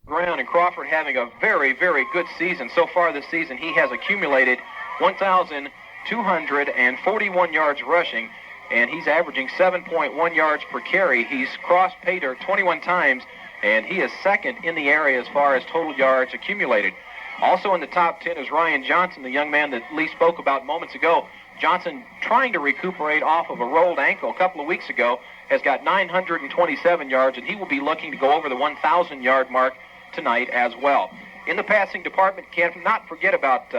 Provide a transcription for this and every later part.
Ground, and Crawford having a very, very good season. So far this season, he has accumulated 1,241 yards rushing, and he's averaging 7.1 yards per carry. He's crossed pay dirt 21 times, and he is second in the area as far as total yards accumulated. Also in the top 10 is Ryan Johnson, the young man that Lee spoke about moments ago. Johnson, trying to recuperate off of a rolled ankle a couple of weeks ago, has got 927 yards, and he will be looking to go over the 1,000-yard mark tonight as well. In the passing department, can't not forget about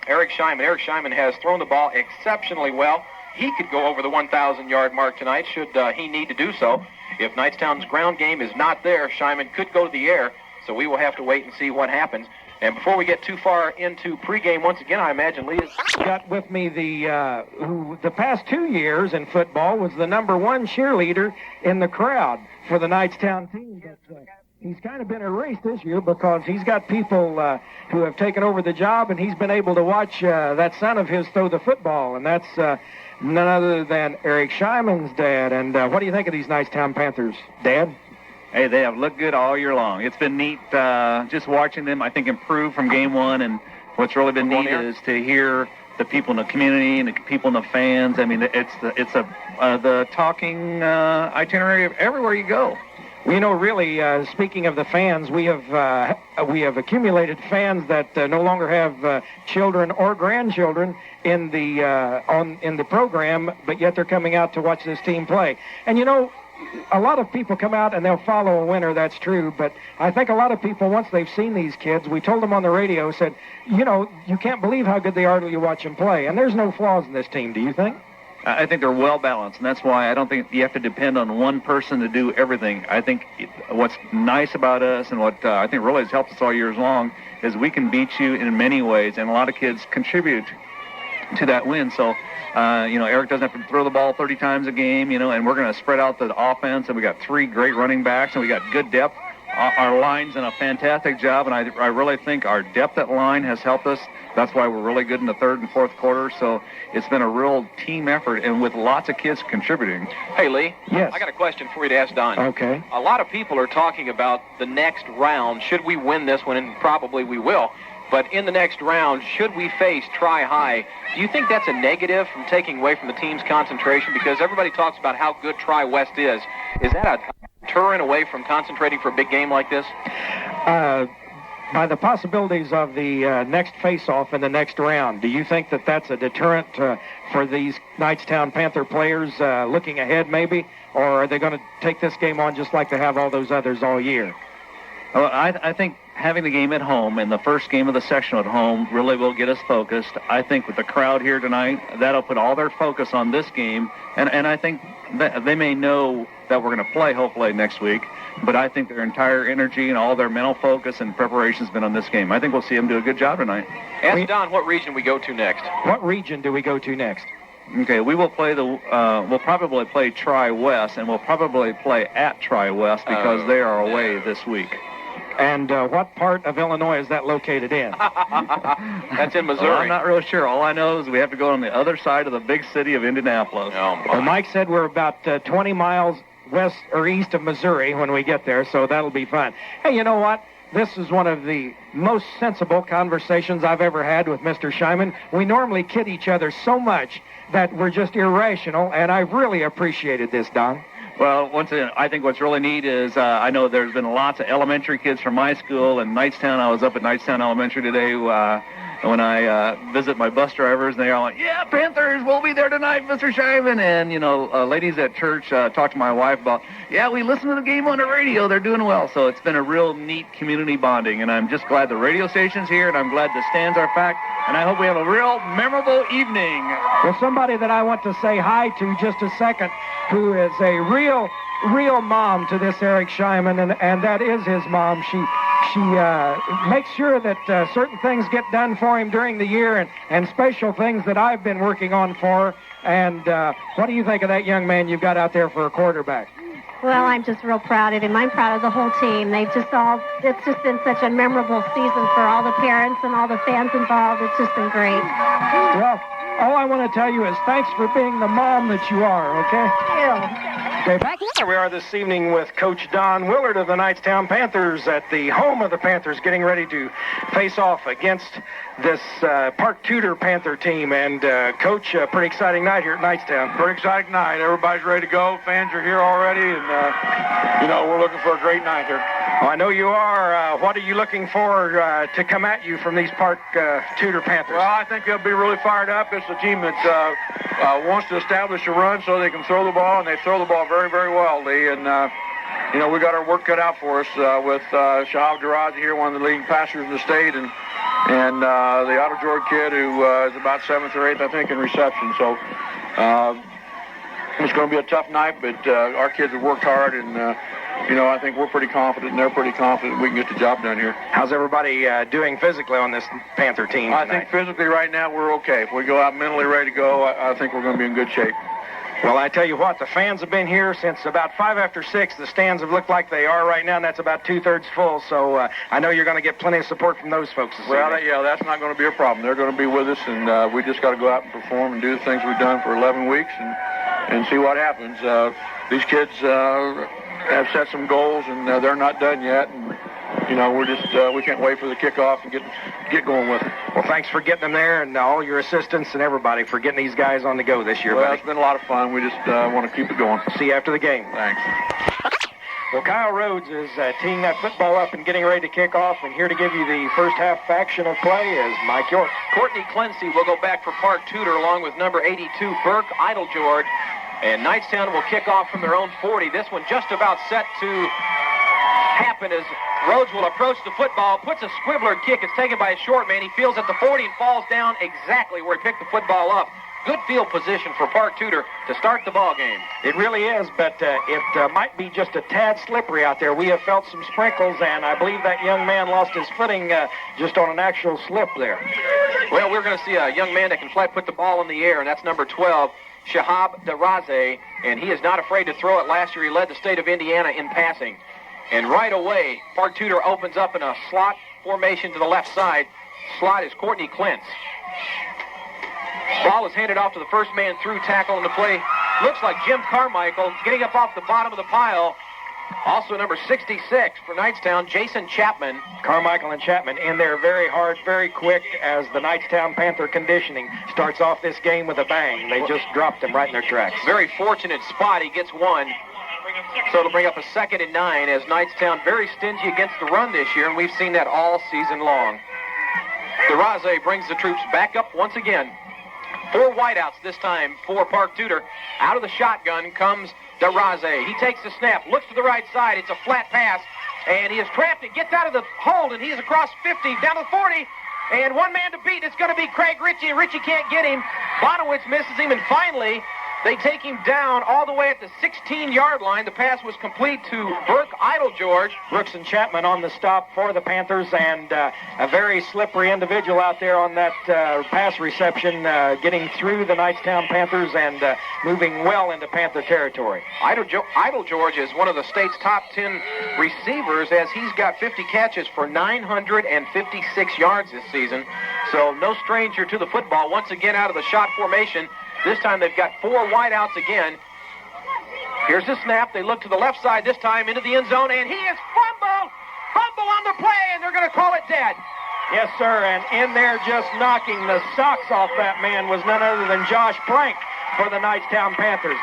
Eric Scheinman. Eric Scheinman has thrown the ball exceptionally well. He could go over the 1,000-yard mark tonight should he need to do so. If Knightstown's ground game is not there, Scheinman could go to the air, so we will have to wait and see what happens. And before we get too far into pregame, once again, I imagine Lee has got with me who the past 2 years in football was the #1 cheerleader in the crowd for the Knightstown team. But, he's kind of been erased this year because he's got people who have taken over the job, and he's been able to watch that son of his throw the football, and that's none other than Eric Scheinman's dad. And what do you think of these Knightstown Panthers, Dad? Hey, they have looked good all year long. It's been neat just watching them, I think, improve from game one. And what's really been neat is to hear the people in the community and the people in the fans. I mean, it's the talking itinerary of everywhere you go. Well, you know, really, speaking of the fans, we have accumulated fans that no longer have children or grandchildren in the program, but yet they're coming out to watch this team play. And you know, a lot of people come out and they'll follow a winner, that's true, but I think a lot of people, once they've seen these kids, we told them on the radio, said, you know, you can't believe how good they are till you watch them play. And there's no flaws in this team, do you think? I think they're well balanced, and that's why I don't think you have to depend on one person to do everything. I think what's nice about us and what I think really has helped us all years long is we can beat you in many ways, and a lot of kids contribute to that win. So, you know, Eric doesn't have to throw the ball 30 times a game, you know, and we're going to spread out the offense, and we got 3 great running backs, and we got good depth. Our line's done a fantastic job, and I really think our depth at line has helped us. That's why we're really good in the third and fourth quarter. So it's been a real team effort, and with lots of kids contributing. Hey, Lee. Yes. I got a question for you to ask Don. Okay. A lot of people are talking about the next round. Should we win this one, and probably we will, but in the next round, should we face Tri-High, do you think that's a negative from taking away from the team's concentration? Because everybody talks about how good Tri-West is. Is that a deterrent away from concentrating for a big game like this? By the possibilities of the next face-off in the next round, do you think that that's a deterrent for these Knightstown Panther players looking ahead maybe? Or are they going to take this game on just like they have all those others all year? Well, I think having the game at home and the first game of the sectional at home really will get us focused. I think with the crowd here tonight, that'll put all their focus on this game. And I think that they may know that we're going to play hopefully next week, but I think their entire energy and all their mental focus and preparation has been on this game. I think we'll see them do a good job tonight. Ask Don what region we go to next. What region do we go to next? Okay, we will play we'll probably play Tri-West, and we'll probably play at Tri-West because they are away this week. And what part of Illinois is that located in? That's in Missouri. Well, I'm not real sure. All I know is we have to go on the other side of the big city of Indianapolis. Well, Mike said we're about 20 miles west or east of Missouri when we get there, so that'll be fun. Hey, you know what? This is one of the most sensible conversations I've ever had with Mr. Scheinman. We normally kid each other so much that we're just irrational, and I've really appreciated this, Don. Well, once again, I think what's really neat is I know there's been lots of elementary kids from my school in Knightstown. I was up at Knightstown Elementary today when I visit my bus drivers, and they're all like, yeah, Panthers, we'll be there tonight, Mr. Scheinman. And, you know, ladies at church talk to my wife about, yeah, we listen to the game on the radio. They're doing well. So it's been a real neat community bonding, and I'm just glad the radio station's here, and I'm glad the stands are packed, and I hope we have a real memorable evening. Well, somebody that I want to say hi to just a second, who is a real mom to this Eric Scheinman, and that is his mom. She makes sure that certain things get done for him during the year, and special things that I've been working on for her. And what do you think of that young man you've got out there for a quarterback? Well, I'm just real proud of him. I'm proud of the whole team. It's just been such a memorable season for all the parents and all the fans involved. It's just been great. Well, all I want to tell you is thanks for being the mom that you are, okay? Thank you. Okay, back here we are this evening with Coach Don Willard of the Knightstown Panthers at the home of the Panthers, getting ready to face off against this Park Tutor Panther team. And Coach, a pretty exciting night here at Knightstown. Pretty exciting night. Everybody's ready to go. Fans are here already, and we're looking for a great night here. Well, I know you are. What are you looking for to come at you from these Park Tutor Panthers? Well, I think they'll be really fired up. It's a team that wants to establish a run so they can throw the ball, and they throw the ball very, very well, Lee. And, we got our work cut out for us with Shahab Darazi here, one of the leading passers in the state, and the Otto George kid who is about 7th or 8th, I think, in reception. So it's going to be a tough night, but our kids have worked hard, and I think we're pretty confident, and they're pretty confident we can get the job done here. How's everybody doing physically on this Panther team tonight? I think physically right now we're okay. If we go out mentally ready to go, I think we're going to be in good shape. Well, I tell you what, the fans have been here since about 5 after 6. The stands have looked like they are right now, and that's about 2/3 full. So I know you're going to get plenty of support from those folks. Well, that's not going to be a problem. They're going to be with us, and we just got to go out and perform and do the things we've done for 11 weeks and see what happens. These kids have set some goals, and they're not done yet. And we can't wait for the kickoff and get going with it. Well, thanks for getting them there, and all your assistants and everybody for getting these guys on the go this year. Well, buddy. It's been a lot of fun. We just want to keep it going. See you after the game. Thanks. Well, Kyle Rhodes is teeing that football up and getting ready to kick off, and here to give you the first half action of play is Mike York. Courtney Clancy will go back for Park Tutor along with number 82, Burke Idlegeorge. And Knightstown will kick off from their own 40. This one just about set to happen as Rhodes will approach the football, puts a squibbler kick. It's taken by a short man. He fields at the 40 and falls down exactly where he picked the football up. Good field position for Park Tutor to start the ball game. It really is, but it might be just a tad slippery out there. We have felt some sprinkles, and I believe that young man lost his footing just on an actual slip there. Well, we're going to see a young man that can flat put the ball in the air, and that's number 12, Shahab Darazi, and he is not afraid to throw it. Last year he led the state of Indiana in passing. And right away, Park Tutor opens up in a slot formation to the left side. Slot is Courtney Clintz. Ball is handed off to the first man through tackle in the play. Looks like Jim Carmichael getting up off the bottom of the pile. Also number 66 for Knightstown, Jason Chapman. Carmichael and Chapman in there very hard, very quick as the Knightstown Panther conditioning starts off this game with a bang. They just dropped him right in their tracks. Very fortunate spot. He gets one. So it'll bring up a 2nd and 9 as Knightstown very stingy against the run this year, and we've seen that all season long. Darazi brings the troops back up once again. 4 wideouts this time for Park Tutor. Out of the shotgun comes Darazi. He takes the snap, looks to the right side. It's a flat pass, and he is trapped. It gets out of the hold, and he is across 50, down to the 40, and one man to beat. It's going to be Craig Ritchie, and Ritchie can't get him. Bonowitz misses him, and finally, they take him down all the way at the 16-yard line. The pass was complete to Burke Idlegeorge. Brooks and Chapman on the stop for the Panthers, and a very slippery individual out there on that pass reception, getting through the Knightstown Panthers and moving well into Panther territory. Idlegeorge is one of the state's top 10 receivers as he's got 50 catches for 956 yards this season. So no stranger to the football. Once again out of the shot formation. This time they've got 4 wideouts again. Here's the snap. They look to the left side this time into the end zone, and he is fumbled. Fumble on the play, and they're going to call it dead. Yes, sir, and in there just knocking the socks off that man was none other than Josh Plank for the Knightstown Panthers.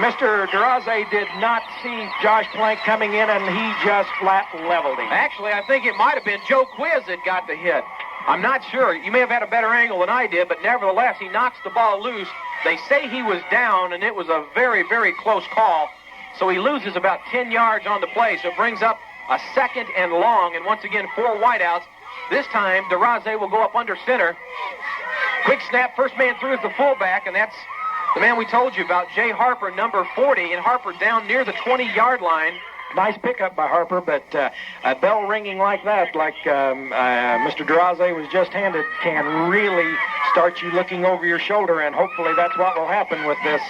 Mr. Darazi did not see Josh Plank coming in, and he just flat leveled him. Actually, I think it might have been Joe Quiz that got the hit. I'm not sure. You may have had a better angle than I did, but nevertheless, he knocks the ball loose. They say he was down, and it was a very, very close call. So he loses about 10 yards on the play, so it brings up a 2nd and long, and once again, 4 wideouts. This time, Darazi will go up under center. Quick snap, first man through is the fullback, and that's the man we told you about, Jay Harper, number 40, and Harper down near the 20-yard line. Nice pickup by Harper, but a bell ringing like that, like Mr. Darazi was just handed, can really start you looking over your shoulder, and hopefully that's what will happen with this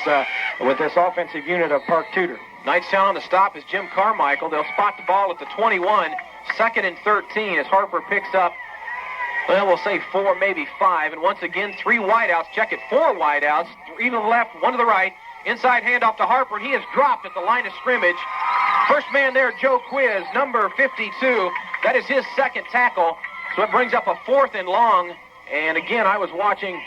offensive unit of Park Tutor. Knightstown on the stop is Jim Carmichael. They'll spot the ball at the 21, 2nd and 13 as Harper picks up, well, we'll say 4, maybe 5, and once again, 3 wideouts. Check it, 4 wideouts, 3 to the left, 1 to the right. Inside handoff to Harper, and he is dropped at the line of scrimmage. First man there, Joe Quiz, number 52. That is his second tackle, so it brings up a 4th and long. And again, I was watching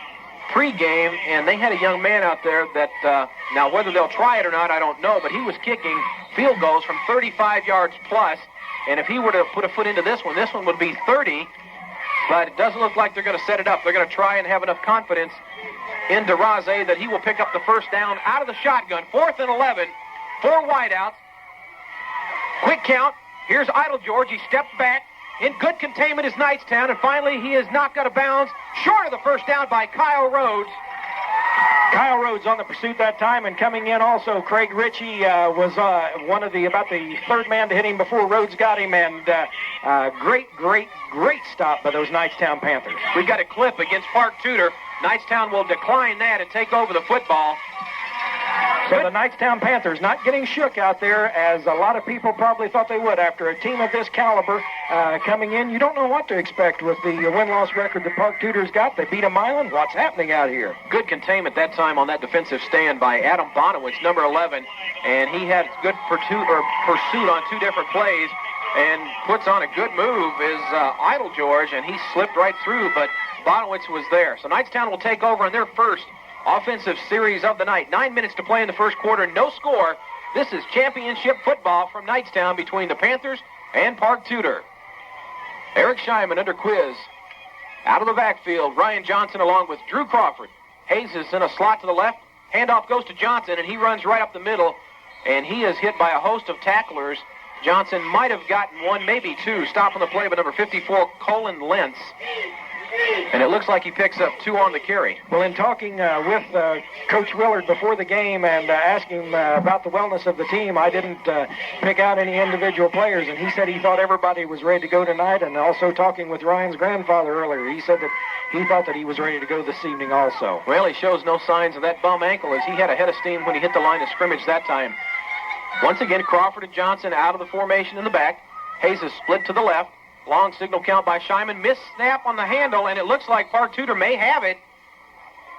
pregame, and they had a young man out there that, now whether they'll try it or not, I don't know, but he was kicking field goals from 35 yards plus. And if he were to put a foot into this one would be 30. But it doesn't look like they're going to set it up. They're going to try and have enough confidence in DeRaze that he will pick up the first down out of the shotgun. 4th and 11, 4 wideouts. Quick count. Here's Idle George. He steps back. In good containment is Knightstown, and finally he is knocked out of bounds, short of the first down by Kyle Rhodes. Kyle Rhodes on the pursuit that time, and coming in also Craig Ritchie was about the third man to hit him before Rhodes got him, and great stop by those Knightstown Panthers. We've got a clip against Park Tutor. Knightstown will decline that and take over the football. So the Knightstown Panthers not getting shook out there, as a lot of people probably thought they would after a team of this caliber coming in. You don't know what to expect with the win-loss record that Park Tutor's got. They beat a Milan. What's happening out here? Good containment that time on that defensive stand by Adam Bonowitz, number 11, and he had good pursuit on 2 different plays, and puts on a good move is Idle George, and he slipped right through, but Bonowitz was there. So Knightstown will take over on their first offensive series of the night. 9 minutes to play in the first quarter, no score. This is championship football from Knightstown between the Panthers and Park Tutor. Eric Scheinman under Quiz. Out of the backfield, Ryan Johnson along with Drew Crawford. Hayes is in a slot to the left. Handoff goes to Johnson, and he runs right up the middle, and he is hit by a host of tacklers. Johnson might have gotten 1, maybe 2. Stop on the play by number 54, Colin Lentz. And it looks like he picks up 2 on the carry. Well, in talking with Coach Willard before the game and asking him about the wellness of the team, I didn't pick out any individual players, and he said he thought everybody was ready to go tonight. And also talking with Ryan's grandfather earlier, he said that he thought that he was ready to go this evening also. Well, he shows no signs of that bum ankle, as he had a head of steam when he hit the line of scrimmage that time. Once again, Crawford and Johnson out of the formation in the back. Hayes is split to the left. Long signal count by Scheinman. Missed snap on the handle, and it looks like Park Tutor may have it.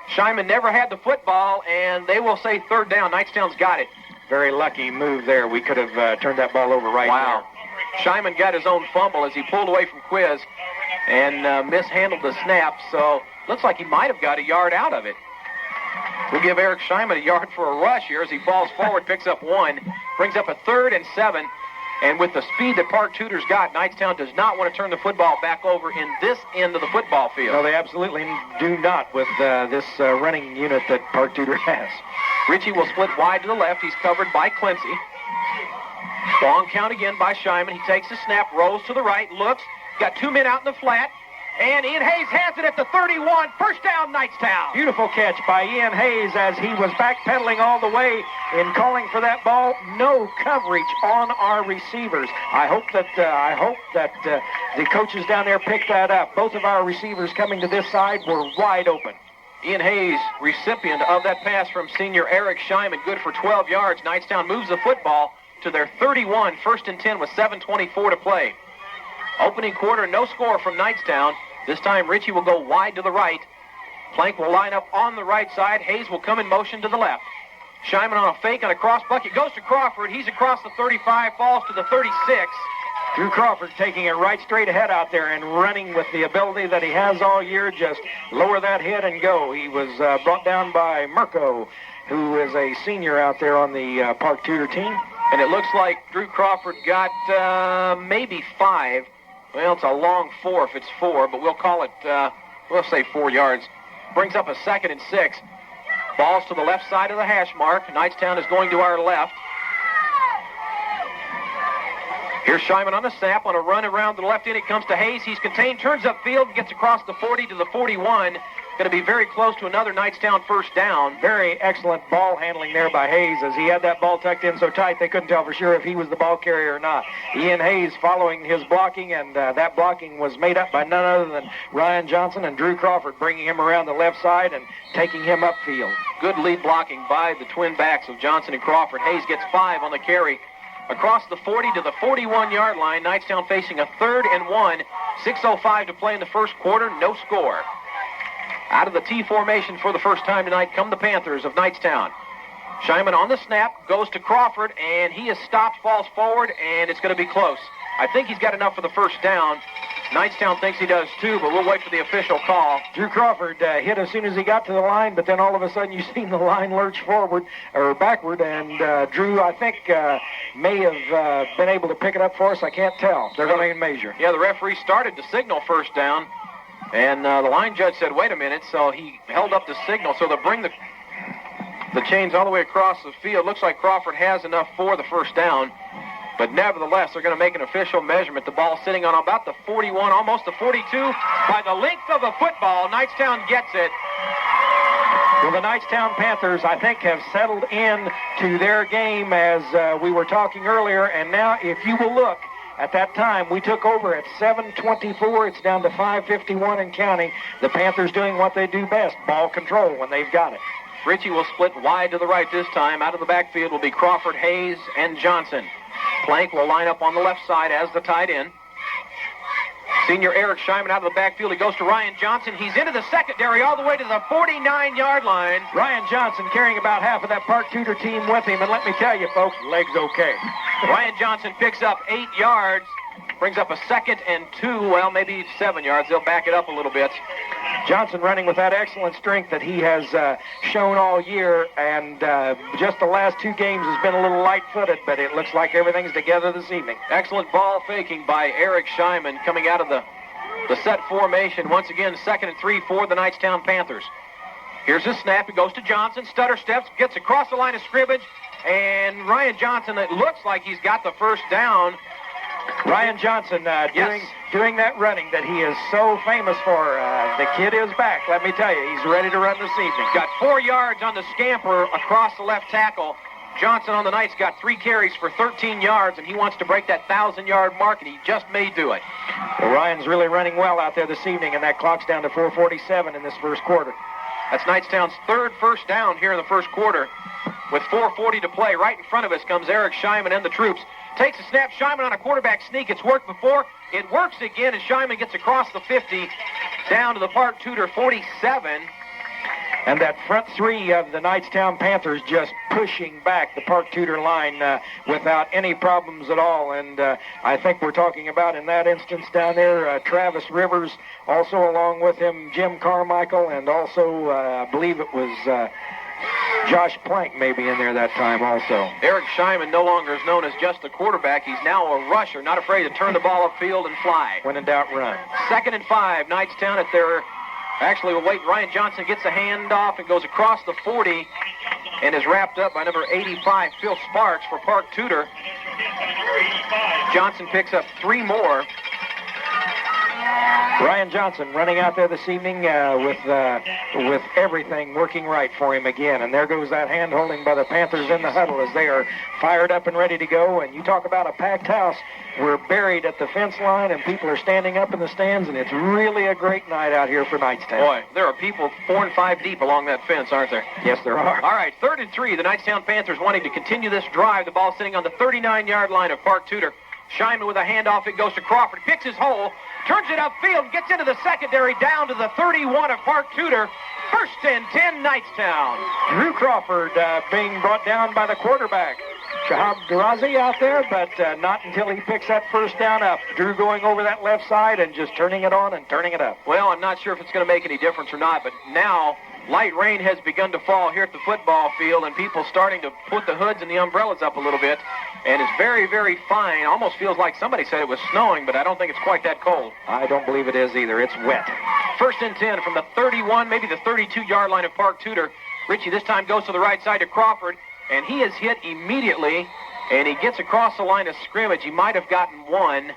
Scheinman never had the football, and they will say 3rd down. Knightstown's got it. Very lucky move there. We could have turned that ball over right Wow. Scheinman got his own fumble as he pulled away from Quiz and mishandled the snap, so looks like he might have got a yard out of it. We'll give Eric Scheinman a yard for a rush here as he falls forward, picks up 1, brings up a 3rd and 7. And with the speed that Park Tutor's got, Knightstown does not want to turn the football back over in this end of the football field. No, they absolutely do not with this running unit that Park Tutor has. Ritchie will split wide to the left. He's covered by Clancy. Long count again by Scheinman. He takes the snap, rolls to the right, looks, got 2 men out in the flat. And Ian Hayes has it at the 31. First down, Knightstown. Beautiful catch by Ian Hayes as he was backpedaling all the way in calling for that ball. No coverage on our receivers. I hope that the coaches down there picked that up. Both of our receivers coming to this side were wide open. Ian Hayes, recipient of that pass from senior Eric Scheinman, good for 12 yards. Knightstown moves the football to their 31, 1st and 10 with 7:24 to play. Opening quarter, no score from Knightstown. This time Ritchie will go wide to the right. Plank will line up on the right side. Hayes will come in motion to the left. Scheinman on a fake on a cross bucket. Goes to Crawford. He's across the 35, falls to the 36. Drew Crawford taking it right straight ahead out there and running with the ability that he has all year. Just lower that head and go. He was brought down by Mirko, who is a senior out there on the Park Tutor team. And it looks like Drew Crawford got maybe 5. Well, it's a long 4 if it's 4, but we'll call it, we'll say 4 yards. Brings up a 2nd and 6. Balls to the left side of the hash mark. Knightstown is going to our left. Here's Scheinman on the snap, on a run around the left end. It comes to Hayes. He's contained, turns upfield, gets across the 40 to the 41. Going to be very close to another Knightstown first down. Very excellent ball handling there by Hayes as he had that ball tucked in so tight they couldn't tell for sure if he was the ball carrier or not. Ian Hayes following his blocking, and that blocking was made up by none other than Ryan Johnson and Drew Crawford, bringing him around the left side and taking him upfield. Good lead blocking by the twin backs of Johnson and Crawford. Hayes gets 5 on the carry. Across the 40 to the 41-yard line, Knightstown facing a 3rd and 1. 6:05 to play in the first quarter, no score. Out of the T formation for the first time tonight come the Panthers of Knightstown. Scheinman on the snap, goes to Crawford, and he is stopped, falls forward, and it's going to be close. I think he's got enough for the first down. Knightstown thinks he does too, but we'll wait for the official call. Drew Crawford hit as soon as he got to the line, but then all of a sudden you've seen the line lurch forward or backward, and Drew, I think, may have been able to pick it up for us. I can't tell. They're going to measure. Yeah, the referee started to signal first down, and the line judge said, wait a minute, so he held up the signal. So they'll bring the chains all the way across the field. Looks like Crawford has enough for the first down. But nevertheless, they're going to make an official measurement. The ball sitting on about the 41, almost the 42. By the length of a football, Knightstown gets it. Well, the Knightstown Panthers, I think, have settled in to their game as we were talking earlier. And now, if you will look, at that time, we took over at 7:24. It's down to 5:51 and counting. The Panthers doing what they do best, ball control when they've got it. Richie will split wide to the right this time. Out of the backfield will be Crawford, Hayes, and Johnson. Plank will line up on the left side as the tight end. Senior Eric Scheinman out of the backfield. He goes to Ryan Johnson. He's into the secondary all the way to the 49-yard line. Ryan Johnson carrying about half of that Park Tutor team with him. And let me tell you, folks, legs okay. Ryan Johnson picks up 8 yards. Brings up a 2nd and 2. Well, maybe 7 yards. They'll back it up a little bit. Johnson running with that excellent strength that he has shown all year, and just the last 2 games has been a little light-footed, but it looks like everything's together this evening. Excellent ball faking by Eric Scheinman coming out of the set formation. Once again, 2nd and 3 for the Knightstown Panthers. Here's his snap. It goes to Johnson. Stutter steps, gets across the line of scrimmage, and Ryan Johnson, it looks like he's got the first down. Ryan Johnson doing that running that he is so famous for. The kid is back, let me tell you. He's ready to run this evening. Got 4 yards on the scamper across the left tackle. Johnson on the Knights got 3 carries for 13 yards, and he wants to break that 1,000-yard mark, and he just may do it. Well, Ryan's really running well out there this evening, and that clock's down to 4:47 in this first quarter. That's Knightstown's 3rd first down here in the first quarter. With 4:40 to play, right in front of us comes Eric Scheinman and the troops. Takes a snap, Scheinman on a quarterback sneak. It's worked before. It works again, and Scheinman gets across the 50 down to the Park Tutor 47. And that front 3 of the Knightstown Panthers just pushing back the Park Tutor line without any problems at all. And I think we're talking about in that instance down there, Travis Rivers, also along with him, Jim Carmichael, and also I believe it was Josh Plank maybe in there that time also. Eric Scheinman no longer is known as just a quarterback. He's now a rusher, not afraid to turn the ball upfield and fly. When in doubt, run. 2nd and 5, Knightstown at their... Actually, we'll wait. Ryan Johnson gets a handoff and goes across the 40 and is wrapped up by number 85, Phil Sparks, for Park Tutor. Johnson picks up 3 more. Ryan Johnson running out there this evening with everything working right for him again. And there goes that hand holding by the Panthers in the huddle as they are fired up and ready to go. And you talk about a packed house. We're buried at the fence line, and people are standing up in the stands, and it's really a great night out here for Knightstown. Boy, there are people 4 and 5 deep along that fence, aren't there? Yes, there are. All right, 3rd and 3. The Knightstown Panthers wanting to continue this drive. The ball sitting on the 39-yard line of Park Tutor. Scheinman with a handoff. It goes to Crawford. Picks his hole. Turns it upfield. Gets into the secondary down to the 31 of Park Tutor. 1st and 10, Knightstown. Drew Crawford being brought down by the quarterback. Shahab Darazi out there, but not until he picks that first down up. Drew going over that left side and just turning it on and turning it up. Well, I'm not sure if it's going to make any difference or not, but now light rain has begun to fall here at the football field, and people starting to put the hoods and the umbrellas up a little bit. And it's very, very fine. Almost feels like somebody said it was snowing, but I don't think it's quite that cold. I don't believe it is either. It's wet. 1st and 10 from the 31, maybe the 32-yard line of Park Tutor. Richie this time goes to the right side to Crawford, and he is hit immediately, and he gets across the line of scrimmage. He might have gotten 1.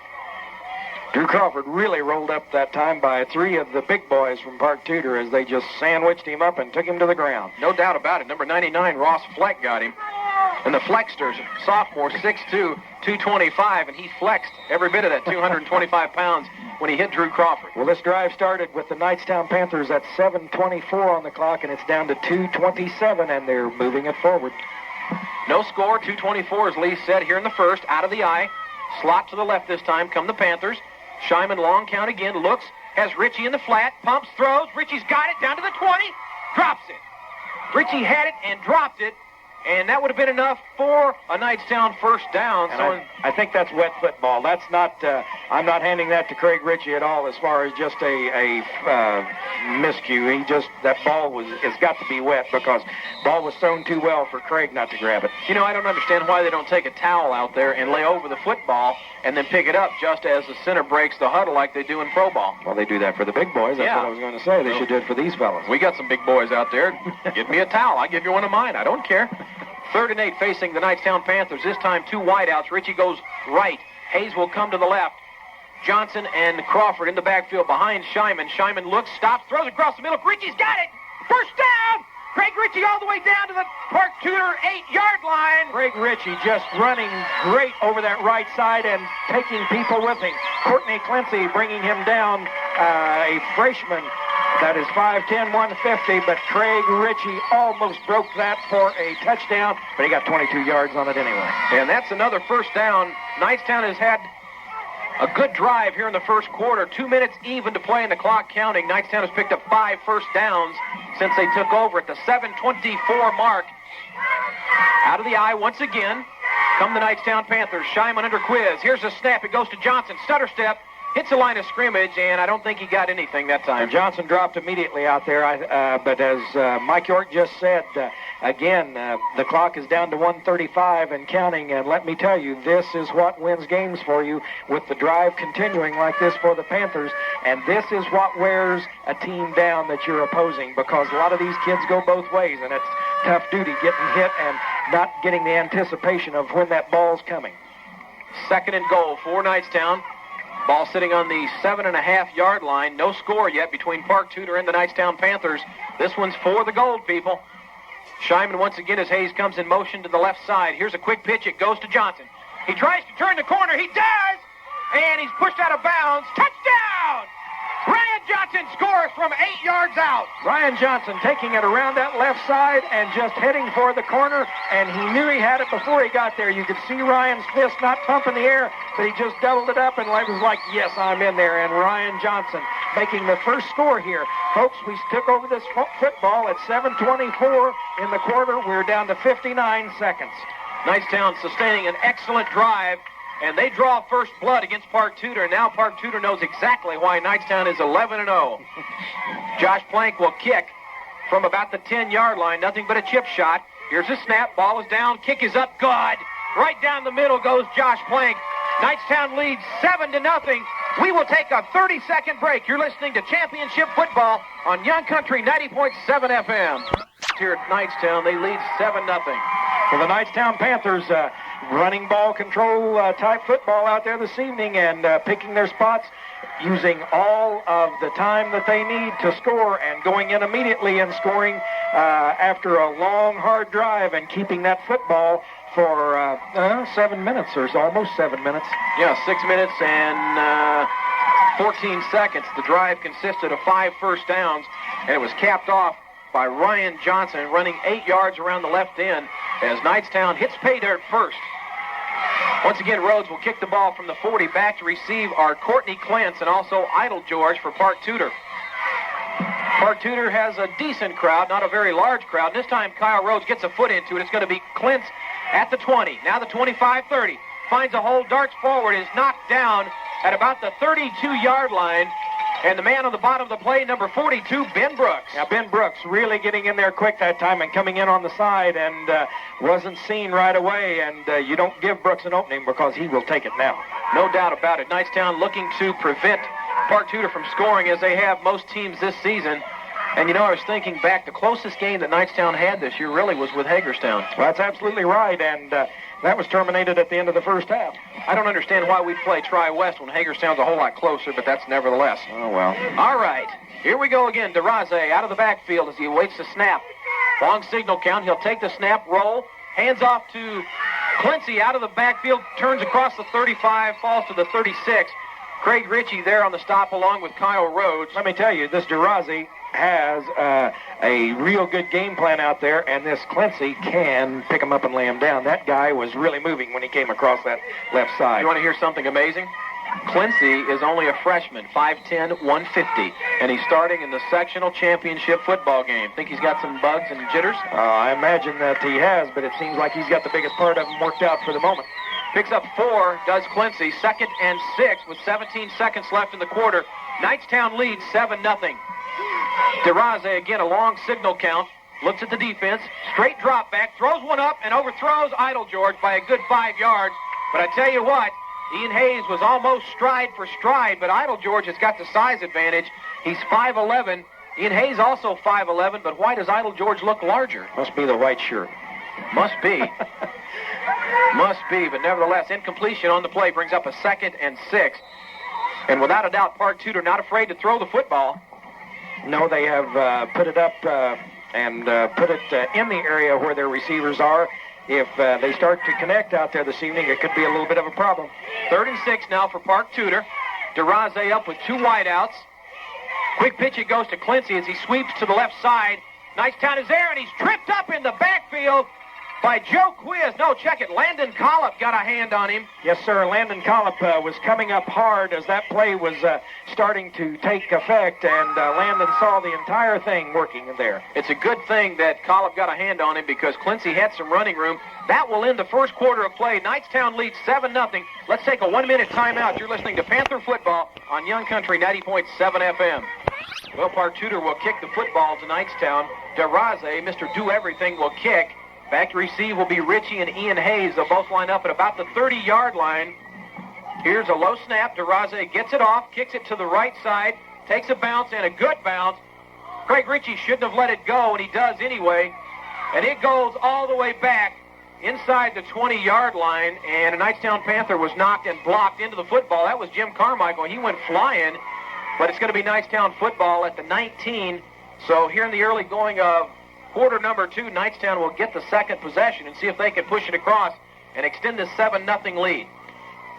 Drew Crawford really rolled up that time by 3 of the big boys from Park Tutor as they just sandwiched him up and took him to the ground. No doubt about it. Number 99, Ross Fleck, got him. And the Flexsters, sophomore, 6'2", 225, and he flexed every bit of that 225 pounds when he hit Drew Crawford. Well, this drive started with the Knightstown Panthers at 7:24 on the clock, and it's down to 2:27, and they're moving it forward. No score, 2:24, as Lee said here in the first. Out of the eye, slot to the left this time come the Panthers. Scheinman long count again, looks, has Richie in the flat, pumps, throws. Richie's got it down to the 20, drops it. Richie had it and dropped it. and that would have been enough for a Knightstown first down. And I think that's wet football. That's not. I'm not handing that to Craig Ritchie at all as far as just a miscue. That ball it's got to be wet because ball was thrown too well for Craig not to grab it. You know, I don't understand why they don't take a towel out there and lay over the football and then pick it up just as the center breaks the huddle like they do in pro ball. Well, they do that for the big boys. That's what I was going to say. They should do it for these fellas. We got some big boys out there. Give me a towel. I'll give you one of mine. I don't care. 3rd and 8 facing the Knightstown Panthers. This time 2 wideouts. Ritchie goes right. Hayes will come to the left. Johnson and Crawford in the backfield behind Shyman. Shyman looks, stops, throws across the middle. Ritchie's got it. First down. Craig Ritchie all the way down to the Park Tutor 8-yard line. Craig Ritchie just running great over that right side and taking people with him. Courtney Clancy bringing him down, a freshman that is 5'10", 150, but Craig Ritchie almost broke that for a touchdown, but he got 22 yards on it anyway. And that's another first down. Knightstown has had a good drive here in the first quarter. 2 minutes even to play and the clock counting. Knightstown has picked up 5 first downs since they took over at the 7:24 mark. Out of the eye once again come the Knightstown Panthers. Shyman under quiz. Here's a snap. It goes to Johnson. Stutter step. Hits the line of scrimmage, and I don't think he got anything that time. And Johnson dropped immediately out there, but as Mike York just said, again, the clock is down to 1:35 and counting, and let me tell you, this is what wins games for you with the drive continuing like this for the Panthers, and this is what wears a team down that you're opposing, because a lot of these kids go both ways, and it's tough duty getting hit and not getting the anticipation of when that ball's coming. 2nd and goal for Knightstown. Ball sitting on the 7.5-yard line. No score yet between Park Tutor and the Knightstown Panthers. This one's for the gold, people. Shyman once again as Hayes comes in motion to the left side. Here's a quick pitch. It goes to Johnson. He tries to turn the corner. He does! And he's pushed out of bounds. Touchdown! Ryan Johnson scores from 8 yards out. Ryan Johnson taking it around that left side and just heading for the corner, and he knew he had it before he got there. You could see Ryan's fist not pumping the air, but he just doubled it up and was like, yes, I'm in there. And Ryan Johnson making the first score here. Folks, we took over this football at 7:24 in the quarter. We're down to 59 seconds. Knightstown sustaining an excellent drive. And they draw first blood against Park Tutor. Now Park Tutor knows exactly why Knightstown is 11-0. Josh Plank will kick from about the 10-yard line. Nothing but a chip shot. Here's a snap. Ball is down. Kick is up. Good. Right down the middle goes Josh Plank. Knightstown leads 7-0. We will take a 30-second break. You're listening to Championship Football on Young Country 90.7 FM. Here at Knightstown, they lead 7-0. For the Knightstown Panthers, running ball control type football out there this evening and picking their spots, using all of the time that they need to score and going in immediately and scoring after a long, hard drive and keeping that football for 7 minutes or so, almost 7 minutes. Yeah, 6 minutes and 14 seconds. The drive consisted of 5 first downs, and it was capped off by Ryan Johnson running 8 yards around the left end as Knightstown hits pay dirt first. Once again, Rhodes will kick the ball from the 40. Back to receive are Courtney Clance and also Idle George for Park Tutor. Park Tutor has a decent crowd, not a very large crowd. This time Kyle Rhodes gets a foot into it. It's going to be Clance at the 20. Now the 25-30. Finds a hole, darts forward, is knocked down at about the 32-yard line. And the man on the bottom of the play, number 42, Ben Brooks. Now, Ben Brooks really getting in there quick that time and coming in on the side and wasn't seen right away. And you don't give Brooks an opening because he will take it now. No doubt about it. Knightstown looking to prevent Park Tutor from scoring as they have most teams this season. And, you know, I was thinking back, the closest game that Knightstown had this year really was with Hagerstown. Well, that's absolutely right. And that was terminated at the end of the first half. I don't understand why we play Tri-West when Hagerstown's a whole lot closer, but that's nevertheless. Oh, well. All right. Here we go again. DeRaze out of the backfield as he awaits the snap. Long signal count. He'll take the snap, roll, hands off to Clancy out of the backfield, turns across the 35, falls to the 36. Craig Ritchie there on the stop along with Kyle Rhodes. Let me tell you, this DeRaze has a real good game plan out there, and this Clancy can pick him up and lay him down. That guy was really moving when he came across that left side. You want to hear something amazing? Quincy is only a freshman, 5'10", 150, and he's starting in the sectional championship football game. Think he's got some bugs and jitters? I imagine that he has, but it seems like he's got the biggest part of them worked out for the moment. Picks up 4, does Quincy. 2nd and 6 with 17 seconds left in the quarter. Knightstown leads 7-0. DeRaze again, a long signal count. Looks at the defense. Straight drop back. Throws one up and overthrows Idle George by a good 5 yards. But I tell you what, Ian Hayes was almost stride for stride, but Idle George has got the size advantage. He's 5'11". Ian Hayes also 5'11", but why does Idle George look larger? Must be the white shirt. Must be. Must be, but nevertheless, incompletion on the play brings up a 2nd and 6. And without a doubt, Park Tutor not afraid to throw the football. No, they have put it up and put it in the area where their receivers are. If they start to connect out there this evening, it could be a little bit of a problem. 3rd and 6 now for Park Tutor. DeRaze up with 2 wideouts. Quick pitch, it goes to Quincy as he sweeps to the left side. Knightstown is there, and he's tripped up in the backfield by Joe Quiz. No, check it. Landon Collop got a hand on him. Yes, sir. Landon Collop was coming up hard as that play was starting to take effect, and Landon saw the entire thing working there. It's a good thing that Collop got a hand on him because Quincy had some running room. That will end the first quarter of play. Knightstown leads 7-0. Let's take a 1-minute timeout. You're listening to Panther Football on Young Country 90.7 FM. Well, Park Tutor will kick the football to Knightstown. DeRaze, Mr. Do-Everything, will kick. Back to receive will be Richie and Ian Hayes. They'll both line up at about the 30-yard line. Here's a low snap. DeRaze gets it off, kicks it to the right side, takes a bounce, and a good bounce. Craig Richie shouldn't have let it go, and he does anyway. And it goes all the way back inside the 20-yard line, and a Knightstown Panther was knocked and blocked into the football. That was Jim Carmichael. He went flying, but it's going to be Knightstown football at the 19. So here in the early going of quarter number 2, Knightstown will get the second possession and see if they can push it across and extend this 7-0 lead.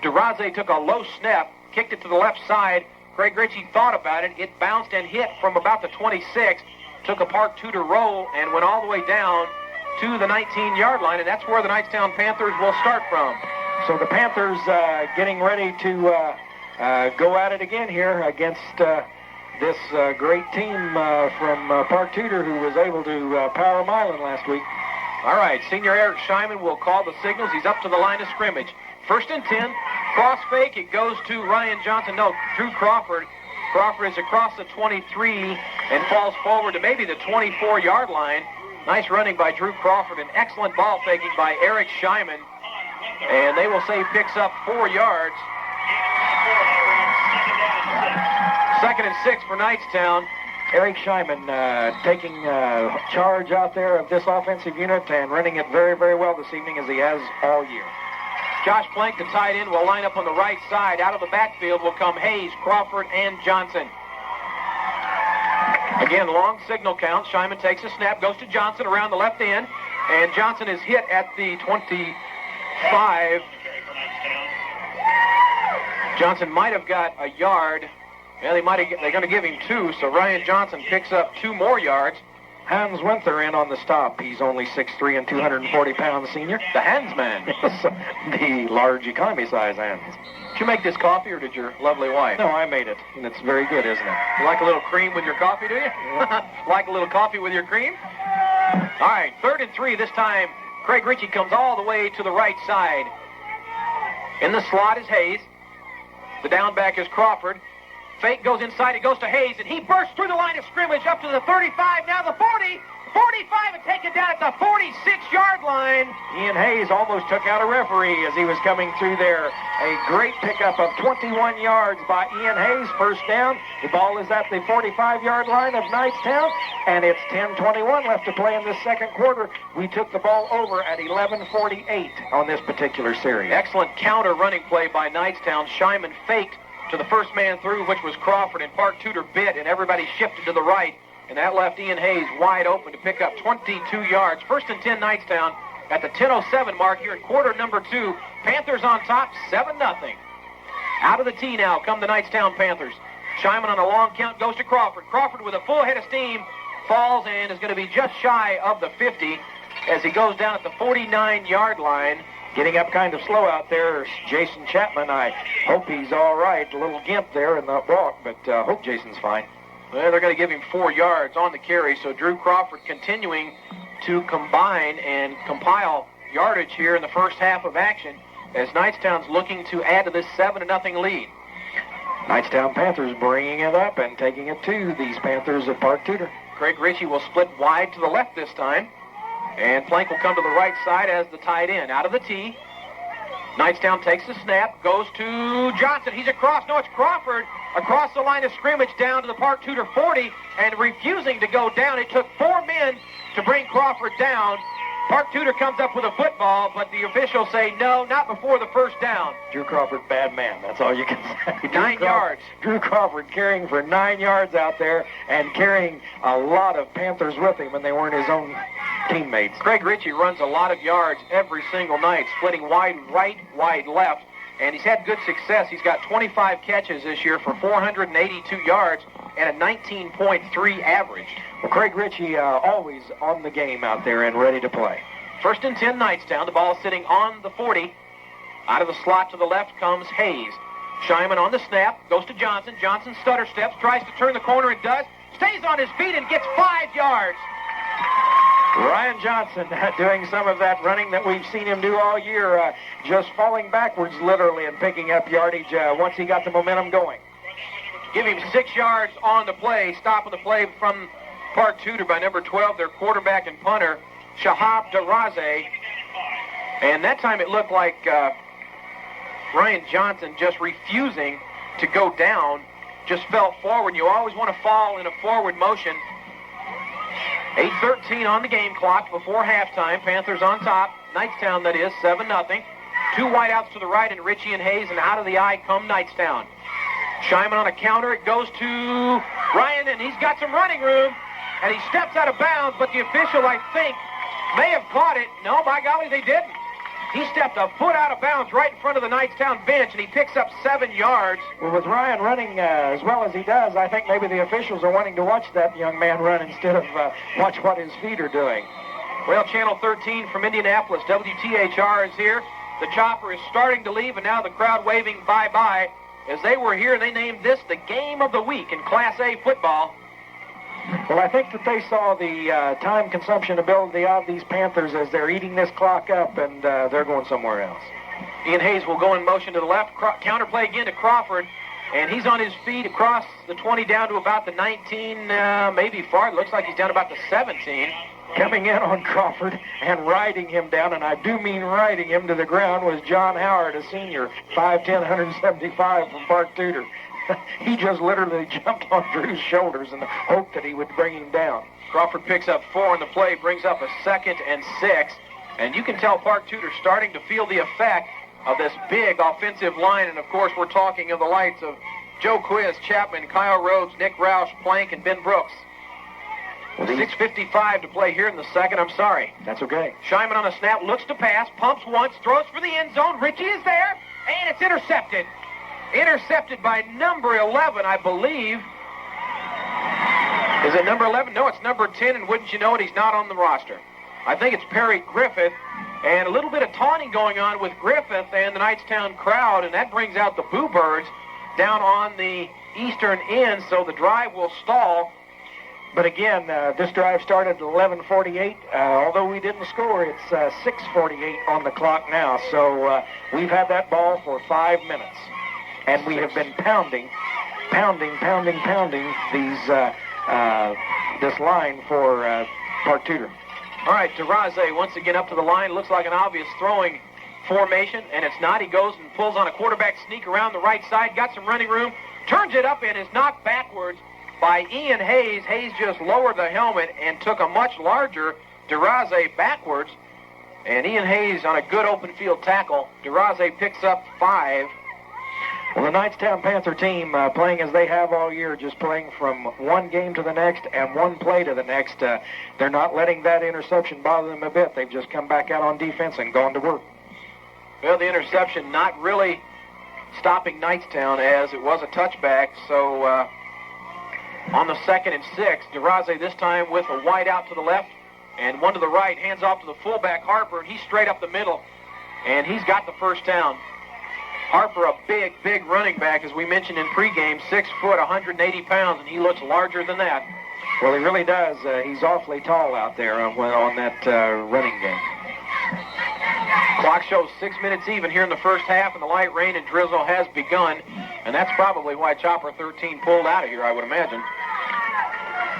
DeRaze took a low snap, kicked it to the left side. Craig Ritchie thought about it. It bounced and hit from about the 26, took a Park Tutor roll, and went all the way down to the 19-yard line, and that's where the Knightstown Panthers will start from. So the Panthers getting ready to go at it again here against this great team from Park Tutor who was able to power Milan last week. All right, senior Eric Scheinman will call the signals. He's up to the line of scrimmage. 1st and 10, cross fake. It goes to Ryan Johnson. No, Drew Crawford. Crawford is across the 23 and falls forward to maybe the 24-yard line. Nice running by Drew Crawford and excellent ball faking by Eric Scheinman. And they will say picks up 4 yards. 2nd and 6 for Knightstown. Eric Scheinman taking charge out there of this offensive unit and running it very, very well this evening as he has all year. Josh Plank, the tight end, will line up on the right side. Out of the backfield will come Hayes, Crawford, and Johnson. Again, long signal count. Scheinman takes a snap, goes to Johnson around the left end, and Johnson is hit at the 25. Johnson might have got a yard. Well, they're going to give him 2, so Ryan Johnson picks up 2 more yards. Hans Winther in on the stop. He's only 6'3" and 240 pounds senior. The Hans man. The large economy size Hans. Did you make this coffee or did your lovely wife? No, I made it, and it's very good, isn't it? You like a little cream with your coffee, do you? Yeah. Like a little coffee with your cream? All right, 3rd and 3 this time. Craig Ritchie comes all the way to the right side. In the slot is Hayes. The down back is Crawford. Fake goes inside, it goes to Hayes, and he bursts through the line of scrimmage up to the 35, now the 40, 45, and taken down at the 46-yard line. Ian Hayes almost took out a referee as he was coming through there. A great pickup of 21 yards by Ian Hayes, first down. The ball is at the 45-yard line of Knightstown, and it's 10:21 left to play in this second quarter. We took the ball over at 11:48 on this particular series. Excellent counter running play by Knightstown. Scheinman faked to the first man through, which was Crawford, and Park Tutor bit, and everybody shifted to the right, and that left Ian Hayes wide open to pick up 22 yards. 1st and 10 Knightstown at the 10:07 mark here in quarter number 2. Panthers on top, 7-0. Out of the tee now come the Knightstown Panthers. Scheinman on a long count goes to Crawford. Crawford with a full head of steam falls and is going to be just shy of the 50 as he goes down at the 49-yard line. Getting up kind of slow out there, Jason Chapman. I hope he's all right. A little gimp there in the walk, but hope Jason's fine. Well, they're going to give him 4 yards on the carry, so Drew Crawford continuing to combine and compile yardage here in the first half of action as Knightstown's looking to add to this 7-0 lead. Knightstown Panthers bringing it up and taking it to these Panthers of Park Tutor. Craig Ritchie will split wide to the left this time. And Plank will come to the right side as the tight end. Out of the tee. Knightstown takes the snap, goes to Johnson. He's across. No, it's Crawford across the line of scrimmage down to the Park Tutor 40 and refusing to go down. It took 4 men to bring Crawford down. Park Tutor comes up with a football, but the officials say no, not before the first down. Drew Crawford, bad man. That's all you can say. 9 yards. Drew Crawford carrying for 9 yards out there and carrying a lot of Panthers with him, and they weren't his own teammates. Craig Ritchie runs a lot of yards every single night, splitting wide right, wide left, and he's had good success. He's got 25 catches this year for 482 yards and a 19.3 average. Well, Craig Ritchie always on the game out there and ready to play. 1st and 10 Knightstown. The ball sitting on the 40. Out of the slot to the left comes Hayes. Shyman on the snap, goes to Johnson. Johnson stutter steps, tries to turn the corner and does. Stays on his feet and gets 5 yards. Ryan Johnson doing some of that running that we've seen him do all year, just falling backwards literally and picking up yardage once he got the momentum going. Give him 6 yards on the play, stopping the play from Park Tutor by number 12, their quarterback and punter, Shahab Daraze. And that time it looked like Ryan Johnson just refusing to go down, just fell forward. You always want to fall in a forward motion. 8:13 on the game clock before halftime. Panthers on top. Knightstown, that is, 7-0. 2 wideouts to the right, and Ritchie and Hayes, and out of the eye come Knightstown. Shyman on a counter. It goes to Ryan, and he's got some running room. And he steps out of bounds, but the official, I think, may have caught it. No, by golly, they didn't. He stepped a foot out of bounds right in front of the Knightstown bench, and he picks up 7 yards. Well, with Ryan running as well as he does, I think maybe the officials are wanting to watch that young man run instead of watch what his feet are doing. Well, Channel 13 from Indianapolis, WTHR is here. The chopper is starting to leave, and now the crowd waving bye-bye. As they were here, they named this the game of the week in Class A football. Well, I think that they saw the time consumption ability of these Panthers as they're eating this clock up, and they're going somewhere else. Ian Hayes will go in motion to the left. Counterplay again to Crawford, and he's on his feet across the 20 down to about the 19, maybe far. It looks like he's down about the 17. Coming in on Crawford and riding him down, and I do mean riding him to the ground, was John Howard, a senior, 5'10", 175 from Park Tutor. He just literally jumped on Drew's shoulders in the hope that he would bring him down. Crawford picks up 4 on the play, brings up a 2nd and 6. And you can tell Park Tutor starting to feel the effect of this big offensive line. And, of course, we're talking of the lights of Joe Quiz, Chapman, Kyle Rhodes, Nick Roush, Plank, and Ben Brooks. 6:55 to play here in the second. I'm sorry. That's okay. Shyman on a snap, looks to pass, pumps once, throws for the end zone. Ritchie is there, and it's intercepted. Intercepted by number 11, I believe. Is it number 11? No, it's number 10, and wouldn't you know it, he's not on the roster. I think it's Perry Griffith, and a little bit of taunting going on with Griffith and the Knightstown crowd, and that brings out the Boo Birds down on the eastern end, so the drive will stall. But again, this drive started at 11:48. Although we didn't score, it's 6:48 on the clock now. So we've had that ball for 5 minutes. And we have been pounding these this line for Park Tutor. All right, Daraze once again up to the line. Looks like an obvious throwing formation, and it's not. He goes and pulls on a quarterback sneak around the right side. Got some running room. Turns it up and is knocked backwards by Ian Hayes. Hayes just lowered the helmet and took a much larger Daraze backwards. And Ian Hayes on a good open field tackle. Daraze picks up 5. Well, the Knightstown Panther team playing as they have all year, just playing from one game to the next and one play to the next. They're not letting that interception bother them a bit. They've just come back out on defense and gone to work. Well, the interception not really stopping Knightstown as it was a touchback. So on the 2nd and 6, Daraze this time with a wide out to the left and one to the right, hands off to the fullback Harper, and he's straight up the middle. and he's got the first down. Harper, a big, big running back, as we mentioned in pregame, 6 foot, 180 pounds, and he looks larger than that. Well, he really does. He's awfully tall out there on that running game. Clock shows 6 minutes even here in the first half, and the light rain and drizzle has begun, and that's probably why Chopper 13 pulled out of here, I would imagine.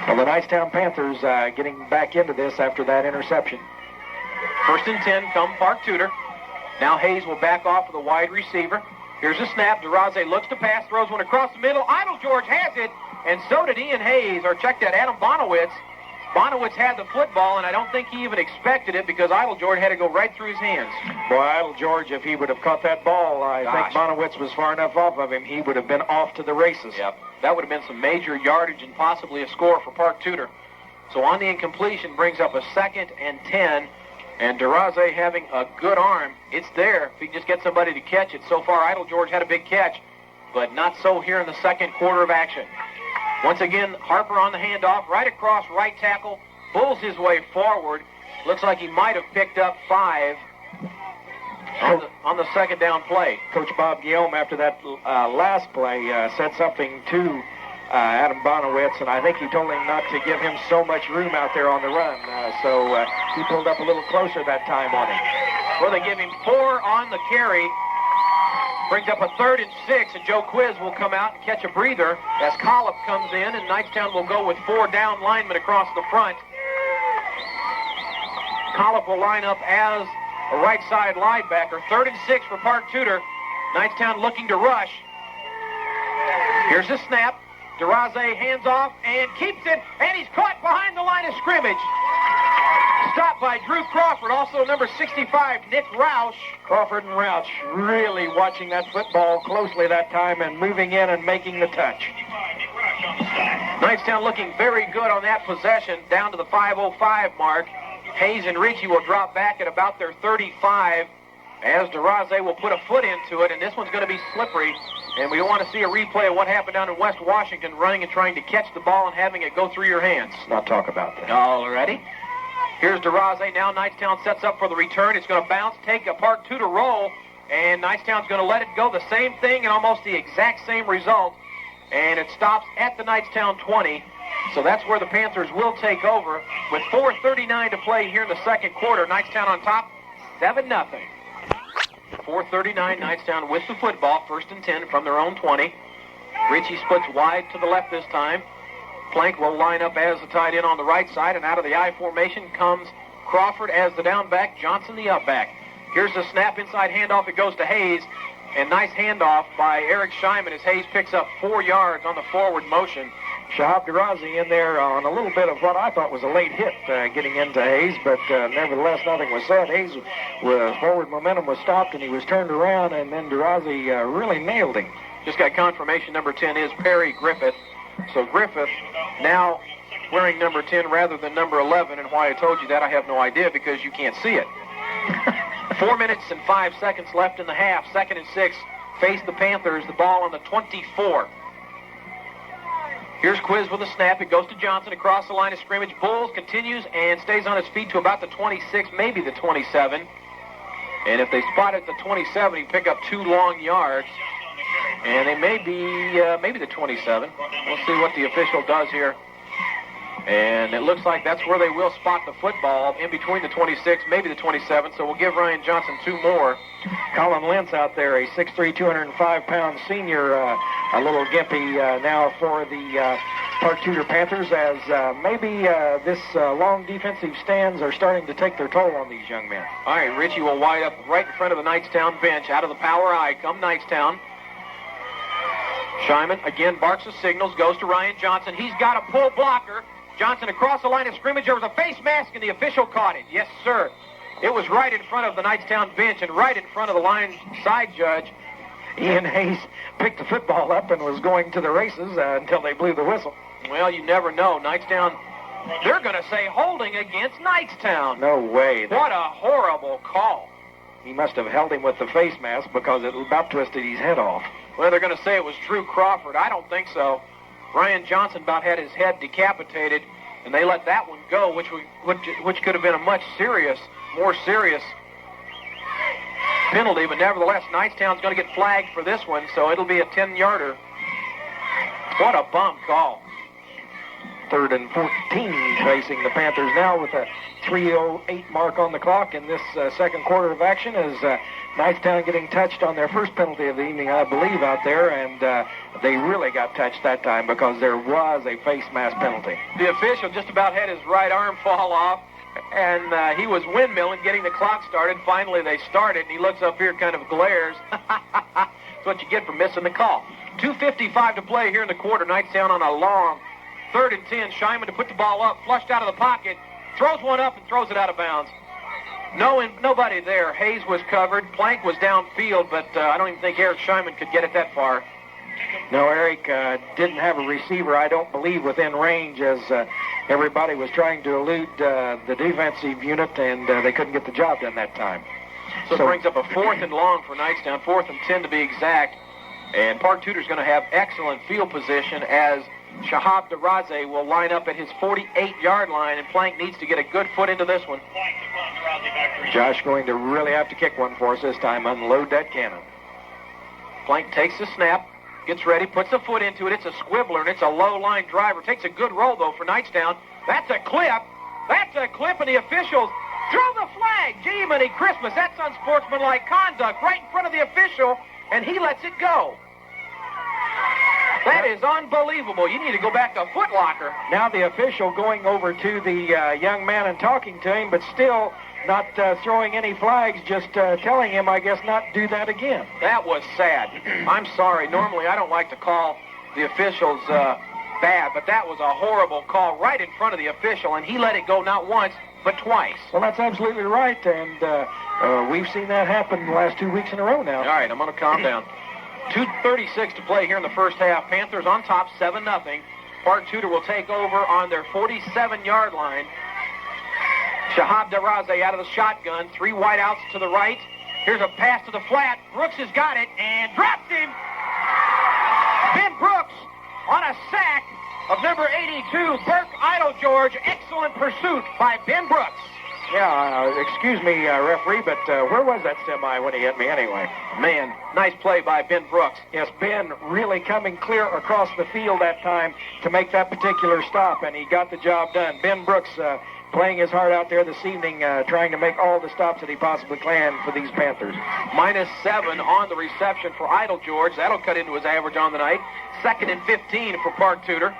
Well, the Knightstown Panthers getting back into this after that interception. 1st and 10, come Park Tutor. Now Hayes will back off with a wide receiver. Here's a snap. DeRoze looks to pass, throws one across the middle. Idle George has it, and so did Ian Hayes, or check that, Adam Bonowitz. Bonowitz had the football, and I don't think he even expected it because Idle George had to go right through his hands. Boy, Idle George, if he would have caught that ball, I think Bonowitz was far enough off of him, he would have been off to the races. Yep, that would have been some major yardage and possibly a score for Park Tutor. So on the incompletion brings up a 2nd and 10. And DeRoze having a good arm. It's there if he can just get somebody to catch it. So far, Idle George had a big catch, but not so here in the second quarter of action. Once again, Harper on the handoff, right across right tackle, bulls his way forward. Looks like he might have picked up 5 on the second down play. Coach Bob Guillaume, after that last play, said something to Adam Bonowitz, and I think he told him not to give him so much room out there on the run. So he pulled up a little closer that time on him. Well, they give him 4 on the carry. Brings up a 3rd and 6, and Joe Quiz will come out and catch a breather as Collop comes in, and Knightstown will go with 4 down linemen across the front. Collop will line up as a right side linebacker. 3rd and 6 for Park Tutor. Knightstown looking to rush. Here's a snap. DeRoze hands off and keeps it, and he's caught behind the line of scrimmage. Stopped by Drew Crawford, also number 65, Nick Roush. Crawford and Roush really watching that football closely that time and moving in and making the touch. Knightstown looking very good on that possession, down to the 5:05 mark. Hayes and Ricci will drop back at about their 35, as DeRoze will put a foot into it, and this one's going to be slippery. And we want to see a replay of what happened down in West Washington, running and trying to catch the ball and having it go through your hands. Let's not talk about that. Alrighty. Here's DeRoze. Now Knightstown sets up for the return. It's going to bounce, take a Park Tutor roll, and Knightstown's going to let it go. The same thing and almost the exact same result. And it stops at the Knightstown 20. So that's where the Panthers will take over. With 4:39 to play here in the second quarter, Knightstown on top, 7-0. 4:39, Knightstown with the football, 1st and 10 from their own 20. Ricci splits wide to the left this time. Plank will line up as the tight end on the right side, and out of the I formation comes Crawford as the down back, Johnson the up back. Here's the snap, inside handoff, it goes to Hayes, and nice handoff by Eric Scheinman as Hayes picks up 4 yards on the forward motion. Shahab Darazi in there on a little bit of what I thought was a late hit getting into Hayes, but nevertheless nothing was said. Hayes' forward momentum was stopped and he was turned around, and then Darazi really nailed him. Just got confirmation number 10 is Perry Griffith. So Griffith now wearing number 10 rather than number 11, and why I told you that I have no idea because you can't see it. 4 minutes and 5 seconds left in the half. 2nd and 6 face the Panthers, the ball on the 24. Here's Quiz with a snap. It goes to Johnson across the line of scrimmage. Bulls continues and stays on his feet to about the 26, maybe the 27. And if they spot it at the 27, he pick up 2 long yards. And they may be maybe the 27. We'll see what the official does here. And it looks like that's where they will spot the football, in between the 26, maybe the 27. So we'll give Ryan Johnson 2 more. Colin Lentz out there, a 6'3", 205-pound senior, a little gimpy now for the Park Tutor Panthers, as maybe this long defensive stands are starting to take their toll on these young men. All right, Richie will wide up right in front of the Knightstown bench. Out of the power I come Knightstown. Scheinman again barks the signals, goes to Ryan Johnson. He's got a pull blocker. Johnson across the line of scrimmage. There was a face mask, and the official caught it. Yes, sir. It was right in front of the Knightstown bench and right in front of the line side judge. Ian Hayes picked the football up and was going to the races until they blew the whistle. Well, you never know. Knightstown, they're going to say holding against Knightstown. No way. What a horrible call. He must have held him with the face mask because it about twisted his head off. Well, they're going to say it was Drew Crawford. I don't think so. Ryan Johnson about had his head decapitated, and they let that one go, which could have been a much more serious penalty, but nevertheless, Knightstown's going to get flagged for this one, so it'll be a 10-yarder. What a bump call. 3rd and 14 facing the Panthers now with a 3:08 mark on the clock in this second quarter of action as Knightstown getting touched on their first penalty of the evening, I believe, out there, and they really got touched that time because there was a face mask penalty. The official just about had his right arm fall off, and he was windmilling, getting the clock started. Finally, they started, and he looks up here, kind of glares. That's what you get for missing the call. 2:55 to play here in the quarter. Knightstown on a long 3rd and 10. Scheinman to put the ball up, flushed out of the pocket, throws one up and throws it out of bounds. Nobody there. Hayes was covered. Plank was downfield, but I don't even think Eric Scheinman could get it that far. No, Eric didn't have a receiver, I don't believe, within range as everybody was trying to elude the defensive unit, and they couldn't get the job done that time. So it brings up a 4th and long for Knightstown, 4th and 10 to be exact. And Park Tutor's going to have excellent field position as Shahab Daraze will line up at his 48-yard line, and Plank needs to get a good foot into this one. Josh going to really have to kick one for us this time, unload that cannon. Plank takes the snap, gets ready, puts a foot into it. It's a squibbler, and it's a low-line driver. Takes a good roll, though, for Knightstown. That's a clip. That's a clip, and the officials throw the flag. Gee, many Christmas. That's unsportsmanlike conduct right in front of the official, and he lets it go. That is unbelievable. You need to go back to Foot Locker. Now the official going over to the young man and talking to him, but still not throwing any flags, just telling him, I guess, not do that again. That was sad. I'm sorry. Normally, I don't like to call the officials bad, but that was a horrible call right in front of the official, and he let it go not once, but twice. Well, that's absolutely right, and we've seen that happen the last 2 weeks in a row now. All right, I'm going to calm down. 2:36 to play here in the first half. Panthers on top, 7-0. Park Tutor will take over on their 47-yard line. Shahab Daraze out of the shotgun. 3 wideouts to the right. Here's a pass to the flat. Brooks has got it and drops him. Ben Brooks on a sack of number 82, Burke Idle-George. Excellent pursuit by Ben Brooks. Yeah, excuse me, referee, but where was that semi when he hit me anyway? Man, nice play by Ben Brooks. Yes, Ben really coming clear across the field that time to make that particular stop, and he got the job done. Ben Brooks playing his heart out there this evening, trying to make all the stops that he possibly can for these Panthers. -7 on the reception for Idle-George. That'll cut into his average on the night. 2nd and 15 for Park Tutor.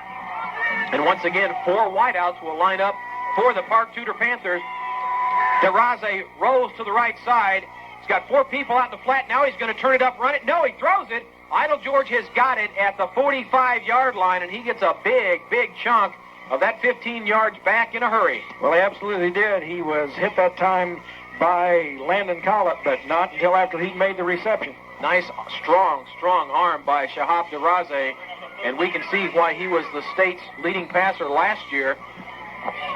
And once again, 4 wideouts will line up for the Park Tutor Panthers. Daraze rolls to the right side. He's got 4 people out in the flat. Now he's going to turn it up, run it. No, he throws it. Idle-George has got it at the 45-yard line, and he gets a big, big chunk of that 15 yards back in a hurry. Well, he absolutely did. He was hit that time by Landon Collett, but not until after he made the reception. Nice, strong arm by Shahab Daraze, and we can see why he was the state's leading passer last year.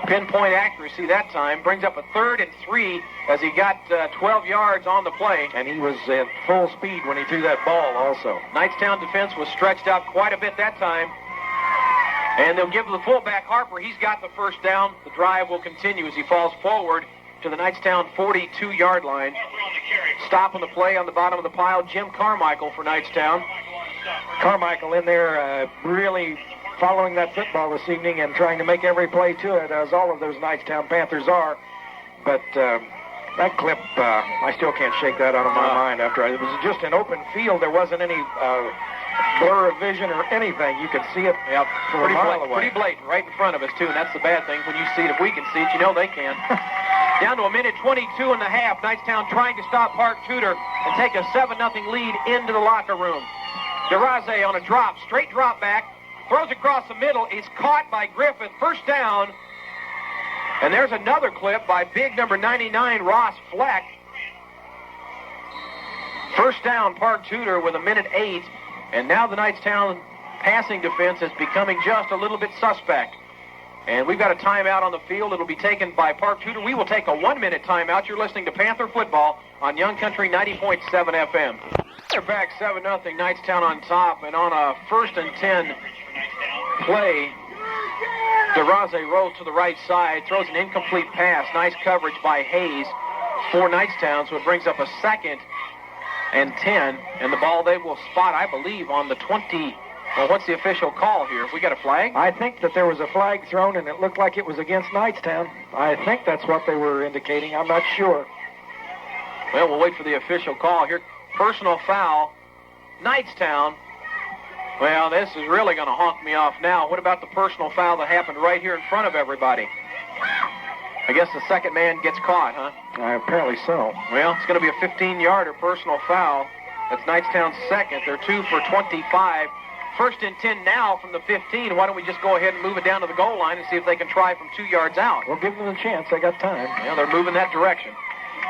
Pinpoint accuracy that time. Brings up a 3rd and 3 as he got 12 yards on the play. And he was at full speed when he threw that ball also. Knightstown defense was stretched out quite a bit that time. And they'll give the fullback Harper. He's got the first down. The drive will continue as he falls forward to the Knightstown 42-yard line. Stopping the play on the bottom of the pile, Jim Carmichael for Knightstown. Carmichael in there really following that football this evening and trying to make every play to it, as all of those Knightstown Panthers are. But that clip, I still can't shake that out of my mind. After it was just an open field, there wasn't any blur of vision or anything. You could see it from a mile away. Pretty blatant, right in front of us, too, and that's the bad thing. When you see it, if we can see it, you know they can. Down to a minute 22 and a half. Knightstown trying to stop Park Tutor and take a 7-0 lead into the locker room. Daraze on a drop, straight drop back. Throws across the middle. He's caught by Griffith. First down. And there's another clip by big number 99, Ross Fleck. First down, Park Tutor with 1:08. And now the Knightstown passing defense is becoming just a little bit suspect. And we've got a timeout on the field. It'll be taken by Park Tutor. We will take a 1-minute timeout. You're listening to Panther Football on Young Country 90.7 FM. They're back 7-0, Knightstown on top. And on a 1st and 10 play, Daraze rolls to the right side, throws an incomplete pass. Nice coverage by Hayes for Knightstown, so it brings up a 2nd and 10, and the ball they will spot, I believe, on the 20. Well, what's the official call here? We got a flag? I think that there was a flag thrown, and it looked like it was against Knightstown. I think that's what they were indicating. I'm not sure. Well, we'll wait for the official call here. Personal foul, Knightstown. Well, this is really going to honk me off now. What about the personal foul that happened right here in front of everybody? I guess the second man gets caught, huh? Apparently so. Well, it's going to be a 15-yarder personal foul. That's Knightstown's second. They're 2 for 25. First and 10 now from the 15. Why don't we just go ahead and move it down to the goal line and see if they can try from 2 yards out? We'll give them a chance. They got time. Yeah, they're moving that direction.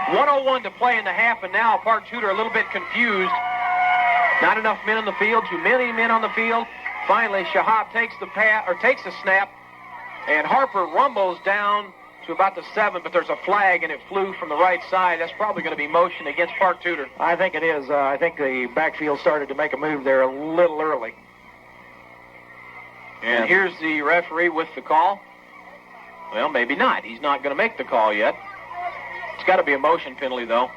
1:01 to play in the half, and now Park Tutor a little bit confused. Not enough men on the field, too many men on the field. Finally, Shahab takes the snap, and Harper rumbles down to about the 7, but there's a flag, and it flew from the right side. That's probably going to be motion against Park Tutor. I think it is. I think the backfield started to make a move there a little early. And here's the referee with the call. Well, maybe not. He's not going to make the call yet. It's got to be a motion penalty, though.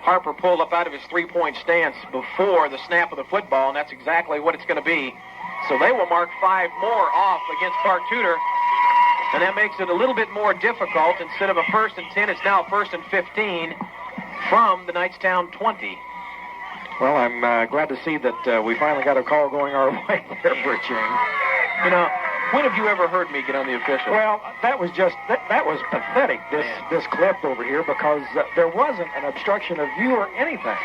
Harper pulled up out of his three-point stance before the snap of the football, and that's exactly what it's going to be. So they will mark 5 more off against Park Tutor, and that makes it a little bit more difficult. Instead of a 1st and 10, it's now 1st and 15 from the Knightstown 20. Well, I'm glad to see that we finally got a call going our way there for a change. You know, when have you ever heard me get on the official? Well, that was just, that was pathetic, this clip over here, because there wasn't an obstruction of view or anything.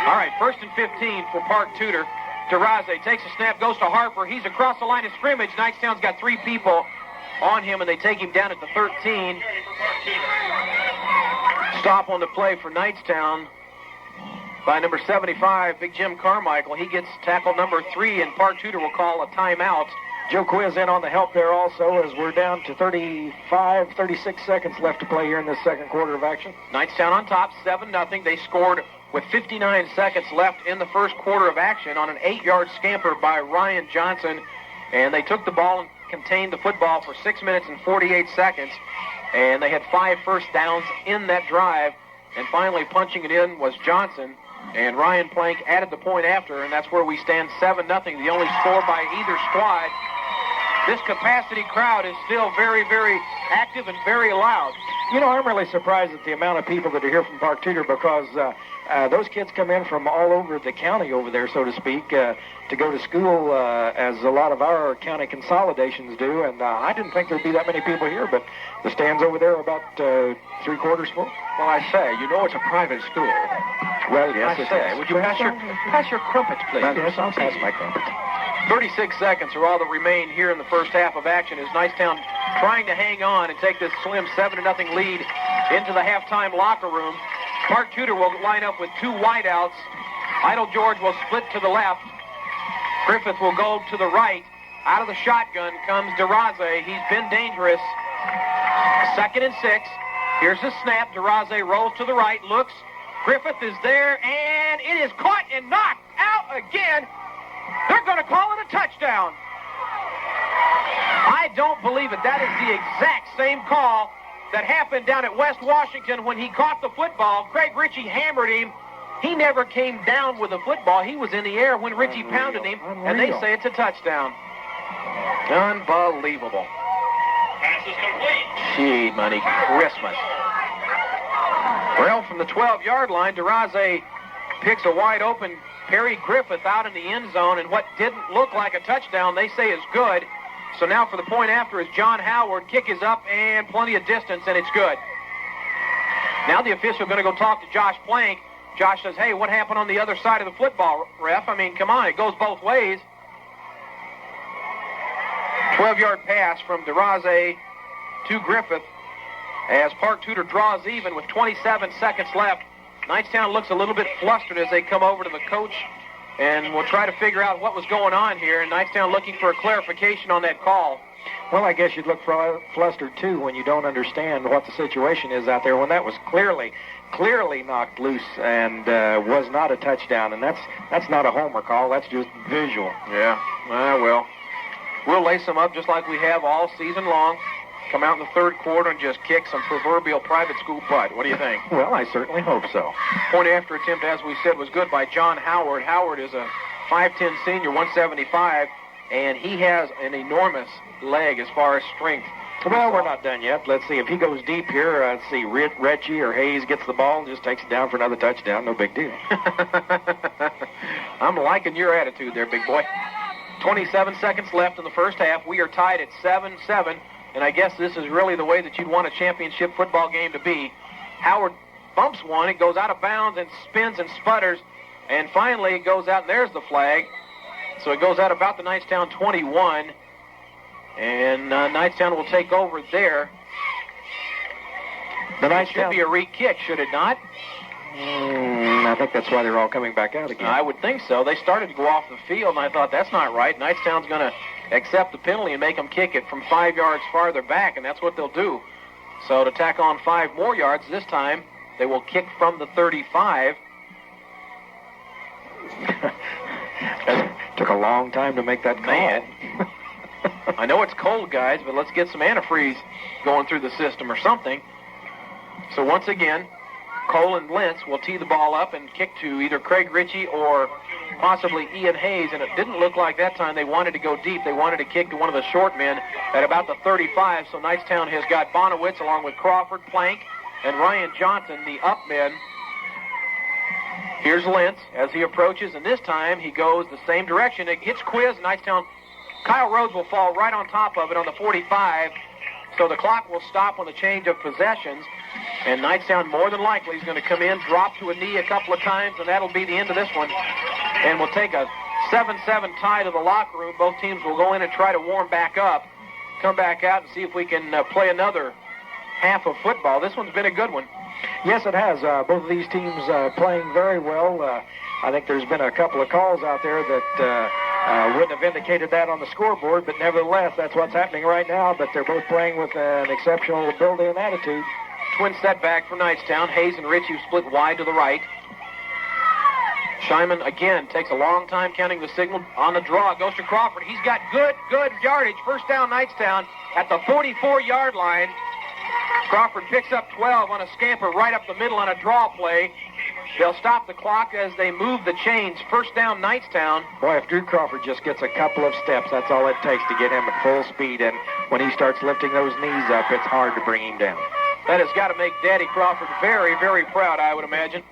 All right, 1st and 15 for Park Tutor. Duraze takes a snap, goes to Harper. He's across the line of scrimmage. Knightstown's got 3 people on him, and they take him down at the 13. Stop on the play for Knightstown by number 75, Big Jim Carmichael. He gets tackle number 3, and Park Tutor will call a timeout. Joe Quiz in on the help there also, as we're down to 36 seconds left to play here in this second quarter of action. Knightstown on top, 7-0. They scored with 59 seconds left in the first quarter of action on an 8-yard scamper by Ryan Johnson. And they took the ball and contained the football for 6 minutes and 48 seconds. And they had 5 first downs in that drive. And finally punching it in was Johnson. And Ryan Plank added the point after, and that's where we stand 7-0, the only score by either squad. This capacity crowd is still very, very active and very loud. You know, I'm really surprised at the amount of people that are here from Park Tutor, because those kids come in from all over the county over there, so to speak, to go to school, as a lot of our county consolidations do. And I didn't think there'd be that many people here, but the stands over there are about 3/4 full. Well, I say, you know it's a private school. Well, yes, I say, would you pass your crumpets, please? Yes, I'll pass my crumpets. 36 seconds are all that remain here in the first half of action as Knightstown trying to hang on and take this slim 7-0 lead into the halftime locker room. Park Tutor will line up with 2 wideouts. Idle George will split to the left. Griffith will go to the right. Out of the shotgun comes Duraze. He's been dangerous. 2nd and 6. Here's the snap. Duraze rolls to the right, looks. Griffith is there, and it is caught and knocked out again. They're going to call it a touchdown. I don't believe it. That is the exact same call that happened down at West Washington when he caught the football. Craig Ritchie hammered him. He never came down with the football. He was in the air when Ritchie pounded him, and they say it's a touchdown. Unbelievable. Pass is complete. Gee, money, Christmas. Well, from the 12-yard line, Duraze picks a wide-open Perry Griffith out in the end zone, and what didn't look like a touchdown, they say is good. So now for the point after is John Howard. Kick is up and plenty of distance, and it's good. Now the official going to go talk to Josh Plank. Josh says, hey, what happened on the other side of the football, ref? I mean, come on, it goes both ways. 12-yard pass from Duraze to Griffith as Park Tutor draws even with 27 seconds left. Knightstown looks a little bit flustered as they come over to the coach, and we'll try to figure out what was going on here. And Knightstown looking for a clarification on that call. Well, I guess you'd look flustered, too, when you don't understand what the situation is out there, when that was clearly knocked loose and was not a touchdown. And that's not a homer call. That's just visual. Yeah, well, we'll lace them up just like we have all season long. come out in the third quarter and just kick some proverbial private school butt. What do you think? Well, I certainly hope so. Point after attempt, as we said, was good by John Howard. Howard is a 5'10 senior, 175, and he has an enormous leg as far as strength. Well, we're not done yet. Let's see if he goes deep here. Let's see, Reggie or Hayes gets the ball and just takes it down for another touchdown. No big deal. I'm liking your attitude there, big boy. 27 seconds left in the first half. We are tied at 7-7, and I guess this is really the way that you'd want a championship football game to be. Howard bumps one. It goes out of bounds and spins and sputters, and finally it goes out, and there's the flag. So it goes out about the Knightstown 21. And Knightstown will take over there. It should be a re-kick, should it not? I think that's why they're all coming back out again. I would think so. They started to go off the field, and I thought, that's not right. Knightstown's going to accept the penalty and make them kick it from 5 yards farther back, and that's what they'll do. So to tack on 5 more yards, this time they will kick from the 35. It took a long time to make that call. Man. I know it's cold, guys, but let's get some antifreeze going through the system or something. So once again, Cole and Lentz will tee the ball up and kick to either Craig Ritchie or possibly Ian Hayes, and it didn't look like that time they wanted to go deep. They wanted to kick to one of the short men at about the 35, so Knightstown has got Bonowitz along with Crawford, Plank, and Ryan Johnson, the up men. Here's Lentz as he approaches, and this time he goes the same direction. It hits Quiz, Knightstown. Kyle Rhodes will fall right on top of it on the 45, so the clock will stop on the change of possessions, and Knightstown more than likely is going to come in, drop to a knee a couple of times, and that'll be the end of this one. And we'll take a 7-7 tie to the locker room. Both teams will go in and try to warm back up, come back out and see if we can play another half of football. This one's been a good one. Yes, it has. Both of these teams playing very well. I think there's been a couple of calls out there that wouldn't have indicated that on the scoreboard, but nevertheless, that's what's happening right now. But they're both playing with an exceptional ability and attitude. Twin setback for Knightstown. Hayes and Ritchie split wide to the right. Shyman, again, takes a long time counting the signal. On the draw, goes to Crawford. He's got good yardage. First down, Knightstown at the 44-yard line. Crawford picks up 12 on a scamper right up the middle on a draw play. They'll stop the clock as they move the chains. First down, Knightstown. Boy, if Drew Crawford just gets a couple of steps, that's all it takes to get him at full speed. And when he starts lifting those knees up, it's hard to bring him down. That has got to make Daddy Crawford very, very proud, I would imagine.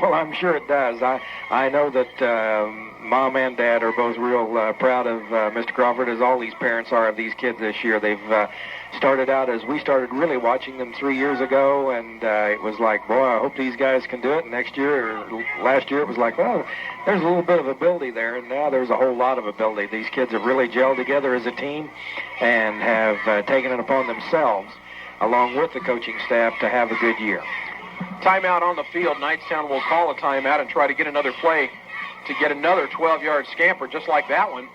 Well, I'm sure it does. I know that Mom and Dad are both real proud of Mr. Crawford, as all these parents are of these kids this year. They've started out as we started really watching them 3 years ago, and it was like, boy, I hope these guys can do it. And next year, or last year, it was like, well, there's a little bit of ability there, and now there's a whole lot of ability. These kids have really gelled together as a team and have taken it upon themselves, along with the coaching staff, to have a good year. Timeout on the field. Knightstown will call a timeout and try to get another play to get another 12-yard scamper just like that one.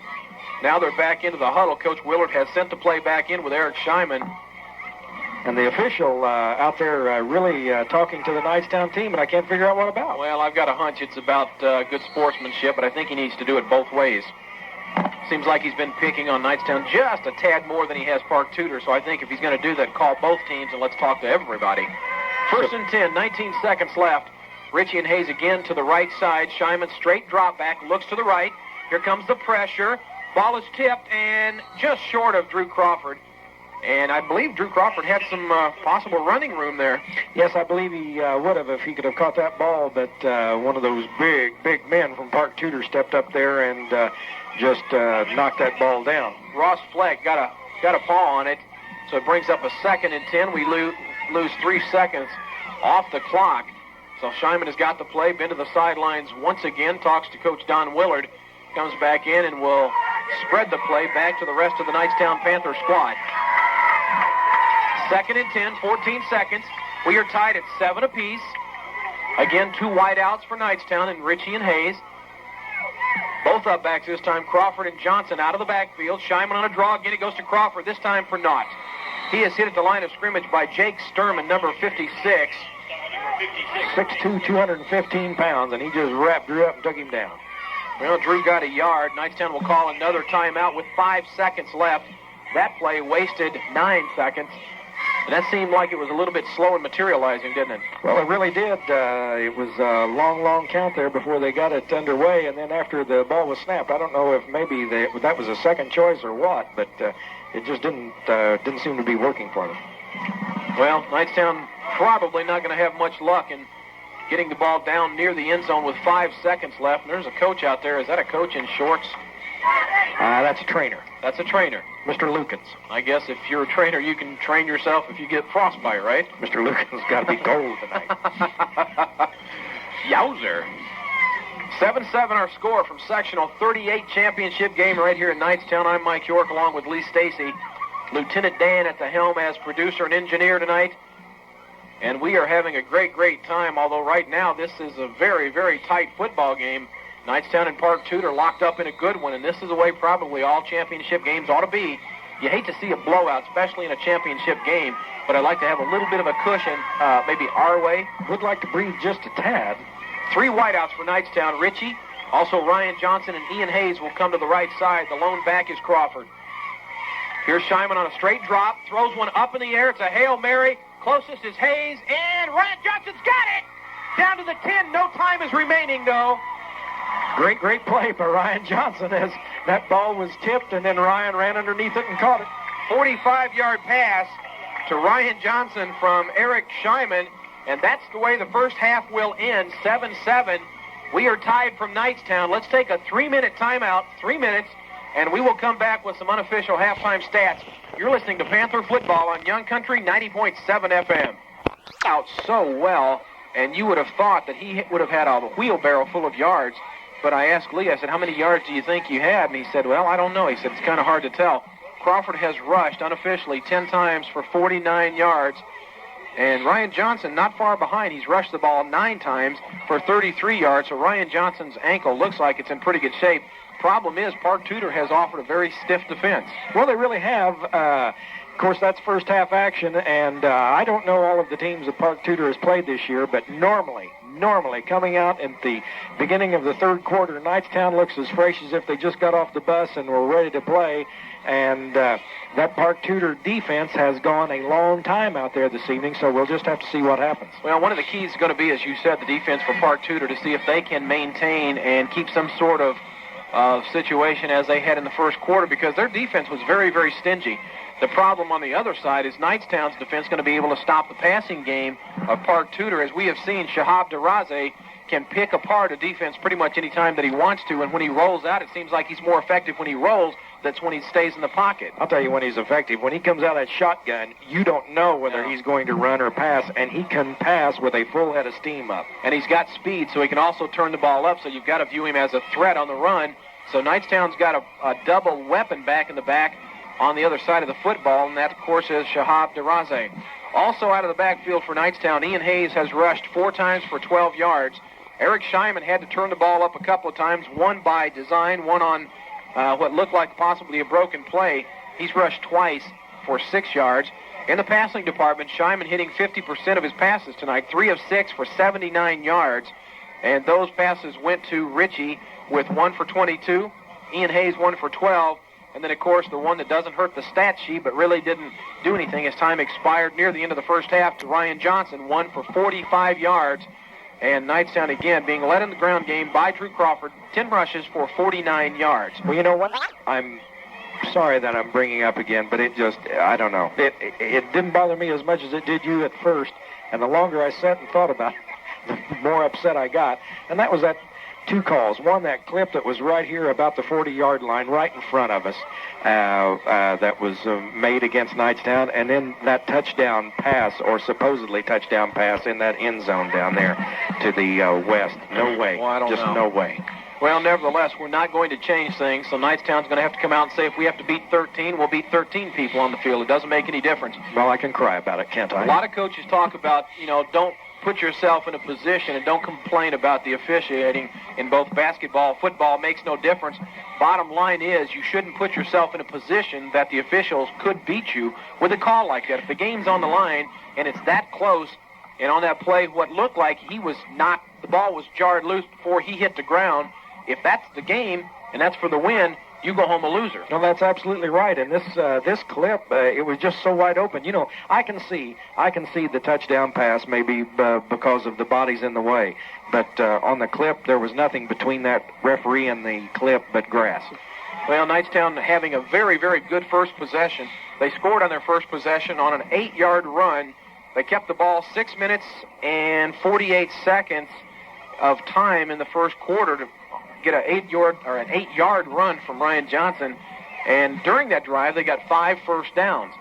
Now they're back into the huddle. Coach Willard has sent the play back in with Eric Shyman. And the official out there really talking to the Knightstown team, and I can't figure out what about. Well, I've got a hunch it's about good sportsmanship, but I think he needs to do it both ways. Seems like he's been picking on Knightstown just a tad more than he has Park Tutor, so I think if he's going to do that, call both teams and let's talk to everybody. First and 10, 19 seconds left. Ritchie and Hayes again to the right side. Shyman straight drop back, looks to the right. Here comes the pressure. Ball is tipped and just short of Drew Crawford. And I believe Drew Crawford had some possible running room there. Yes, I believe he would have if he could have caught that ball, but one of those big men from Park Tutor stepped up there and just knocked that ball down. Ross Fleck got a paw on it, so it brings up a 2nd and 10. We lose 3 seconds off the clock. So Shyman has got the play, been to the sidelines once again, talks to Coach Don Willard, comes back in and will spread the play back to the rest of the Knightstown Panther squad. 2nd and 10, 14 seconds. We are tied at 7 apiece. Again, 2 wideouts for Knightstown and Ritchie and Hayes. Both up backs this time, Crawford and Johnson out of the backfield. Shyman on a draw. Again, it goes to Crawford, this time for naught. He is hit at the line of scrimmage by Jake Sturman, number 56. 6'2", 215 pounds, and he just wrapped Drew up and took him down. Well, Drew got a yard. Knightstown will call another timeout with 5 seconds left. that play wasted 9 seconds. And that seemed like it was a little bit slow in materializing, didn't it? Well, it really did. It was a long count there before they got it underway, and then after the ball was snapped, I don't know if maybe that was a second choice or what, but it just didn't seem to be working for them. Well, Knightstown probably not going to have much luck in getting the ball down near the end zone with 5 seconds left. And there's a coach out there. Is that a coach in shorts? That's a trainer. That's a trainer. Mr. Lukens. I guess if you're a trainer, you can train yourself if you get frostbite, right? Mr. Lukens got to be gold tonight. Yowzer. 7-7 our score from Sectional 38 Championship game right here in Knightstown. I'm Mike York along with Lee Stacey. Lieutenant Dan at the helm as producer and engineer tonight. And we are having a great time, although right now this is a very tight football game. Knightstown and Park Tutor locked up in a good one, and this is the way probably all championship games ought to be. You hate to see a blowout, especially in a championship game, but I'd like to have a little bit of a cushion, maybe our way. Would like to breathe just a tad. 3 wideouts for Knightstown. Ritchie, also Ryan Johnson and Ian Hayes will come to the right side. The lone back is Crawford. Here's Scheinman on a straight drop, throws one up in the air. It's a Hail Mary. Closest is Hayes, and Ryan Johnson's got it! Down to the 10. No time is remaining, though. Great play by Ryan Johnson as that ball was tipped, and then Ryan ran underneath it and caught it. 45-yard pass to Ryan Johnson from Eric Scheinman, and that's the way the first half will end, 7-7. We are tied from Knightstown. Let's take a 3-minute timeout, 3 minutes, and we will come back with some unofficial halftime stats. You're listening to Panther Football on Young Country 90.7 FM. Out so well, and you would have thought that he would have had a wheelbarrow full of yards. But I asked Lee, I said, how many yards do you think you had? And he said, well, I don't know. He said, it's kind of hard to tell. Crawford has rushed unofficially 10 times for 49 yards. And Ryan Johnson not far behind. He's rushed the ball 9 times for 33 yards. So Ryan Johnson's ankle looks like it's in pretty good shape. Problem is, Park Tutor has offered a very stiff defense. Well, they really have. Of course, that's first half action, and I don't know all of the teams that Park Tutor has played this year, but normally coming out at the beginning of the third quarter, Knightstown looks as fresh as if they just got off the bus and were ready to play. And that Park Tutor defense has gone a long time out there this evening, so we'll just have to see what happens. Well, one of the keys is going to be, as you said, the defense for Park Tutor to see if they can maintain and keep some sort of situation as they had in the first quarter, because their defense was very stingy. The problem on the other side is Knightstown's defense going to be able to stop the passing game of Park Tutor. As we have seen, Shahab Daraze can pick apart a defense pretty much any time that he wants to, and when he rolls out, it seems like he's more effective when he rolls. That's when he stays in the pocket. I'll tell you when he's effective. When he comes out that shotgun, you don't know whether he's going to run or pass, and he can pass with a full head of steam up. And he's got speed, so he can also turn the ball up, so you've got to view him as a threat on the run. So Knightstown's got a double weapon back in the back on the other side of the football, and that, of course, is Shahab Daraze. Also out of the backfield for Knightstown, Ian Hayes has rushed 4 times for 12 yards. Eric Scheinman had to turn the ball up a couple of times, one by design, one on what looked like possibly a broken play. He's rushed twice for 6 yards. In the passing department, Scheinman hitting 50% of his passes tonight, 3 of 6 for 79 yards. And those passes went to Ritchie with 1 for 22, Ian Hayes 1 for 12, and then, of course, the one that doesn't hurt the stat sheet but really didn't do anything as time expired near the end of the first half to Ryan Johnson, 1 for 45 yards. And Knightstown, again, being led in the ground game by Drew Crawford, 10 rushes for 49 yards. Well, you know what? I'm sorry that I'm bringing up again, but it just, I don't know. It didn't bother me as much as it did you at first, and the longer I sat and thought about it, the more upset I got. And that was that 2 calls. One, that clip that was right here about the 40-yard line, right in front of us, that was made against Knightstown, and then that touchdown pass, or supposedly touchdown pass, in that end zone down there to the west. No way. Well, I don't know. No way. Well, nevertheless, we're not going to change things, so Knightstown's going to have to come out and say if we have to beat 13, we'll beat 13 people on the field. It doesn't make any difference. Well, I can cry about it, can't I? A lot of coaches talk about, don't put yourself in a position and don't complain about the officiating in both basketball, football, makes no difference. Bottom line is you shouldn't put yourself in a position that the officials could beat you with a call like that. If the game's on the line and it's that close, and on that play what looked like the ball was jarred loose before he hit the ground, if that's the game and that's for the win, you go home a loser. No, that's absolutely right. And this clip, it was just so wide open. You know, I can see the touchdown pass maybe because of the bodies in the way. But on the clip, there was nothing between that referee and the clip but grass. Well, Knightstown having a very, very good first possession. They scored on their first possession on an 8-yard run. They kept the ball 6 minutes and 48 seconds of time in the first quarter to get an 8-yard run from Ryan Johnson. And during that drive, they got 5 first downs.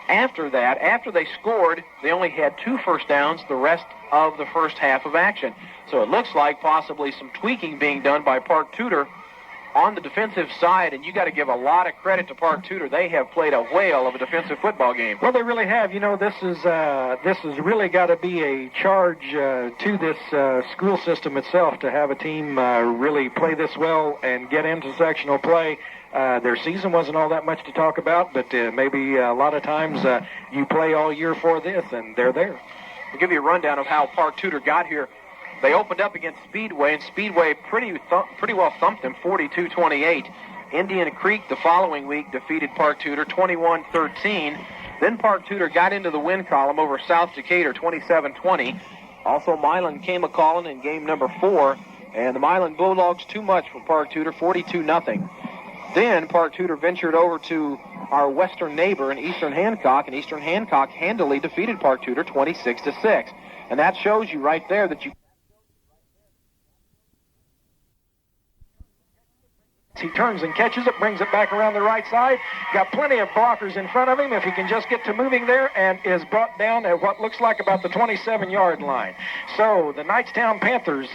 After that, after they scored, they only had 2 first downs the rest of the first half of action. So it looks like possibly some tweaking being done by Park Tutor on the defensive side, and you got to give a lot of credit to Park Tutor. They have played a whale of a defensive football game. Well, they really have. You know, this has really got to be a charge to this school system itself to have a team really play this well and get into sectional play. Their season wasn't all that much to talk about, but maybe a lot of times you play all year for this, and they're there. I'll give you a rundown of how Park Tutor got here. They opened up against Speedway, and Speedway pretty well thumped them 42-28. Indian Creek the following week defeated Park Tutor 21-13. Then Park Tutor got into the win column over South Decatur 27-20. Also, Milan came a-calling in game number 4, and the Milan Bulldogs too much for Park Tutor, 42-0. Then Park Tutor ventured over to our western neighbor in Eastern Hancock, and Eastern Hancock handily defeated Park Tutor 26-6. And that shows you right there that you... He turns and catches it, brings it back around the right side. Got plenty of blockers in front of him if he can just get to moving there, and is brought down at what looks like about the 27-yard line. So the Knightstown Panthers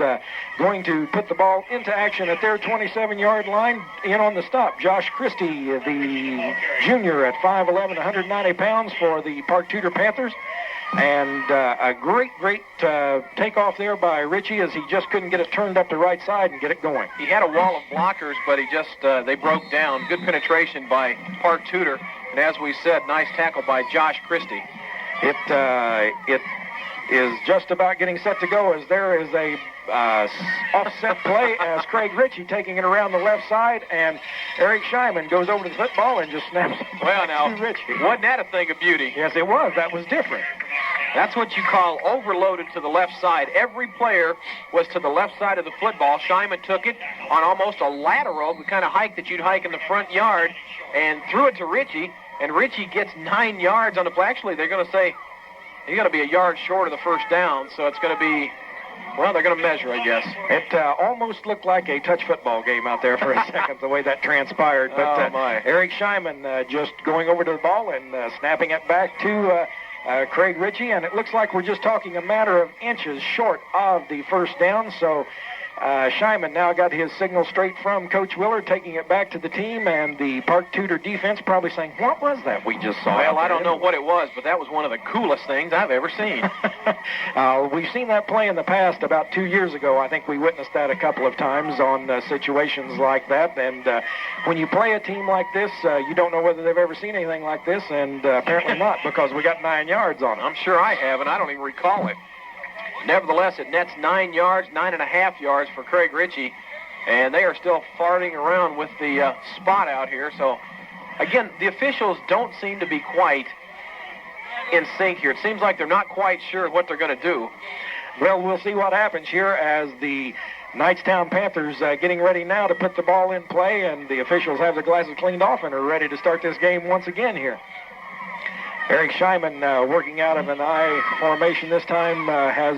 going to put the ball into action at their 27-yard line. In on the stop, Josh Christie, the junior at 5'11", 190 pounds for the Park Tutor Panthers. And a great takeoff there by Richie as he just couldn't get it turned up the right side and get it going. He had a wall of blockers, but they broke down. Good penetration by Park Tutor. And as we said, nice tackle by Josh Christie. It is just about getting set to go as there is a offset play as Craig Ritchie taking it around the left side, and Eric Scheinman goes over to the football and just snaps it to Ritchie. Wasn't that a thing of beauty? Yes, it was. That was different. That's what you call overloaded to the left side. Every player was to the left side of the football. Scheinman took it on almost a lateral, the kind of hike that you'd hike in the front yard, and threw it to Ritchie, and Ritchie gets 9 yards on the play. Actually, they're going to say you got to be a yard short of the first down, so it's going to be, well, they're going to measure, I guess. It almost looked like a touch football game out there for a second, the way that transpired. But Eric Scheinman just going over to the ball and snapping it back to Craig Ritchie, and it looks like we're just talking a matter of inches short of the first down. So Scheinman now got his signal straight from Coach Willard, taking it back to the team, and the Park Tutor defense probably saying, what was that we just saw? Well, I don't know what it was, but that was one of the coolest things I've ever seen. We've seen that play in the past. About 2 years ago, I think we witnessed that a couple of times on situations like that. And when you play a team like this, you don't know whether they've ever seen anything like this, and apparently not, because we got 9 yards on it. I'm sure I have, and I don't even recall it. Nevertheless, it nets 9 yards, 9.5 yards for Craig Ritchie, and they are still farting around with the spot out here. So, again, the officials don't seem to be quite in sync here. It seems like they're not quite sure what they're going to do. Well, we'll see what happens here as the Knightstown Panthers getting ready now to put the ball in play, and the officials have their glasses cleaned off and are ready to start this game once again here. Eric Scheinman working out of an I formation this time has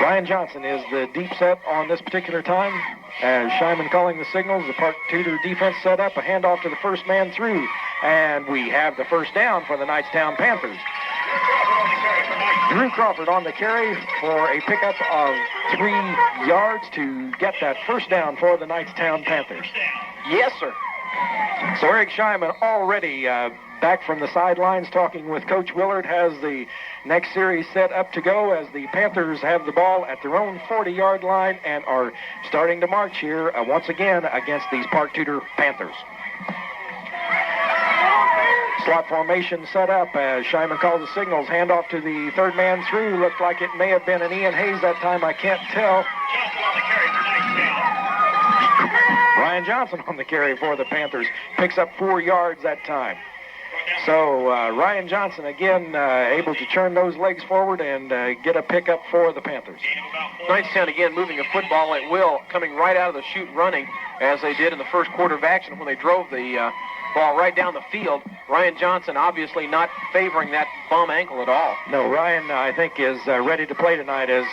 Ryan Johnson is the deep set on this particular time. As Scheinman calling the signals, the Park Tutor defense set up, a handoff to the first man through, and we have the first down for the Knightstown Panthers. Drew Crawford on the carry for a pickup of 3 yards to get that first down for the Knightstown Panthers. Yes, sir. So Eric Scheinman already back from the sidelines talking with Coach Willard, has the next series set up to go as the Panthers have the ball at their own 40-yard line and are starting to march here once again against these Park Tutor Panthers. Slot formation set up as Scheinman calls the signals. Handoff to the third man through. Looked like it may have been an Ian Hayes that time. I can't tell. Ryan Johnson on the carry for the Panthers. Picks up 4 yards that time. So Ryan Johnson again able to turn those legs forward and get a pickup for the Panthers. Knightstown again moving the football at will, coming right out of the chute running as they did in the first quarter of action when they drove the ball right down the field. Ryan Johnson obviously not favoring that bum ankle at all. No, Ryan, I think, is ready to play tonight as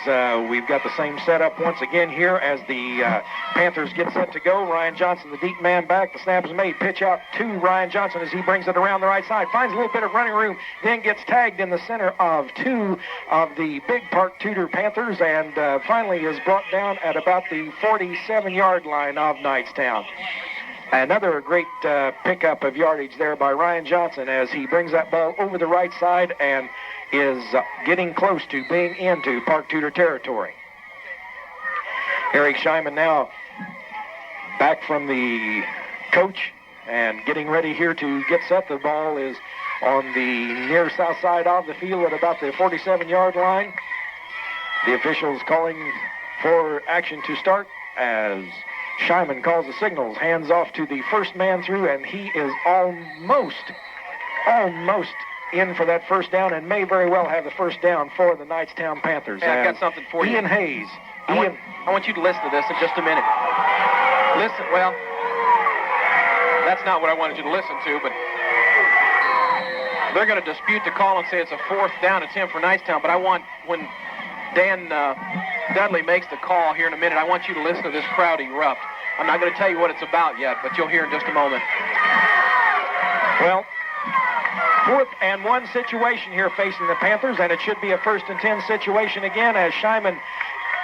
we've got the same setup once again here as the Panthers get set to go. Ryan Johnson, the deep man back. The snap is made. Pitch out to Ryan Johnson as he brings it around the right side. Finds a little bit of running room, then gets tagged in the center of 2 of the big Park Tutor Panthers, and finally is brought down at about the 47-yard line of Knightstown. Another great pickup of yardage there by Ryan Johnson as he brings that ball over the right side and is getting close to being into Park Tutor territory. Eric Scheinman now back from the coach and getting ready here to get set. The ball is on the near south side of the field at about the 47-yard line. The officials calling for action to start as Scheinman calls the signals, hands off to the first man through, and he is almost in for that first down and may very well have the first down for the Knightstown Panthers. Hey, I've got something for you. Ian Hayes. I want you to listen to this in just a minute. Listen, well, that's not what I wanted you to listen to, but they're going to dispute the call and say it's a 4th down attempt for Knightstown, but I want, when Dan Dudley makes the call here in a minute, I want you to listen to this crowd erupt. I'm not going to tell you what it's about yet, but you'll hear in just a moment. Well, 4th and 1 situation here facing the Panthers, and it should be a 1st and 10 situation again as Scheinman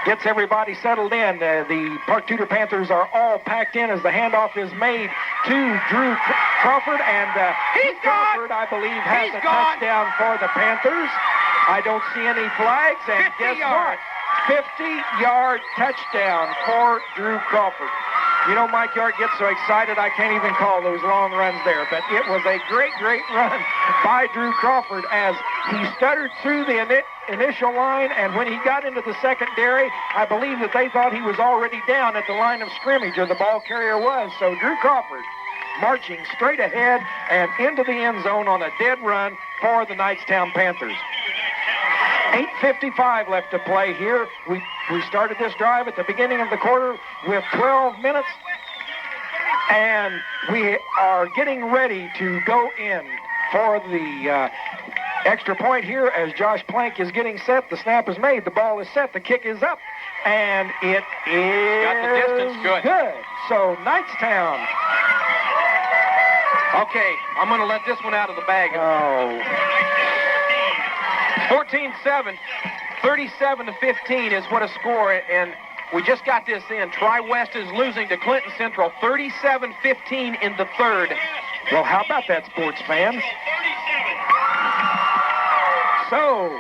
gets everybody settled in. The Park Tutor Panthers are all packed in as the handoff is made to Drew Crawford, and Crawford, I believe, has a touchdown for the Panthers. I don't see any flags, and guess what? 50-yard touchdown for Drew Crawford. You know, Mike Yard gets so excited I can't even call those long runs there, but it was a great run by Drew Crawford as he stuttered through the initial line, and when he got into the secondary, I believe that they thought he was already down at the line of scrimmage, or the ball carrier was. So Drew Crawford marching straight ahead and into the end zone on a dead run for the Knightstown Panthers. 8:55 left to play here. We started this drive at the beginning of the quarter with 12 minutes, and we are getting ready to go in for the extra point here as Josh Plank is getting set. The snap is made. The ball is set. The kick is up, and it is got the distance good. So Knightstown. Okay, I'm going to let this one out of the bag. 14-7, 37-15 is what a score, and we just got this in. Tri-West is losing to Clinton Central, 37-15 in the 3rd. Well, how about that, sports fans? So,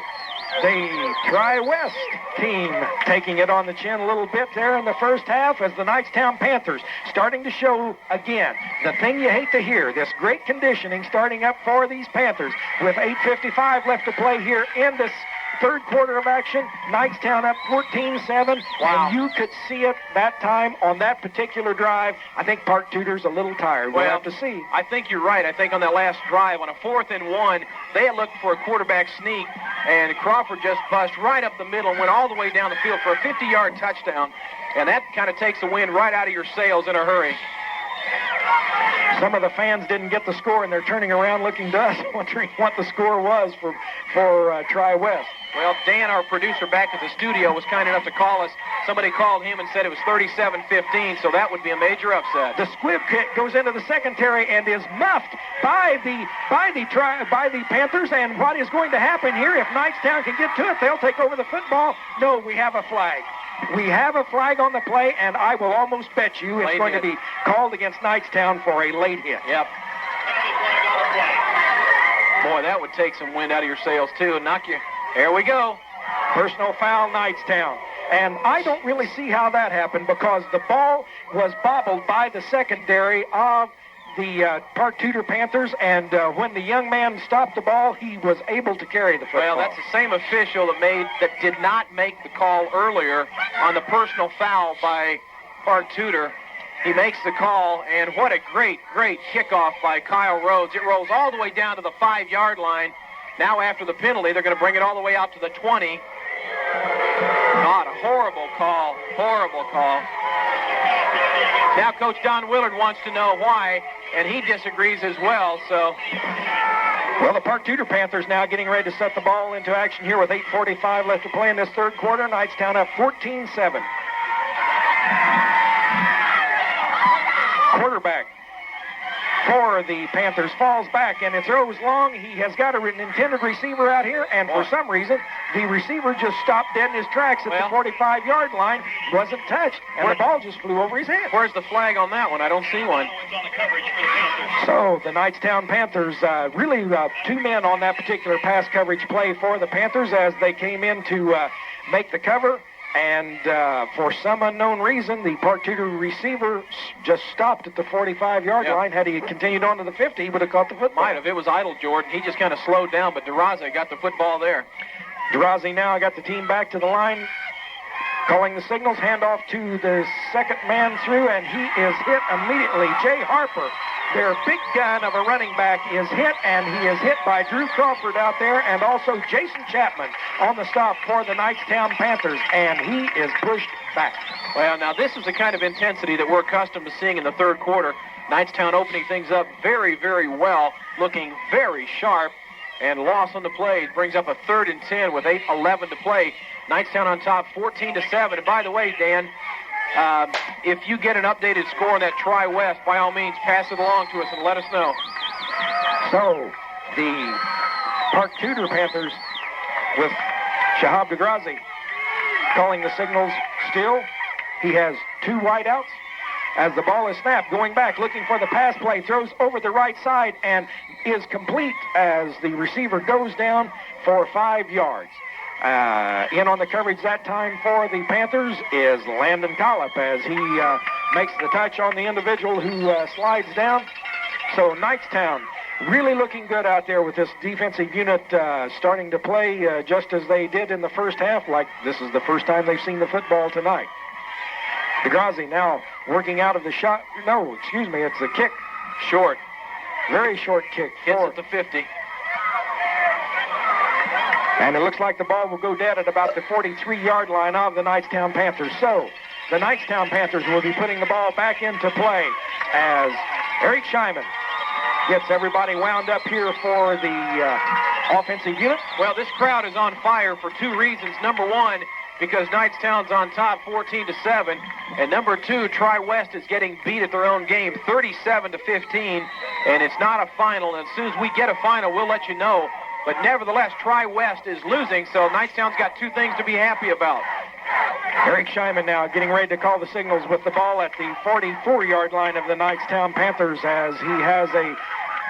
the Tri-West team taking it on the chin a little bit there in the first half as the Knightstown Panthers starting to show again the thing you hate to hear, this great conditioning starting up for these Panthers with 8:55 left to play here in this 3rd quarter of action. Knightstown up 14-7. Wow. And you could see it that time on that particular drive. I think Park Tutor's a little tired. We'll have to see. I think you're right. I think on that last drive, on a 4th and 1, they had looked for a quarterback sneak, and Crawford just bust right up the middle and went all the way down the field for a 50-yard touchdown, and that kind of takes the wind right out of your sails in a hurry. Some of the fans didn't get the score, and they're turning around looking to us, wondering what the score was for Tri-West. Well, Dan, our producer back at the studio, was kind enough to call us. Somebody called him and said it was 37-15, so that would be a major upset. The squib kick goes into the secondary and is muffed by the Panthers. And what is going to happen here, if Knightstown can get to it, they'll take over the football. No, we have a flag. We have a flag on the play, and I will almost bet you it's going to be called against Knightstown for a late hit. Yep. Boy, that would take some wind out of your sails, too, and knock you. There we go. Personal foul, Knightstown. And I don't really see how that happened because the ball was bobbled by the secondary of the Park Tutor Panthers, and when the young man stopped the ball, he was able to carry the football. Well, that's the same official that did not make the call earlier on the personal foul by Park Tutor. He makes the call, and what a great, great kickoff by Kyle Rhodes. It rolls all the way down to the 5-yard line. Now after the penalty, they're going to bring it all the way out to the 20. God, a horrible call, horrible call. Now Coach Don Willard wants to know why, and he disagrees as well, so... Well, the Park Tutor Panthers now getting ready to set the ball into action here with 8:45 left to play in this third quarter. Knightstown up 14-7. Quarterback for the Panthers falls back, and it throws long. He has got an intended receiver out here, and for some reason, the receiver just stopped dead in his tracks at the 45-yard line, wasn't touched, and the ball just flew over his head. Where's the flag on that one? I don't see one. So the Knightstown Panthers, really 2 men on that particular pass coverage play for the Panthers as they came in to make the cover. And for some unknown reason, the Park Tutor receiver just stopped at the 45-yard line. Had he continued on to the 50, he would have caught the football. Might have. It was idle, Jordan. He just kind of slowed down, but DeRozzi got the football there. DeRozzi now got the team back to the line, calling the signals, handoff to the second man through, and he is hit immediately. Jay Harper, their big gun of a running back, is hit, and he is hit by Drew Crawford out there, and also Jason Chapman on the stop for the Knightstown Panthers, and he is pushed back. Well, now this is the kind of intensity that we're accustomed to seeing in the third quarter. Knightstown opening things up very, very well, looking very sharp, and loss on the play brings up a 3rd and 10 with 8:11 to play. Knightstown on top 14-7. And by the way, Dan, if you get an updated score on that Tri-West, by all means, pass it along to us and let us know. So, the Park Tutor Panthers with Shahab DeGrazi calling the signals still. He has 2 wideouts as the ball is snapped. Going back, looking for the pass play, throws over the right side and is complete as the receiver goes down for 5 yards. In on the coverage that time for the Panthers is Landon Collop as he makes the touch on the individual who slides down. So Knightstown really looking good out there with this defensive unit starting to play just as they did in the first half, like this is the first time they've seen the football tonight. DeGrazi now working out of the shot. No, excuse me, it's the kick. Short. Very short kick. Hits at the 50. And it looks like the ball will go dead at about the 43-yard line of the Knightstown Panthers. So the Knightstown Panthers will be putting the ball back into play as Eric Scheinman gets everybody wound up here for the offensive unit. Well, this crowd is on fire for 2 reasons. Number 1, because Knightstown's on top 14-7. And number 2, Tri-West is getting beat at their own game 37-15. And it's not a final. And as soon as we get a final, we'll let you know. But nevertheless, Tri-West is losing, so Knightstown's got 2 things to be happy about. Eric Scheinman now getting ready to call the signals with the ball at the 44-yard line of the Knightstown Panthers as he has a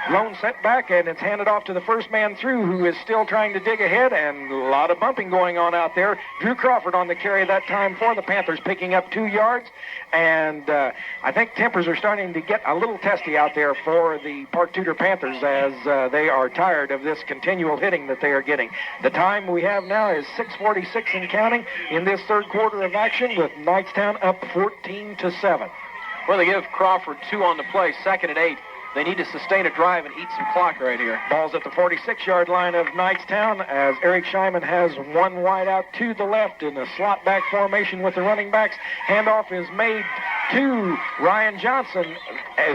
lone setback, and it's handed off to the first man through, who is still trying to dig ahead, and a lot of bumping going on out there. Drew Crawford on the carry that time for the Panthers, picking up 2 yards, and I think tempers are starting to get a little testy out there for the Park Tutor Panthers as they are tired of this continual hitting that they are getting. The time we have now is 6:46 and counting in this third quarter of action, with Knightstown up 14-7. Well, they give Crawford 2 on the play, 2nd and 8. They need to sustain a drive and eat some clock right here. Ball's at the 46-yard line of Knightstown as Eric Scheinman has 1 wide out to the left in a slot back formation with the running backs. Handoff is made to Ryan Johnson,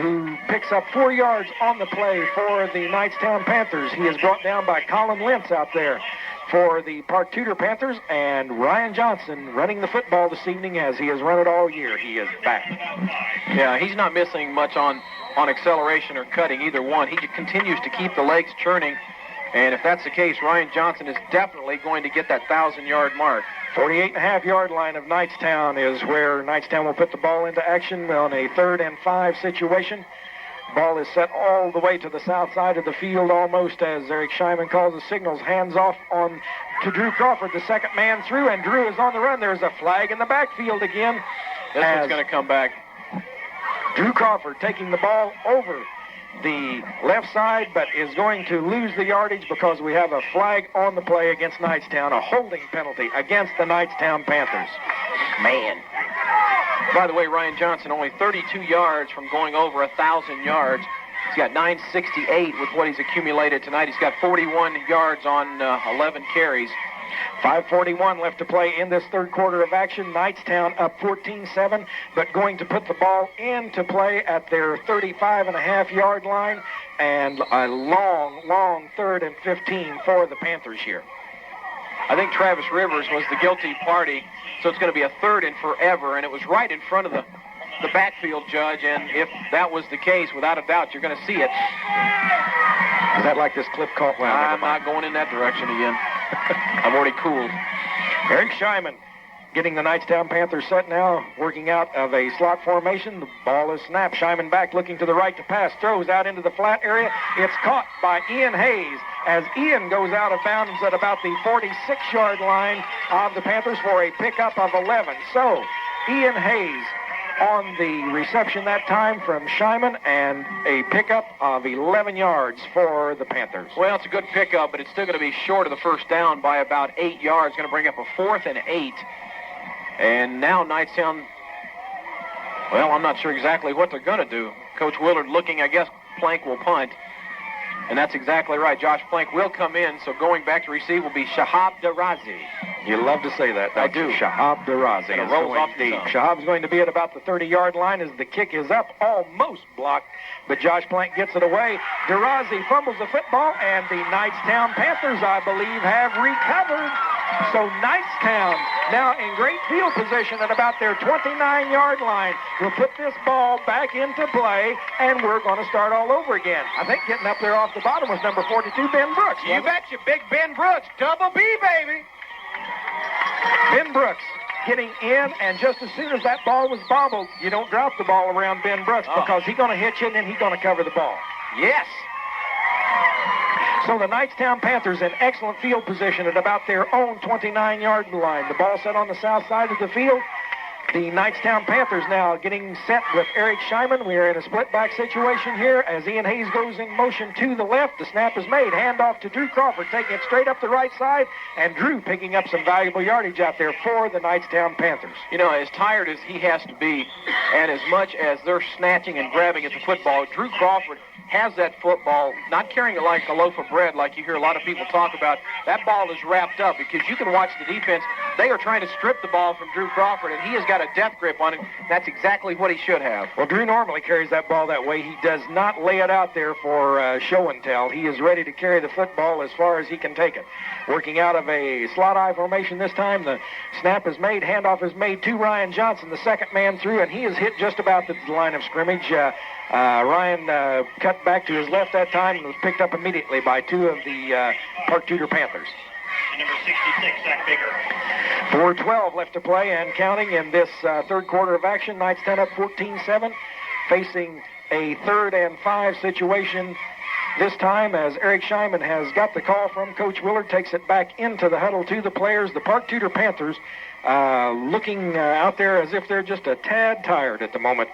who picks up 4 yards on the play for the Knightstown Panthers. He is brought down by Colin Lentz out there for the Park Tutor Panthers, and Ryan Johnson running the football this evening as he has run it all year. He is back. Yeah, he's not missing much on acceleration or cutting, either one. He continues to keep the legs churning, and if that's the case, Ryan Johnson is definitely going to get that 1,000-yard mark. 48.5-yard line of Knightstown is where Knightstown will put the ball into action on a 3rd and 5 situation. Ball is set all the way to the south side of the field almost as Eric Scheinman calls the signals. Hands off on to Drew Crawford, the second man through, and Drew is on the run. There's a flag in the backfield again. This one's going to come back. Drew Crawford taking the ball over the left side, but is going to lose the yardage because we have a flag on the play against Knightstown, a holding penalty against the Knightstown Panthers. Man. By the way, Ryan Johnson only 32 yards from going over 1,000 yards. He's got 968 with what he's accumulated tonight. He's got 41 yards on 11 carries. 5:41 left to play in this third quarter of action. Knightstown up 14-7, but going to put the ball into play at their 35.5-yard line, and a long 3rd and 15 for the Panthers here. I think Travis Rivers was the guilty party, so it's going to be a 3rd and forever, and it was right in front of the backfield judge, and if that was the case, without a doubt, you're going to see it. Is that like this clip caught? Well, I'm not going in that direction again. I'm already cooled. Eric Scheinman getting the Knightstown Panthers set now, working out of a slot formation. The ball is snapped. Scheinman back, looking to the right to pass. Throws out into the flat area. It's caught by Ian Hayes as Ian goes out of bounds at about the 46-yard line of the Panthers for a pickup of 11. So, Ian Hayes on the reception that time from Scheinman, and a pickup of 11 yards for the Panthers. Well, it's a good pickup, but it's still going to be short of the first down by about 8 yards. Going to bring up a 4th and 8. And now Knightstown, well, I'm not sure exactly what they're going to do. Coach Willard looking, I guess Plank will punt. And that's exactly right. Josh Plank will come in, so going back to receive will be Shahab Darazi. You love to say that. I do. Shahab Darazi. And it rolls off the tongue. Shahab's going to be at about the 30-yard line as the kick is up, almost blocked, but Josh Plank gets it away. Darazi fumbles the football, and the Knightstown Panthers, I believe, have recovered. So Knightstown now in great field position at about their 29-yard line. We'll put this ball back into play, and we're going to start all over again. I think getting up there off the bottom was number 42, Ben Brooks. You betcha, Big Ben Brooks. Double B, baby. Ben Brooks getting in, and just as soon as that ball was bobbled, you don't drop the ball around Ben Brooks because he's going to hit you and then he's going to cover the ball. Yes. So the Knightstown Panthers in excellent field position at about their own 29-yard line. The ball set on the south side of the field. The Knightstown Panthers now getting set with Eric Scheinman. We are in a split-back situation here as Ian Hayes goes in motion to the left. The snap is made. Handoff to Drew Crawford, taking it straight up the right side, and Drew picking up some valuable yardage out there for the Knightstown Panthers. You know, as tired as he has to be, and as much as they're snatching and grabbing at the football, Drew Crawford has that football, not carrying it like a loaf of bread like you hear a lot of people talk about. That ball is wrapped up because you can watch the defense. They are trying to strip the ball from Drew Crawford, and he has got a death grip on it. That's exactly what he should have. Well, Drew normally carries that ball that way. He does not lay it out there for show and tell. He is ready to carry the football as far as he can take it. Working out of a slot I formation this time. The snap is made. Handoff is made to Ryan Johnson, the second man through, and he is hit just about the line of scrimmage. Ryan cut back to his left that time and was picked up immediately by two of the Park Tutor Panthers. Number 66, Zach Baker. 4:12 left to play and counting in this third quarter of action. Knightstown up 14-7, facing a 3rd and 5 situation this time as Eric Scheinman has got the call from Coach Willard, takes it back into the huddle to the players. The Park Tutor Panthers looking out there as if they're just a tad tired at the moment.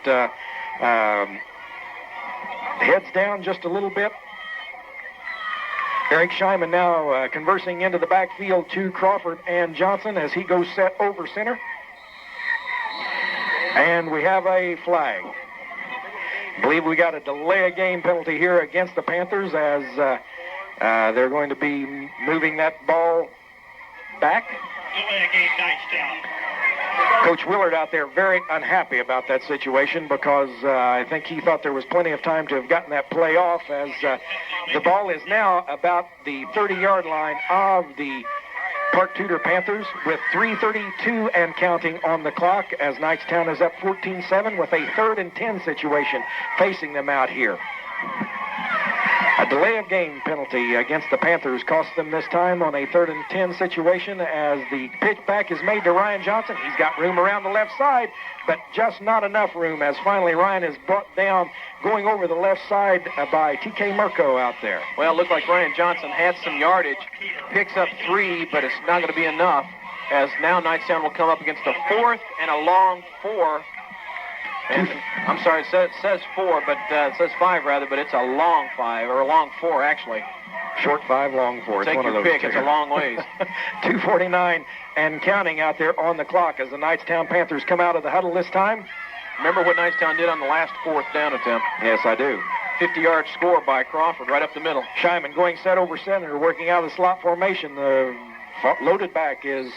Heads down just a little bit. Eric Scheinman now conversing into the backfield to Crawford and Johnson as he goes set over center. And we have a flag. I believe we got a delay of game penalty here against the Panthers as they're going to be moving that ball back. Delay of game, Knightstown. Coach Willard out there very unhappy about that situation because I think he thought there was plenty of time to have gotten that play off as the ball is now about the 30-yard line of the Park Tutor Panthers with 3:32 and counting on the clock as Knightstown is up 14-7 with a 3rd and 10 situation facing them out here. A delay of game penalty against the Panthers cost them this time on a 3rd and 10 situation as the pitch back is made to Ryan Johnson. He's got room around the left side, but just not enough room as finally Ryan is brought down going over the left side by T.K. Murko out there. Well, it looked like Ryan Johnson had some yardage, picks up 3, but it's not going to be enough as now Knightstown will come up against a 4th and a long 4. And, I'm sorry, it says 4, but it says 5 rather, but it's a long 5, or a long 4 actually. Short 5, long 4. Take your pick. It's a long ways. 2:49 and counting out there on the clock as the Knightstown Panthers come out of the huddle this time. Remember what Knightstown did on the last 4th down attempt? Yes, I do. 50-yard score by Crawford right up the middle. Shyman going set over center, working out of the slot formation. The loaded back is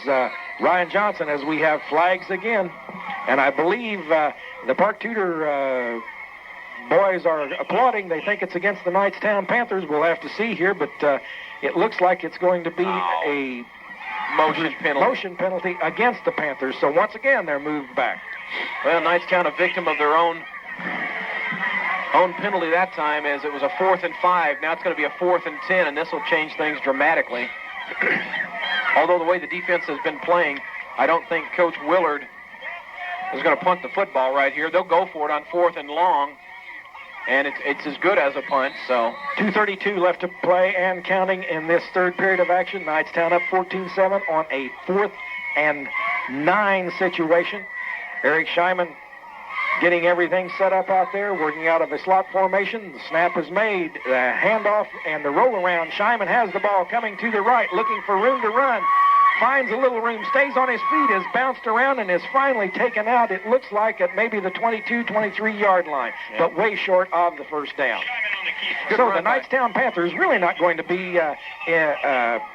Ryan Johnson as we have flags again. And I believe the Park Tutor boys are applauding. They think it's against the Knightstown Panthers. We'll have to see here, but it looks like it's going to be a motion penalty against the Panthers. So once again, they're moved back. Well, Knightstown a victim of their own penalty that time, as it was a 4th and 5. Now it's going to be a 4th and 10, and this will change things dramatically. Although the way the defense has been playing, I don't think Coach Willard is going to punt the football right here. They'll go for it on 4th and long, and it's as good as a punt. So 2:32 left to play and counting in this 3rd period of action. Knightstown up 14-7 on a 4th and 9 situation. Eric Shyman getting everything set up out there, working out of a slot formation. The snap is made, the handoff and the roll around. Shyman has the ball coming to the right, looking for room to run. Finds a little room, stays on his feet, is bounced around, and is finally taken out. It looks like at maybe the 22, 23-yard line, but way short of the first down. So the Knightstown Panthers really not going to be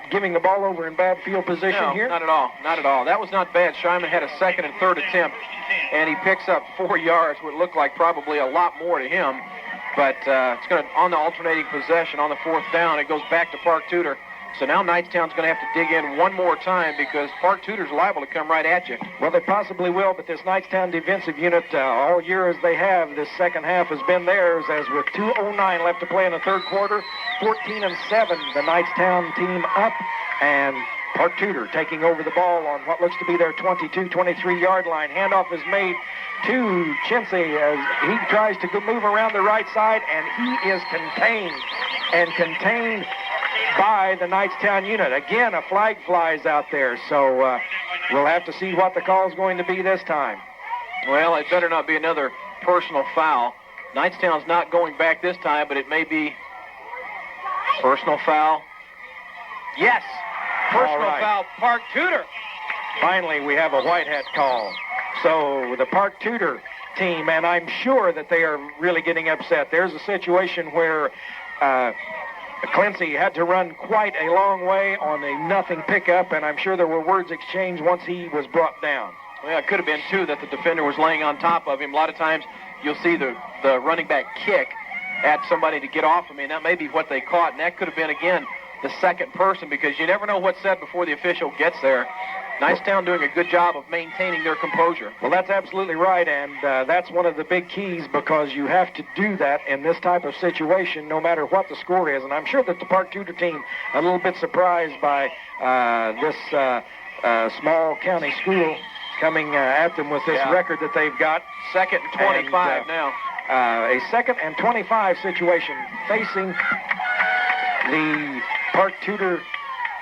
giving the ball over in bad field position here? Not at all. Not at all. That was not bad. Shyman had a 2nd and 3rd attempt, and he picks up 4 yards, would look like probably a lot more to him. But it's going to, on the alternating possession, on the 4th down, it goes back to Park Tutor. So now Knightstown's going to have to dig in one more time because Park Tutor's liable to come right at you. Well, they possibly will, but this Knightstown defensive unit, all year as they have, this second half has been theirs, as with 2:09 left to play in the 3rd quarter, 14-7, the Knightstown team up, and Park Tutor taking over the ball on what looks to be their 22, 23-yard line. Handoff is made to Chinsey as he tries to move around the right side, and he is contained by the Knightstown unit. Again, a flag flies out there, so we'll have to see what the call is going to be this time. Well, it better not be another personal foul. Knightstown's not going back this time, but it may be personal foul. Yes, personal foul, Park Tutor. Finally, we have a white hat call. So the Park Tutor team, and I'm sure that they are really getting upset. There's a situation where Clancy had to run quite a long way on a nothing pickup, and I'm sure there were words exchanged once he was brought down. Well, it could have been, too, that the defender was laying on top of him. A lot of times you'll see the running back kick at somebody to get off of him, and that may be what they caught, and that could have been, again, the second person, because you never know what's said before the official gets there. Knightstown doing a good job of maintaining their composure. Well, that's absolutely right, and that's one of the big keys, because you have to do that in this type of situation no matter what the score is. And I'm sure that the Park Tutor team a little bit surprised by this small county school coming at them with this record that they've got. 2nd and 25 now. A 2nd and 25 situation facing the Park Tutor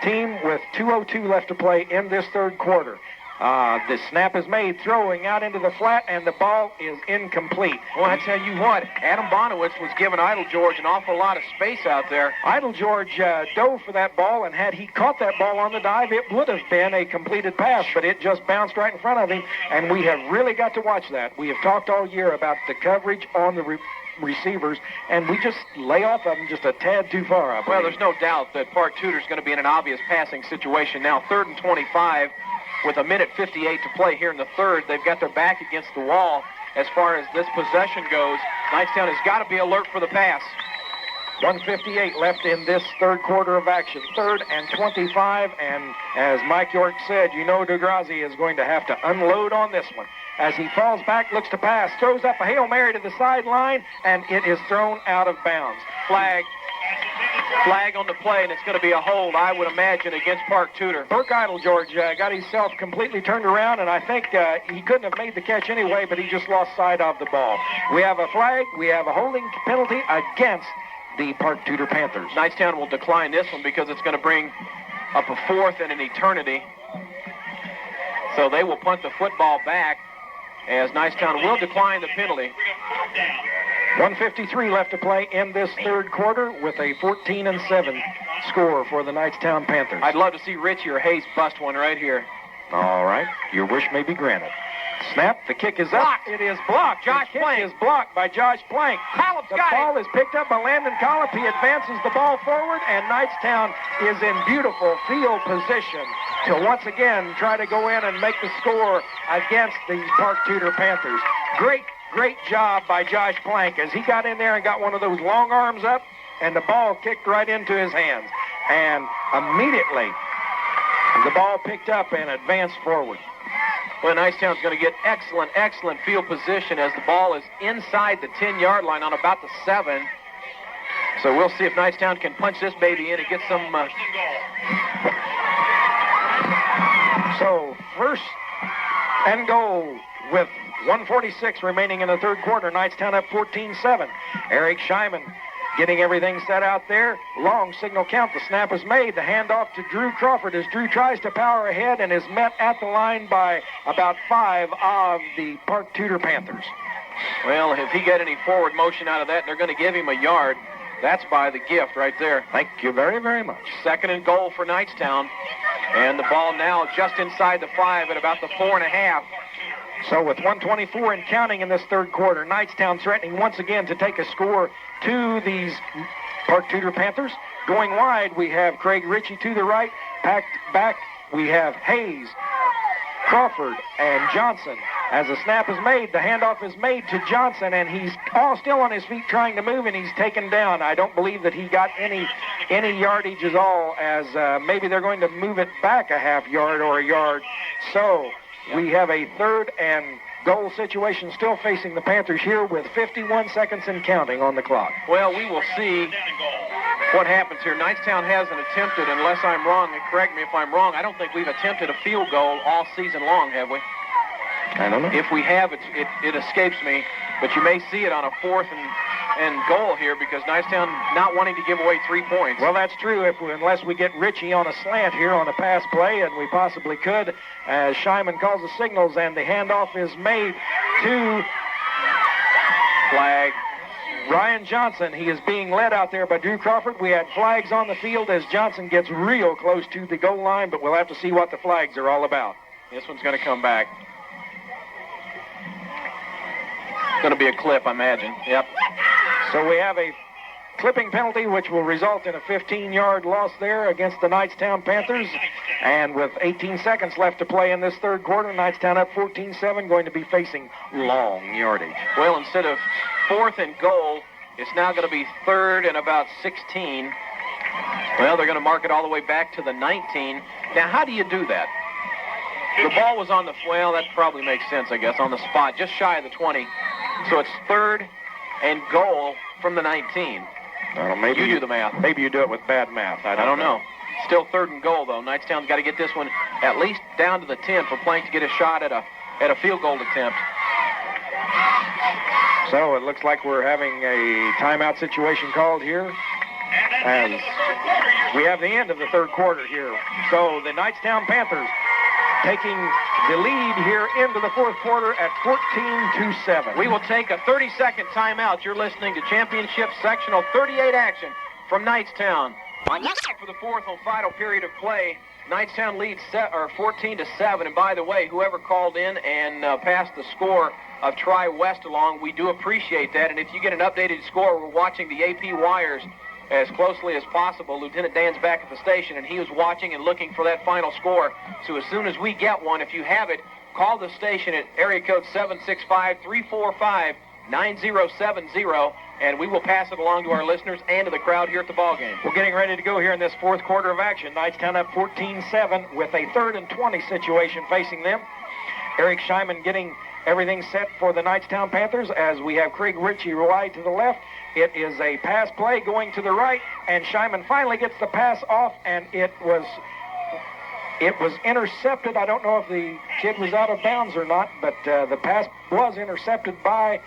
team with 2:02 left to play in this 3rd quarter. The snap is made, throwing out into the flat, and the ball is incomplete. Well, I tell you what, Adam Bonowitz was giving Idle George an awful lot of space out there. Idle George dove for that ball, and had he caught that ball on the dive, it would have been a completed pass, but it just bounced right in front of him, and we have really got to watch that. We have talked all year about the coverage on the receivers, and we just lay off of them just a tad too far, I believe. Well, there's no doubt that Park Tutor's going to be in an obvious passing situation now. 3rd and 25 with 1:58 to play here in the 3rd. They've got their back against the wall as far as this possession goes. Knightstown has got to be alert for the pass. 1:58 left in this 3rd quarter of action. 3rd and 25, and as Mike York said, you know DeGrazzi is going to have to unload on this one. As he falls back, looks to pass, throws up a Hail Mary to the sideline, and it is thrown out of bounds. Flag on the play, and it's going to be a hold, I would imagine, against Park Tutor. Burke Idle George got himself completely turned around, and I think he couldn't have made the catch anyway, but he just lost sight of the ball. We have a flag. We have a holding penalty against the Park Tutor Panthers. Knightstown will decline this one because it's going to bring up a 4th and an eternity. So they will punt the football back, as Knightstown will decline the penalty. 1:53 left to play in this third quarter with a 14-7 score for the Knightstown Panthers. I'd love to see Richie or Hayes bust one right here. All right, your wish may be granted. Snap, the kick is up. Blocked. It is blocked. Josh the kick Plank. is blocked by Josh Plank. Collins The got ball is picked up by Landon Collins. He advances the ball forward, and Knightstown is in beautiful field position to once again try to go in and make the score against the Park Tutor Panthers. Great job by Josh Plank as he got in there and got one of those long arms up, and the ball kicked right into his hands. And immediately, the ball picked up and advanced forward. Well, Knightstown's going to get excellent field position as the ball is inside the 10-yard line on about the 7. So we'll see if Knightstown can punch this baby in and get some... So first and goal with 1:46 remaining in the third quarter. Knightstown up 14-7. Eric Scheiman getting everything set out there. Long signal count. The snap is made. The handoff to Drew Crawford as Drew tries to power ahead and is met at the line by about 5 of the Park Tutor Panthers. Well, if he got any forward motion out of that, they're going to give him a yard. That's by the gift right there. Thank you very, very much. Second and goal for Knightstown. And the ball now just inside the 5 at about the 4.5. So with 1:24 and counting in this third quarter, Knightstown threatening once again to take a score to these Park Tutor Panthers. Going wide, we have Craig Ritchie to the right. Packed back, we have Hayes, Crawford, and Johnson. As the snap is made, the handoff is made to Johnson, and he's still on his feet trying to move, and he's taken down. I don't believe that he got any yardage at all, as maybe they're going to move it back a half yard or a yard. So we have a third and goal situation still facing the Panthers here with 51 seconds and counting on the clock. Well, we will see what happens here. Knightstown hasn't attempted, unless I'm wrong, and correct me if I'm wrong, I don't think we've attempted a field goal all season long, have we? I don't know. If we have, it escapes me, but you may see it on a fourth and goal here because Knightstown not wanting to give away 3 points. Well, that's true unless we get Ritchie on a slant here on a pass play, and we possibly could, as Scheiman calls the signals, and the handoff is made to flag Ryan Johnson. He is being led out there by Drew Crawford. We had flags on the field as Johnson gets real close to the goal line, but we'll have to see what the flags are all about. This one's going to come back. It's going to be a clip, I imagine. Yep. So we have a clipping penalty, which will result in a 15-yard loss there against the Knightstown Panthers. And with 18 seconds left to play in this third quarter, Knightstown up 14-7, going to be facing long yardage. Well, instead of fourth and goal, it's now going to be third and about 16. Well, they're going to mark it all the way back to the 19. Now, how do you do that? The ball was on the, well, that probably makes sense, I guess, on the spot, just shy of the 20. So it's third and goal from the 19. Well, maybe you do the math. Maybe you do it with bad math. I don't know. Still third and goal, though. Knightstown's got to get this one at least down to the 10 for Plank to get a shot at a field goal attempt. So it looks like we're having a timeout situation called here, as we have the end of the third quarter here. So the Knightstown Panthers taking the lead here into the fourth quarter at 14-7. We will take a 30-second timeout. You're listening to Championship Sectional 38 action from Knightstown. For the fourth and final period of play, Knightstown leads 14-7. And by the way, whoever called in and passed the score of Tri-West along, we do appreciate that. And if you get an updated score, we're watching the AP wires as closely as possible. Lieutenant Dan's back at the station, and he was watching and looking for that final score. So as soon as we get one, if you have it, call the station at area code 765-345-9070, and we will pass it along to our listeners and to the crowd here at the ballgame. We're getting ready to go here in this fourth quarter of action. Knightstown up 14-7 with a 3rd and 20 situation facing them. Eric Scheiman getting everything set for the Knightstown Panthers as we have Craig Ritchie wide to the left. It is a pass play going to the right, and Scheiman finally gets the pass off, and it was intercepted. I don't know if the kid was out of bounds or not, but the pass was intercepted by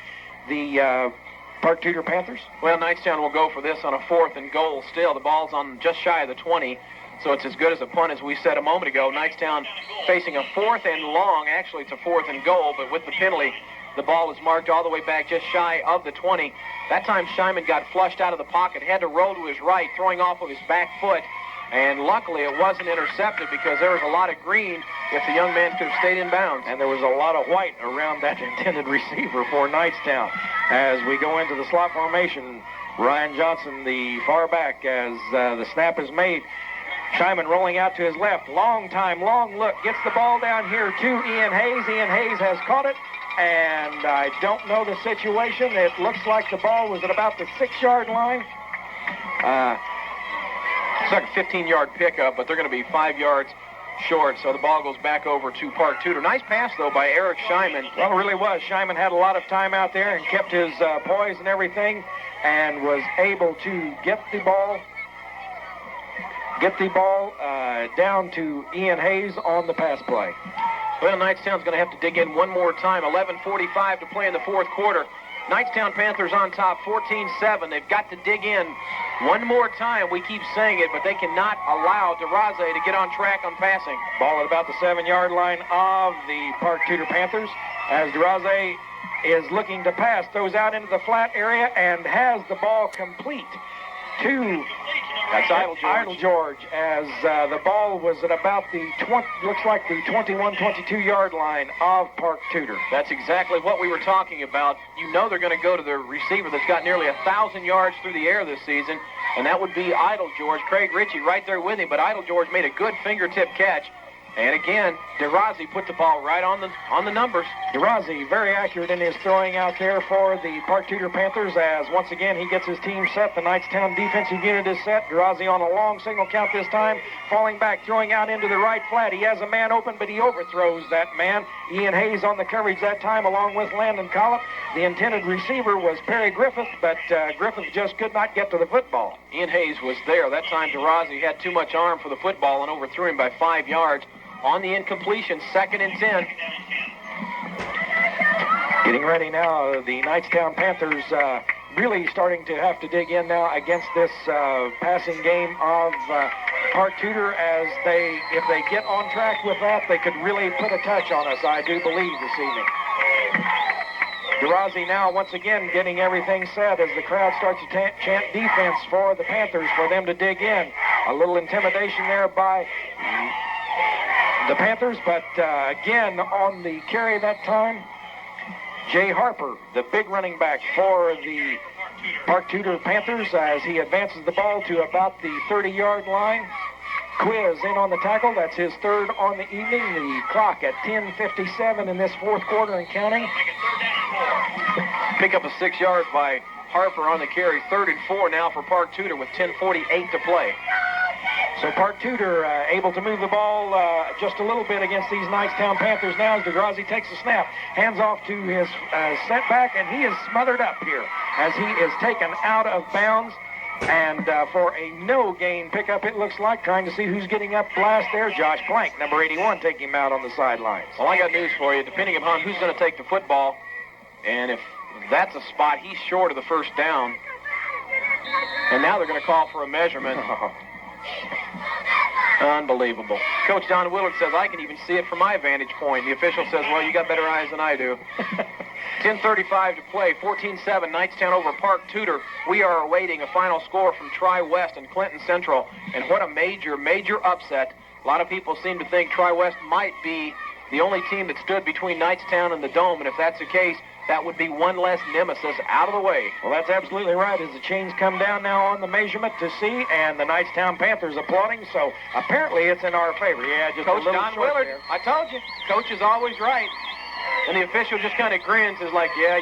the Park Tutor Panthers. Well, Knightstown will go for this on a 4th and goal still. The ball's on just shy of the 20, so it's as good as a punt as we said a moment ago. Knightstown facing a 4th and long. Actually, it's a 4th and goal, but with the penalty, The ball is marked all the way back just shy of the 20. That time Scheinman got flushed out of the pocket, had to roll to his right, throwing off of his back foot. And luckily it wasn't intercepted because there was a lot of green if the young man could have stayed in bounds. And there was a lot of white around that intended receiver for Knightstown. As we go into the slot formation, Ryan Johnson, the far back, as the snap is made. Scheinman rolling out to his left. Long time, long look. Gets the ball down here to Ian Hayes. Ian Hayes has caught it. And I don't know the situation. It looks like the ball was at about the 6-yard line. It's like a 15-yard pickup, but they're going to be 5 yards short, so the ball goes back over to Park Tutor. Nice pass, though, by Eric Scheinman. Well, it really was. Scheinman had a lot of time out there and kept his poise and everything, and was able to get the ball down to Ian Hayes on the pass play. Well, Knightstown's going to have to dig in one more time. 11:45 to play in the fourth quarter. Knightstown Panthers on top, 14-7. They've got to dig in one more time. We keep saying it, but they cannot allow DeRaze to get on track on passing. Ball at about the 7-yard line of the Park Tutor Panthers, as DeRaze is looking to pass, throws out into the flat area and has the ball complete to Idle George, as the ball was at about the 21-22-yard line of Park Tutor. That's exactly what we were talking about. You know they're going to go to the receiver that's got nearly 1,000 yards through the air this season, and that would be Idle George. Craig Ritchie right there with him, but Idle George made a good fingertip catch. And again, DeRaze put the ball right on the numbers. DeRaze very accurate in his throwing out there for the Park Tutor Panthers, as once again he gets his team set. The Knightstown defensive unit is set. DeRaze on a long signal count this time, falling back, throwing out into the right flat. He has a man open, but he overthrows that man. Ian Hayes on the coverage that time, along with Landon Collop. The intended receiver was Perry Griffith, but Griffith just could not get to the football. Ian Hayes was there. That time DeRaze had too much arm for the football and overthrew him by 5 yards. On the incompletion, 2nd and 10. Getting ready now, the Knightstown Panthers really starting to have to dig in now against this passing game of Park Tutor, as if they get on track with that, they could really put a touch on us, I do believe, this evening. DeRaze now once again getting everything set as the crowd starts to chant defense for the Panthers, for them to dig in. A little intimidation there by the Panthers, but again on the carry that time, Jay Harper, the big running back for the Park Tutor Panthers, as he advances the ball to about the 30-yard line. Quiz in on the tackle. That's his 3rd on the evening. The clock at 10:57 in this fourth quarter and counting. Pick up a 6 yards by Harper on the carry. 3rd and 4 now for Park Tutor with 10:48 to play. So Park Tutor able to move the ball just a little bit against these Knightstown Panthers now, as DeRaze takes a snap, hands off to his setback, and he is smothered up here as he is taken out of bounds. And for a no-gain pickup, it looks like, trying to see who's getting up last there. Josh Plank, number 81, taking him out on the sidelines. Well, I got news for you. Depending upon who's going to take the football, and if that's a spot, he's short of the first down. And now they're going to call for a measurement. Unbelievable. Coach Don Willard says, I can even see it from my vantage point. The official says, well, you got better eyes than I do. 10:35 to play, 14-7, Knightstown over Park Tutor. We are awaiting a final score from Tri-West and Clinton Central. And what a major, major upset. A lot of people seem to think Tri-West might be the only team that stood between Knightstown and the Dome. And if that's the case, that would be one less nemesis out of the way. Well, that's absolutely right, as the chains come down now on the measurement to see, and the Knightstown Panthers applauding, so apparently it's in our favor. Yeah, just Coach a little Don short Willard, there. I told you, Coach is always right. And the official just kind of grins, is like, yeah.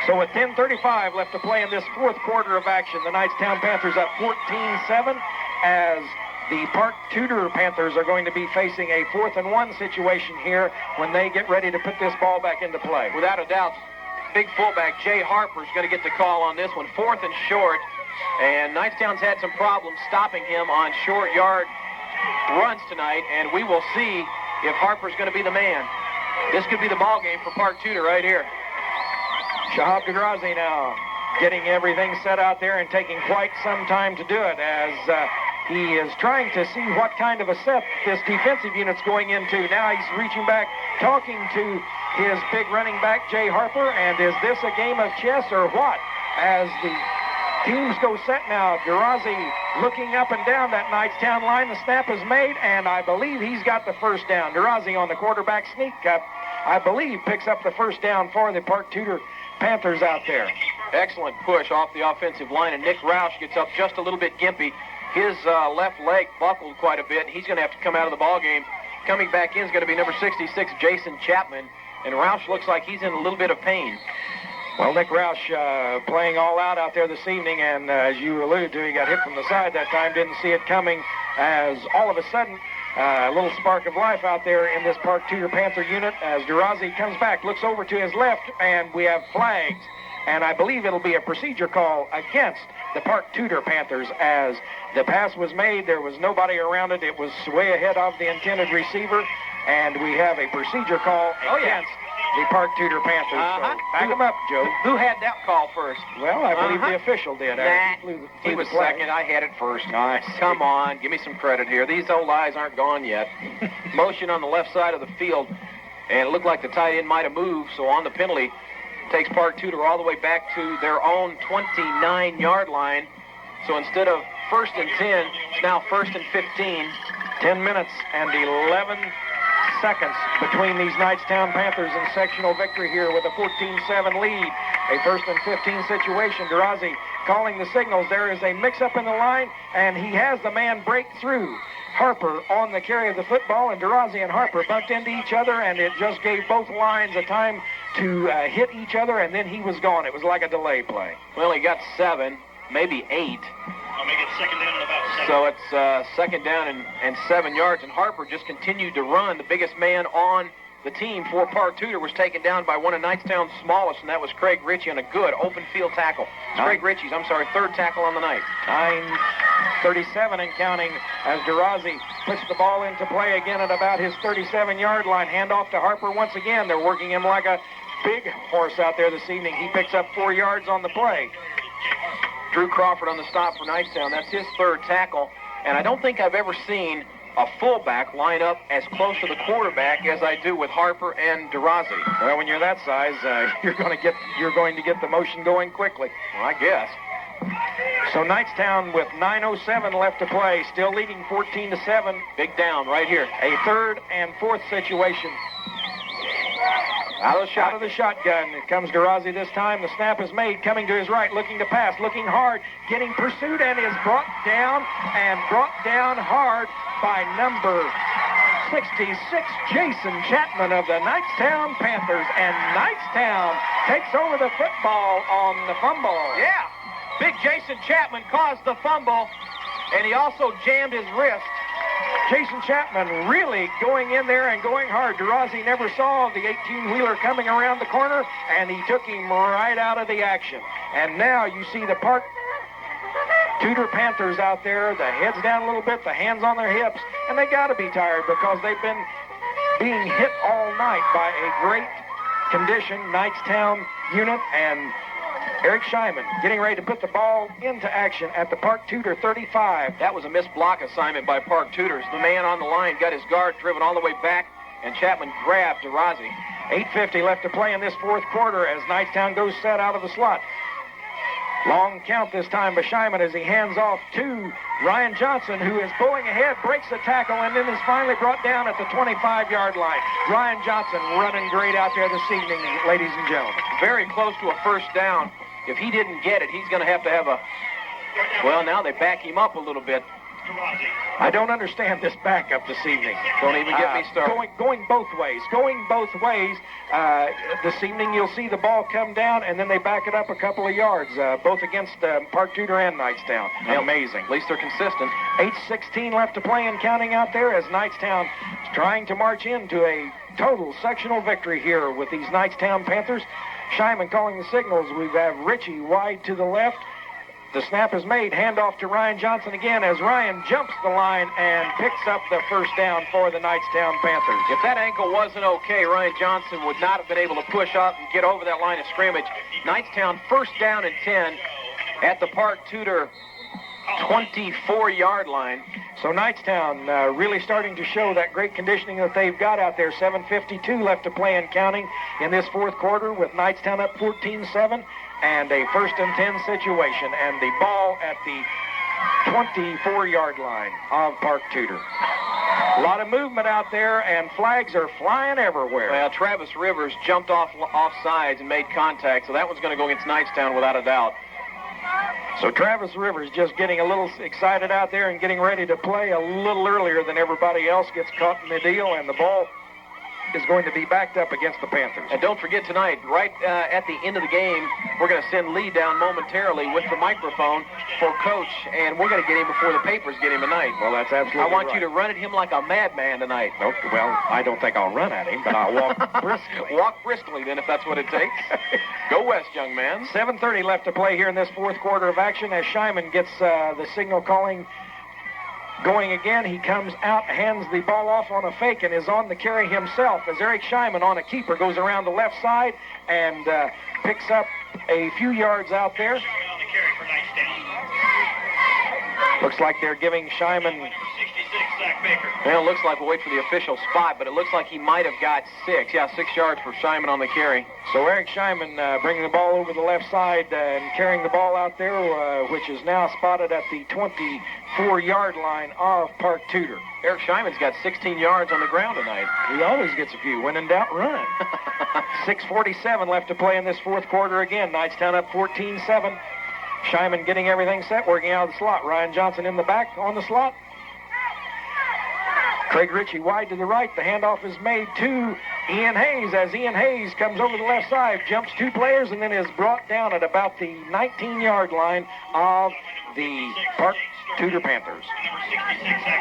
So with 10:35 left to play in this fourth quarter of action, the Knightstown Panthers up 14-7, as the Park Tutor Panthers are going to be facing a 4th and 1 situation here when they get ready to put this ball back into play. Without a doubt, big fullback Jay Harper is going to get the call on this one. 4th and short, and Knightstown's had some problems stopping him on short yard runs tonight, and we will see if Harper's going to be the man. This could be the ball game for Park Tutor right here. Shahab DeGrazi now getting everything set out there and taking quite some time to do it, as he is trying to see what kind of a set this defensive unit's going into. Now he's reaching back, talking to his big running back, Jay Harper. And is this a game of chess or what? As the teams go set now, Durazi looking up and down that Knightstown line. The snap is made, and I believe he's got the first down. Durazi on the quarterback sneak up, I believe, picks up the first down for the Park Tutor Panthers out there. Excellent push off the offensive line, and Nick Roush gets up just a little bit gimpy. His left leg buckled quite a bit, and he's going to have to come out of the ball game. Coming back in is going to be number 66, Jason Chapman, and Roush looks like he's in a little bit of pain. Well, Nick Roush playing all out there this evening, and as you alluded to, he got hit from the side that time, didn't see it coming, as all of a sudden, a little spark of life out there in this Park Tutor Panther unit as Durazi comes back, looks over to his left, and we have flags. And I believe it'll be a procedure call against the Park Tutor Panthers as the pass was made. There was nobody around it. It was way ahead of the intended receiver, and we have a procedure call against the Park Tutor Panthers. So back them up, Joe. Who had that call first? Well, I believe the official did. He was second. I had it first. Nice. Come on, give me some credit here. These old eyes aren't gone yet. Motion on the left side of the field, and it looked like the tight end might have moved, so on the penalty, takes Park Tutor all the way back to their own 29-yard line. So instead of 1st and 10, it's now 1st and 15. 10 minutes and 11 seconds between these Knightstown Panthers and sectional victory here with a 14-7 lead. A 1st and 15 situation. Durazi calling the signals. There is a mix-up in the line, and he has the man break through. Harper on the carry of the football, and Durazi and Harper bumped into each other, and it just gave both lines a time to hit each other, and then he was gone. It was like a delay play. Well, he got 7, maybe 8. I'll make it second down and about 7. So it's second down and 7 yards, and Harper just continued to run. The biggest man on the team for Park Tutor was taken down by one of Knightstown's smallest, and that was Craig Ritchie on a good open field tackle. Craig Ritchie's, 3rd tackle on the night. 9:37 and counting as Durazi puts the ball into play again at about his 37-yard line. Handoff to Harper once again. They're working him like a big horse out there this evening. He picks up 4 yards on the play. Drew Crawford on the stop for Knightstown. That's his 3rd tackle, and I don't think I've ever seen a fullback line up as close to the quarterback as I do with Harper and Durazi. Well, when you're that size, you're going to get the motion going quickly. Well, I guess. So Knightstown with 9:07 left to play, still leading 14-7. Big down right here. A 3rd and 4th situation. Out of the shotgun. It comes Durazi this time. The snap is made. Coming to his right, looking to pass, looking hard, getting pursued, and is brought down hard by number 66, Jason Chapman of the Knightstown Panthers. And Knightstown takes over the football on the fumble. Yeah. Big Jason Chapman caused the fumble, and he also jammed his wrist. Jason Chapman really going in there and going hard. Durazi never saw the 18-wheeler coming around the corner, and he took him right out of the action. And now you see the Park Tutor Panthers out there, the heads down a little bit, the hands on their hips, and they got to be tired because they've been being hit all night by a great condition Knightstown unit, and Eric Scheinman getting ready to put the ball into action at the Park Tutor 35. That was a missed block assignment by Park Tutors. The man on the line got his guard driven all the way back, and Chapman grabbed Durazi. 8:50 left to play in this 4th quarter as Knightstown goes set out of the slot. Long count this time by Scheinman as he hands off to Ryan Johnson, who is bowling ahead, breaks the tackle, and then is finally brought down at the 25-yard line. Ryan Johnson running great out there this evening, ladies and gentlemen. Very close to a first down. If he didn't get it, he's going to have a... Well, now they back him up a little bit. I don't understand this backup this evening. Don't even get me started. Going both ways. This evening you'll see the ball come down, and then they back it up a couple of yards, both against Park Tutor and Knightstown. Amazing. At least they're consistent. 8:16 left to play and counting out there as Knightstown is trying to march into a total sectional victory here with these Knightstown Panthers. Scheinman calling the signals. We have Ritchie wide to the left. The snap is made. Handoff to Ryan Johnson again as Ryan jumps the line and picks up the first down for the Knightstown Panthers. If that ankle wasn't okay, Ryan Johnson would not have been able to push up and get over that line of scrimmage. Knightstown 1st down and 10 at the Park Tutor 24-yard line. So Knightstown really starting to show that great conditioning that they've got out there. 7:52 left to play and counting in this fourth quarter with Knightstown up 14-7 and a 1st and 10 situation. And the ball at the 24-yard line of Park Tutor. A lot of movement out there, and flags are flying everywhere. Well, Travis Rivers jumped off sides and made contact, so that one's going to go against Knightstown without a doubt. So Travis Rivers just getting a little excited out there and getting ready to play a little earlier than everybody else, gets caught in the deal, and the ball is going to be backed up against the Panthers. And don't forget tonight, right at the end of the game, we're going to send Lee down momentarily with the microphone for Coach, and we're going to get him before the papers get him tonight. Well, that's absolutely I want right. you to run at him like a madman tonight. Okay, well, I don't think I'll run at him, but I'll walk briskly. Walk briskly, then, if that's what it takes. Go west, young man. 7:30 left to play here in this fourth quarter of action as Shyman gets the signal calling going again. He comes out, hands the ball off on a fake, and is on the carry himself as Eric Shyman on a keeper goes around the left side and picks up a few yards out there. On the carry for Knightstown. Looks like they're giving Shyman... Number 66, Zach Baker. Well, it looks like we'll wait for the official spot, but it looks like he might have got 6. Yeah, 6 yards for Shyman on the carry. So Eric Shyman bringing the ball over the left side and carrying the ball out there, which is now spotted at the 24-yard line of Park Tutor. Eric Shyman's got 16 yards on the ground tonight. He always gets a few. When in doubt, run. 6:47 left to play in this fourth quarter again. Knightstown up 14-7. Shyman getting everything set, working out of the slot. Ryan Johnson in the back on the slot. Craig Ritchie wide to the right. The handoff is made to Ian Hayes as Ian Hayes comes over the left side, jumps 2 players, and then is brought down at about the 19-yard line of the Park Tutor Panthers.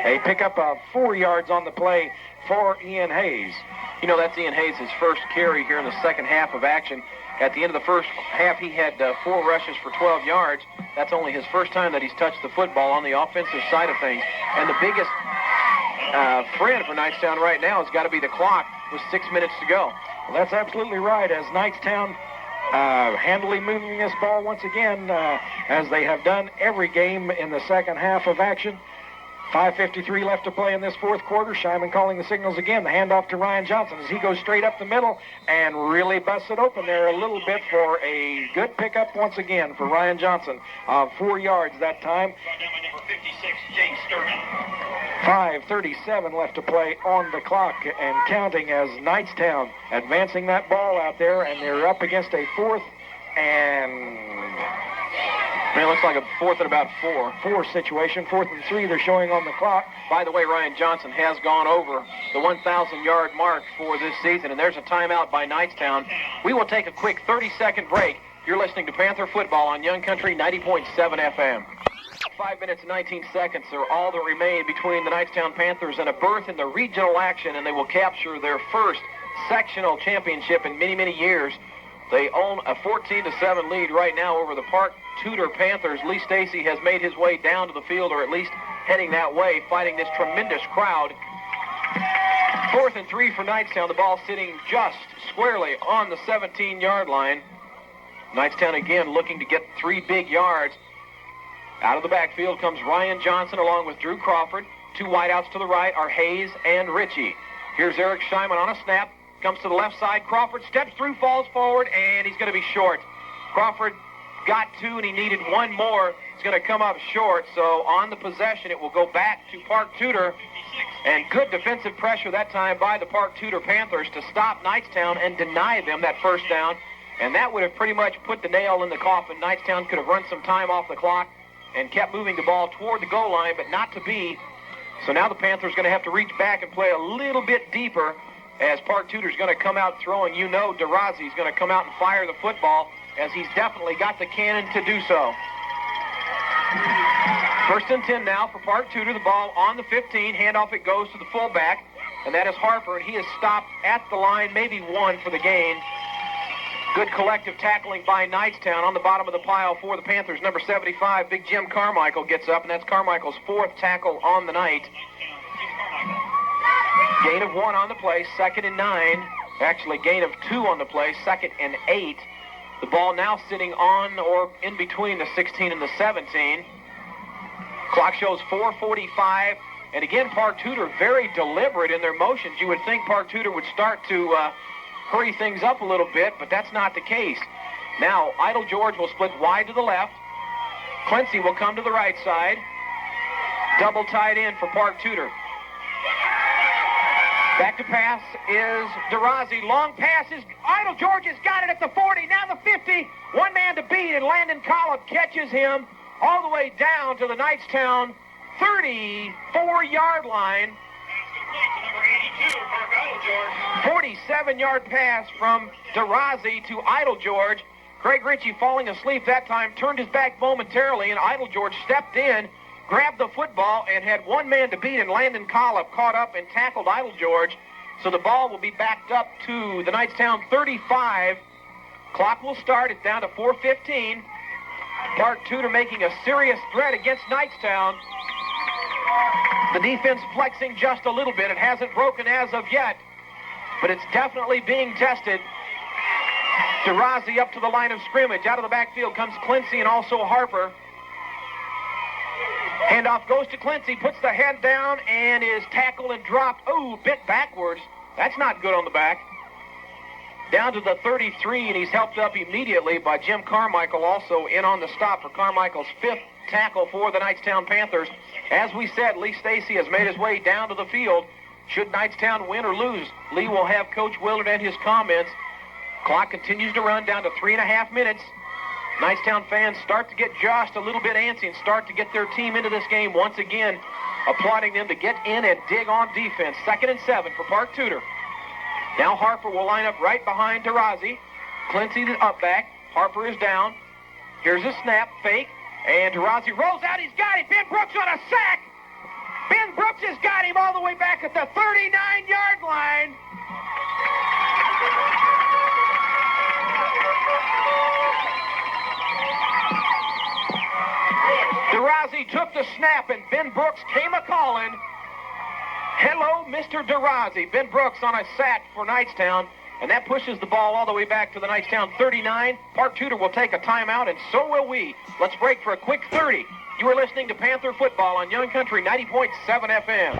A pickup of 4 yards on the play for Ian Hayes. You know, that's Ian Hayes' first carry here in the second half of action. At the end of the first half, he had 4 rushes for 12 yards. That's only his first time that he's touched the football on the offensive side of things. And the biggest friend for Knightstown right now has got to be the clock with 6 minutes to go. Well, that's absolutely right, as Knightstown handily moving this ball once again, as they have done every game in the second half of action. 5:53 left to play in this fourth quarter. Shyman calling the signals again. The handoff to Ryan Johnson as he goes straight up the middle and really busts it open there a little bit for a good pickup once again for Ryan Johnson of 4 yards that time. Brought down by number 56, James Sturman. 5:37 left to play on the clock and counting as Knightstown advancing that ball out there, and they're up against a 4th and... It looks like a 4th and about 4 situation. 4th and 3 they're showing on the clock. By the way, Ryan Johnson has gone over the 1,000-yard mark for this season, and there's a timeout by Knightstown. We will take a quick 30-second break. You're listening to Panther Football on Young Country 90.7 FM. 5 minutes and 19 seconds are all that remain between the Knightstown Panthers and a berth in the regional action, and they will capture their first sectional championship in many, many years. They own a 14-7 lead right now over the Park Tutor Panthers. Lee Stacey has made his way down to the field, or at least heading that way, fighting this tremendous crowd. 4th and 3 for Knightstown. The ball sitting just squarely on the 17-yard line. Knightstown again looking to get 3 big yards. Out of the backfield comes Ryan Johnson along with Drew Crawford. 2 wideouts to the right are Hayes and Ritchie. Here's Eric Shyman on a snap. Comes to the left side. Crawford steps through, falls forward, and he's going to be short. Crawford got 2, and he needed 1 more. It's going to come up short. So on the possession, it will go back to Park Tutor. And good defensive pressure that time by the Park Tutor Panthers to stop Knightstown and deny them that first down. And that would have pretty much put the nail in the coffin. Knightstown could have run some time off the clock and kept moving the ball toward the goal line, but not to be. So now the Panthers are going to have to reach back and play a little bit deeper, as Park Tutor's going to come out throwing. You know DeRozzi's going to come out and fire the football, as he's definitely got the cannon to do so. 1st and 10 now for Park Tutor. The ball on the 15. Handoff, it goes to the fullback, and that is Harper, and he is stopped at the line, maybe 1 for the gain. Good collective tackling by Knightstown. On the bottom of the pile for the Panthers, number 75, Big Jim Carmichael gets up, and that's Carmichael's 4th tackle on the night. Gain of 1 on the play, 2nd and 9. Actually, gain of 2 on the play, 2nd and 8. The ball now sitting on or in between the 16 and the 17. Clock shows 4:45. And again, Park Tutor very deliberate in their motions. You would think Park Tutor would start to hurry things up a little bit, but that's not the case. Now, Idle George will split wide to the left. Quincy will come to the right side. Double tight end for Park Tutor. Back to pass is DeRozzi. Long pass is Idle George has got it at the 40. Now the 50. One man to beat, and Landon Collop catches him all the way down to the Knightstown 34-yard line. 47-yard pass from DeRozzi to Idle George. Craig Ritchie, falling asleep that time, turned his back momentarily, and Idle George stepped in, grabbed the football, and had one man to beat, and Landon Collop caught up and tackled Idle George. So the ball will be backed up to the Knightstown 35. Clock will start. It's down to 4:15. Park Tutor making a serious threat against Knightstown. The defense flexing just a little bit. It hasn't broken as of yet, but it's definitely being tested. DeRozzi up to the line of scrimmage. Out of the backfield comes Quincy and also Harper. Handoff goes to Quincy, puts the head down, and is tackled and dropped. Oh, bit backwards. That's not good on the back. Down to the 33, and he's helped up immediately by Jim Carmichael, also in on the stop for Carmichael's 5th tackle for the Knightstown Panthers. As we said, Lee Stacey has made his way down to the field. Should Knightstown win or lose, Lee will have Coach Willard and his comments. Clock continues to run down to 3.5 minutes. Knightstown fans start to get just a little bit antsy and start to get their team into this game once again, applauding them to get in and dig on defense. 2nd and 7 for Park Tutor. Now Harper will line up right behind DeRozzi. Quincy the up back. Harper is down. Here's a snap, fake, and DeRozzi rolls out. He's got it. Ben Brooks on a sack. Ben Brooks has got him all the way back at the 39-yard line. DeRozzi took the snap, and Ben Brooks came a-calling. Hello, Mr. DeRozzi. Ben Brooks on a sack for Knightstown, and that pushes the ball all the way back to the Knightstown 39. Park Tutor will take a timeout, and so will we. Let's break for a quick 30. You are listening to Panther Football on Young Country 90.7 FM.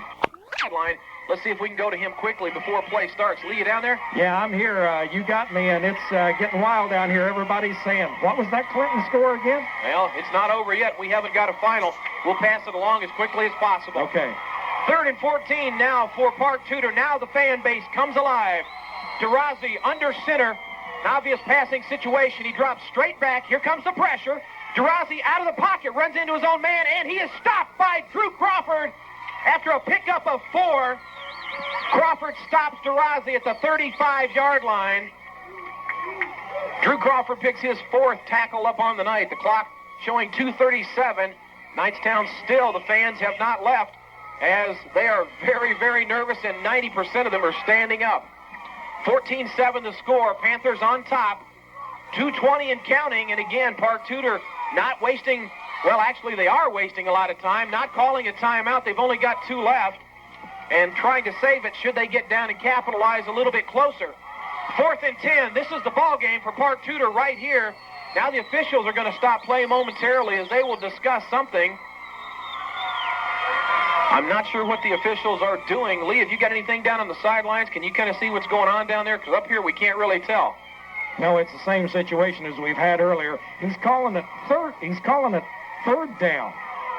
Line. Let's see if we can go to him quickly before play starts. Lee, you down there? Yeah, I'm here. You got me, and it's getting wild down here. Everybody's saying, what was that Clinton score again? Well, it's not over yet. We haven't got a final. We'll pass it along as quickly as possible. Okay. 3rd and 14 now for Park Tutor. Now the fan base comes alive. DeRozzi under center. An obvious passing situation. He drops straight back. Here comes the pressure. DeRozzi out of the pocket, runs into his own man, and he is stopped by Drew Crawford after a pickup of 4. Crawford stops DeRozzi at the 35-yard line. Drew Crawford picks his 4th tackle up on the night. The clock showing 2:37. Knightstown still, the fans have not left, as they are very, very nervous, and 90% of them are standing up. 14-7 the score. Panthers on top. 2:20 and counting, and again, Park Tutor not wasting, well, actually they are wasting a lot of time, not calling a timeout. They've only got 2 left, and trying to save it should they get down and capitalize a little bit closer. 4th and 10. This is the ball game for Park Tutor right here. Now the officials are going to stop play momentarily as they will discuss something. I'm not sure what the officials are doing. Lee, have you got anything down on the sidelines? Can you kind of see what's going on down there? Because up here we can't really tell. No, it's the same situation as we've had earlier. He's calling it third down.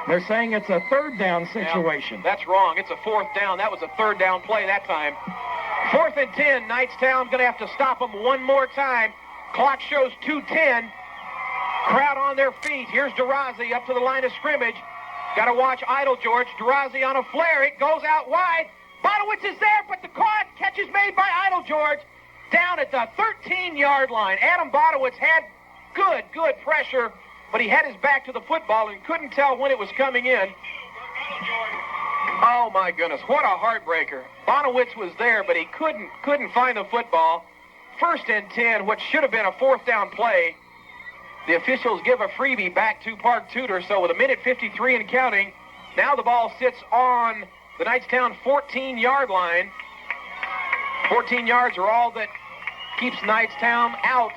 They're saying it's a 3rd down situation. Yeah, that's wrong. It's a 4th down. That was a 3rd down play that time. 4th and 10. Knightstown going to have to stop them one more time. Clock shows 2:10. Crowd on their feet. Here's DeRozzi up to the line of scrimmage. Got to watch Idle George. DeRozzi on a flare. It goes out wide. Bonowitz is there, but the catch is made by Idle George down at the 13-yard line. Adam Bonowitz had good pressure, but he had his back to the football and couldn't tell when it was coming in. Oh, my goodness. What a heartbreaker. Bonowitz was there, but he couldn't find the football. 1st and 10, what should have been a 4th down play. The officials give a freebie back to Park Tutor, so with 1:53 and counting, now the ball sits on the Knightstown 14-yard line. 14 yards are all that keeps Knightstown out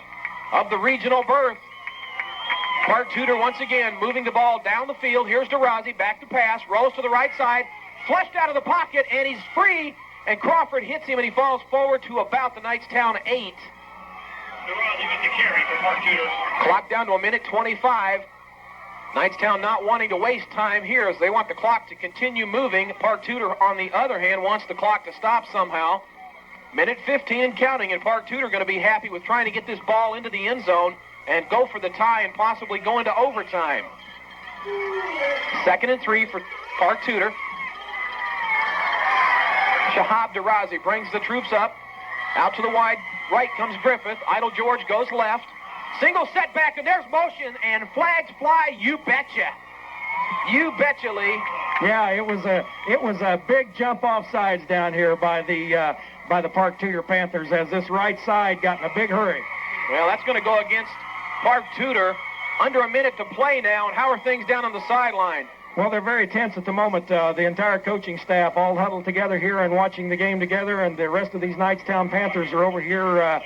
of the regional berth. Park Tutor once again moving the ball down the field. Here's DeRozzi, back to pass, rolls to the right side, flushed out of the pocket, and he's free. And Crawford hits him, and he falls forward to about the Knightstown 8. DeRozzi with the carry for Park Tutor. Clock down to a minute 25. Knightstown not wanting to waste time here as they want the clock to continue moving. Park Tutor, on the other hand, wants the clock to stop somehow. Minute 15 and counting, and Park Tutor going to be happy with trying to get this ball into the end zone and go for the tie and possibly go into overtime. 2nd and 3 for Park Tutor. Shahab DeRozzi brings the troops up. Out to the wide right comes Griffith. Idle George goes left. Single setback, and there's motion, and flags fly. You betcha. You betcha, Lee. Yeah, it was a big jump off sides down here by the Park Tutor Panthers as this right side got in a big hurry. Well, that's going to go against Park Tutor. Under a minute to play now, and how are things down on the sideline? Well, they're very tense at the moment. The entire coaching staff all huddled together here and watching the game together, and the rest of these Knightstown Panthers are over here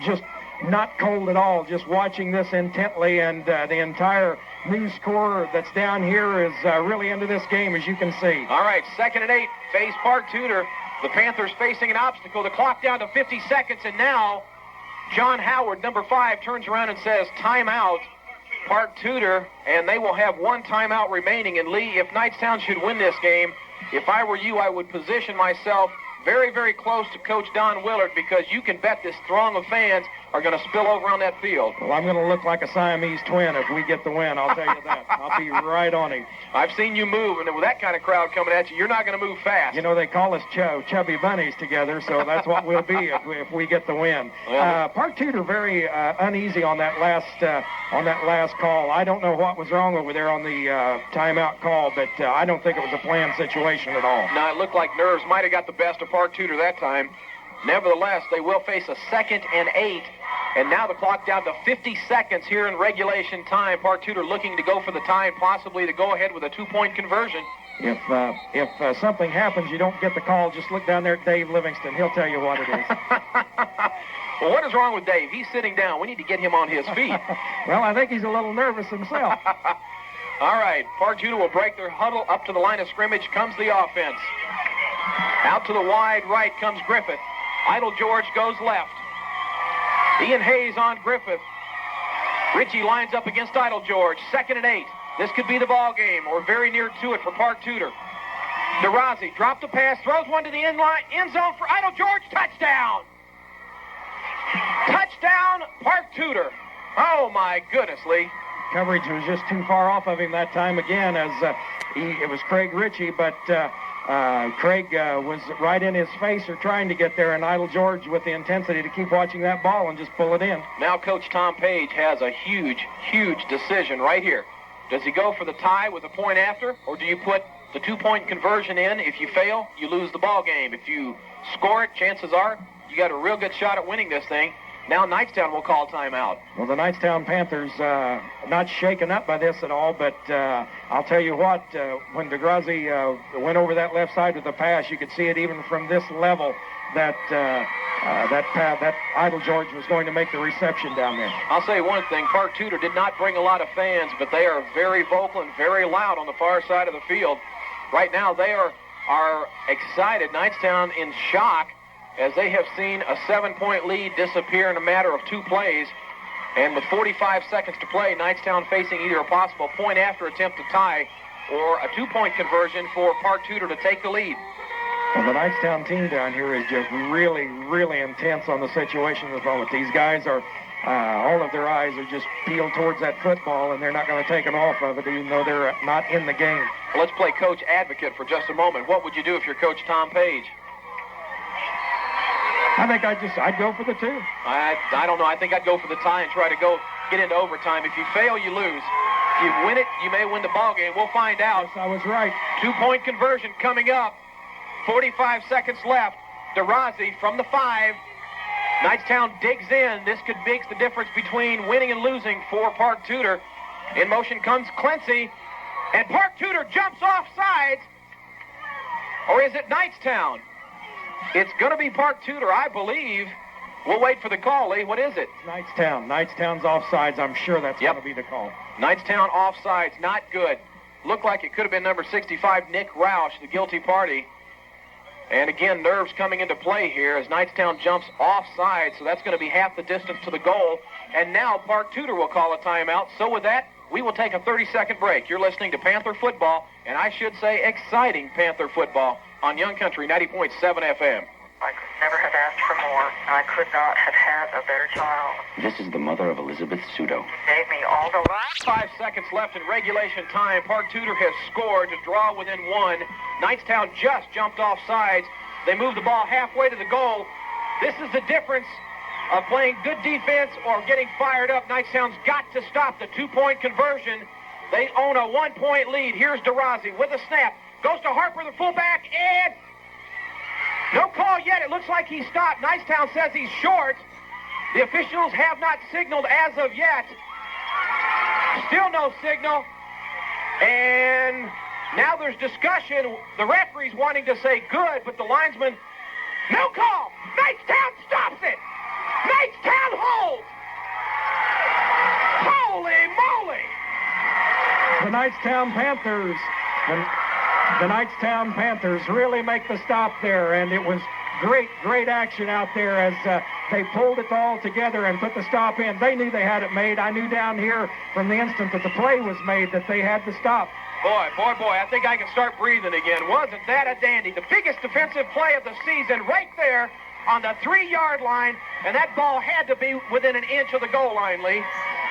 just not cold at all, just watching this intently, and the entire news corps that's down here is really into this game, as you can see. All right, 2nd and 8, face Park Tutor. The Panthers facing an obstacle. The clock down to 50 seconds, and now John Howard, number 5, turns around and says, timeout. Park Tutor, and they will have one timeout remaining. And Lee, if Knightstown should win this game, if I were you, I would position myself very, very close to Coach Don Willard, because you can bet this throng of fans are going to spill over on that field. Well, I'm going to look like a Siamese twin if we get the win, I'll tell you that. I'll be right on him. I've seen you move, and with that kind of crowd coming at you, you're not going to move fast. You know, they call us chubby bunnies together, so that's what we'll be if we get the win. Well, Park Tutor very uneasy on that last call. I don't know what was wrong over there on the timeout call, but I don't think it was a planned situation at all. No, it looked like nerves might have got the best of Park Tutor that time. Nevertheless, they will face a 2nd and 8. And now the clock down to 50 seconds here in regulation time. Park Tutor looking to go for the tie and possibly to go ahead with a 2-point conversion. If something happens, you don't get the call, just look down there at Dave Livingston. He'll tell you what it is. Well, what is wrong with Dave? He's sitting down. We need to get him on his feet. Well, I think he's a little nervous himself. All right, Park Tutor will break their huddle. Up to the line of scrimmage comes the offense. Out to the wide right comes Griffith. Idle George goes left. Ian Hayes on Griffith. Ritchie lines up against Idle George. 2nd and 8. This could be the ball game, or very near to it for Park Tutor. DeRozzi dropped the pass, throws one to the end zone for Idle George. Touchdown! Touchdown, Park Tutor. Oh, my goodness, Lee. Coverage was just too far off of him that time again, as it was Craig Ritchie, but Craig was right in his face or trying to get there, and Idle George with the intensity to keep watching that ball and just pull it in. Now Coach Tom Page has a huge, huge decision right here. Does he go for the tie with a point after, or do you put the 2-point conversion in? If you fail, you lose the ball game. If you score it, chances are you got a real good shot at winning this thing. Now Knightstown will call timeout. Well, the Knightstown Panthers not shaken up by this at all, but I'll tell you what, when DeRozzi went over that left side with the pass, you could see it even from this level that Idle George was going to make the reception down there. I'll say one thing, Park Tutor did not bring a lot of fans, but they are very vocal and very loud on the far side of the field. Right now they are excited. Knightstown in shock, as they have seen a 7-point lead disappear in a matter of 2 plays. And with 45 seconds to play, Knightstown facing either a possible point after attempt to tie or a 2-point conversion for Park Tutor to take the lead. Well, the Knightstown team down here is just really, really intense on the situation at the moment. These guys are, all of their eyes are just peeled towards that football, and they're not going to take them off of it, even though they're not in the game. Well, let's play Coach Advocate for just a moment. What would you do if you're Coach Tom Page? I think I'd go for the 2. I don't know. I think I'd go for the tie and try to get into overtime. If you fail, you lose. If you win it, you may win the ball game. We'll find out. Yes, I was right. 2-point conversion coming up. 45 seconds left. DeRozzi from the 5. Knightstown digs in. This could make the difference between winning and losing for Park Tutor. In motion comes Clancy, and Park Tutor jumps off sides. Or is it Knightstown? It's going to be Park Tutor, I believe. We'll wait for the call, Lee. What is it? Knightstown. Knightstown's offsides. I'm sure that's Yep. going to be the call. Knightstown offsides, not good. Looked like it could have been number 65, Nick Roush, the guilty party. And again, nerves coming into play here as Knightstown jumps offside, so that's going to be half the distance to the goal. And now Park Tutor will call a timeout. So with that, we will take a 30-second break. You're listening to Panther football, and I should say exciting Panther football on Young Country 90.7 FM. I could never have asked for more, and I could not have had a better child. This is the mother of Elizabeth Sudo. He gave me all the 5 seconds left in regulation time. Park Tutor has scored to draw within one. Knightstown just jumped off sides. They moved the ball halfway to the goal. This is the difference of playing good defense or getting fired up. Knightstown's got to stop the two-point conversion. They own a one-point lead. Here's DeRozzi with a snap. Goes to Harper, the fullback, and no call yet. It looks like he stopped. Knightstown says he's short. The officials have not signaled as of yet. Still no signal. And now there's discussion. The referee's wanting to say good, but the linesman, no call. Knightstown stops it. Knightstown holds. Holy moly. The Knightstown Panthers. The Knightstown Panthers really make the stop there, and it was great action out there as they pulled it all together and put the stop in. They knew they had it made. I knew down here from the instant that the play was made that they had to stop. Boy, I think I can start breathing again. Wasn't that a dandy? The biggest defensive play of the season right there on the 3-yard line, and that ball had to be within an inch of the goal line, Lee.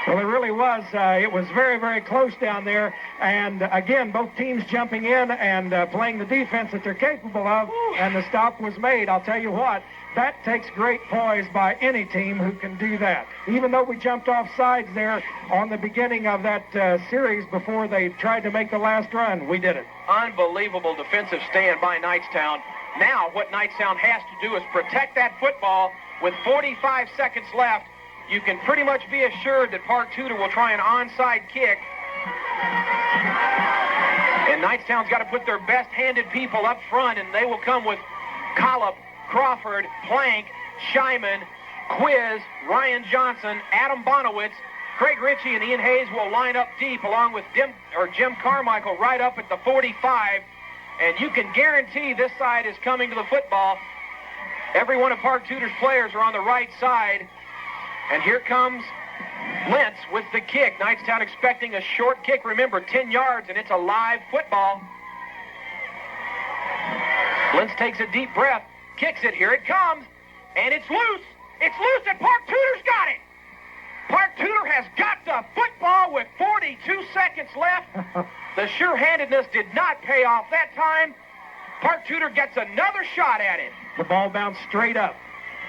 Well, it really was. It was very close down there. And, again, both teams jumping in and playing the defense that they're capable of, and the stop was made. I'll tell you what, that takes great poise by any team who can do that. Even though we jumped off sides there on the beginning of that series before they tried to make the last run, we did it. Unbelievable defensive stand by Knightstown. Now what Knightstown has to do is protect that football with 45 seconds left. You can pretty much be assured that Park Tutor will try an onside kick. And Knightstown's got to put their best-handed people up front, and they will come with Collop, Crawford, Plank, Shyman, Quiz, Ryan Johnson, Adam Bonowitz, Craig Ritchie, and Ian Hayes will line up deep along with Jim Carmichael right up at the 45. And you can guarantee this side is coming to the football. Every one of Park Tutor's players are on the right side. And here comes Lentz with the kick. Knightstown expecting a short kick. Remember, 10 yards, and it's a live football. Lentz takes a deep breath, kicks it. Here it comes, and it's loose. It's loose, and Park Tutor's got it. Park Tutor has got the football with 42 seconds left. The sure-handedness did not pay off that time. Park Tutor gets another shot at it. The ball bounced straight up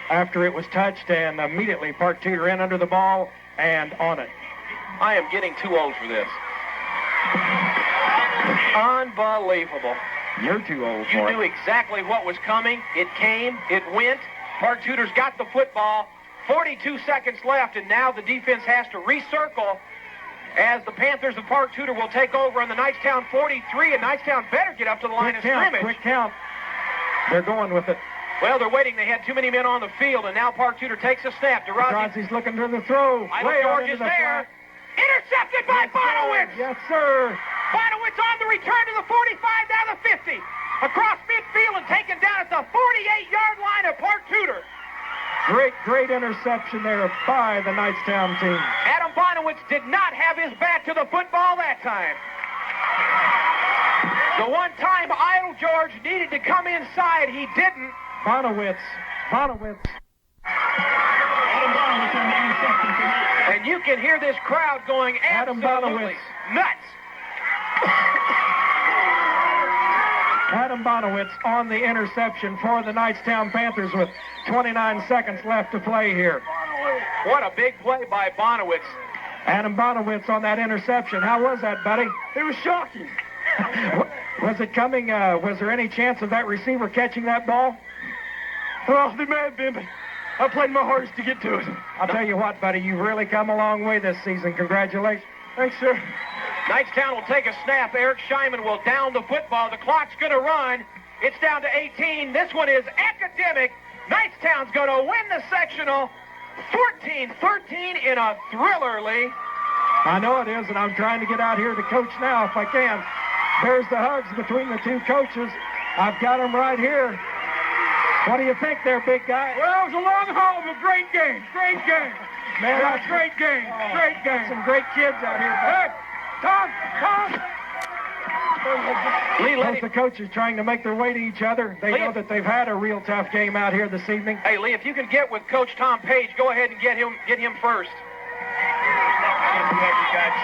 after it was touched, and immediately Park Tutor in under the ball and on it. I am getting too old for this. Unbelievable. You're too old You for knew it. exactly what was coming. It came, it went. Park Tutor's got the football. 42 seconds left, and now the defense has to recircle as the Panthers of Park Tutor will take over on the Knightstown 43, and Knightstown better get up to the line of scrimmage. Quick count. They're going with it. Well, they're waiting. They had too many men on the field, and now Park Tutor takes a snap. DeRozzi's looking for the throw. Isla George is there. Intercepted by Bonowitz. Yes, sir. Bonowitz on the return to the 45, down the 50. Across midfield and taken down at the 48-yard line of Park Tutor. Great interception there by the Knightstown team. Adam Bonowitz did not have his back to the football that time. The one time Isle George needed to come inside, he didn't. Bonowitz. And you can hear this crowd going absolutely nuts. Adam Bonowitz on the interception for the Knightstown Panthers with 29 seconds left to play here. What a big play by Bonowitz. Adam Bonowitz on that interception. How was that, buddy? It was shocking. Was it coming? Was there any chance of that receiver catching that ball? Well, there may have been, but I played my hardest to get to it. I'll tell you what, buddy, you've really come a long way this season. Congratulations. Thanks, sir. Knightstown will take a snap. Eric Shyman will down the football. The clock's going to run. It's down to 18. This one is academic. Knightstown's going to win the sectional 14-13 in a thriller, Lee. I know it is, and I'm trying to get out here to coach now if I can. There's the hugs between the two coaches. I've got them right here. What do you think there, big guy? Well, it was a long haul of a great game. Great game. Man, that's a great game. Great game. Some great kids out here. Hey, Tom. Lee, Both the coaches trying to make their way to each other. They know that they've had a real tough game out here this evening. Hey, Lee, if you can get with Coach Tom Page, go ahead and get him first.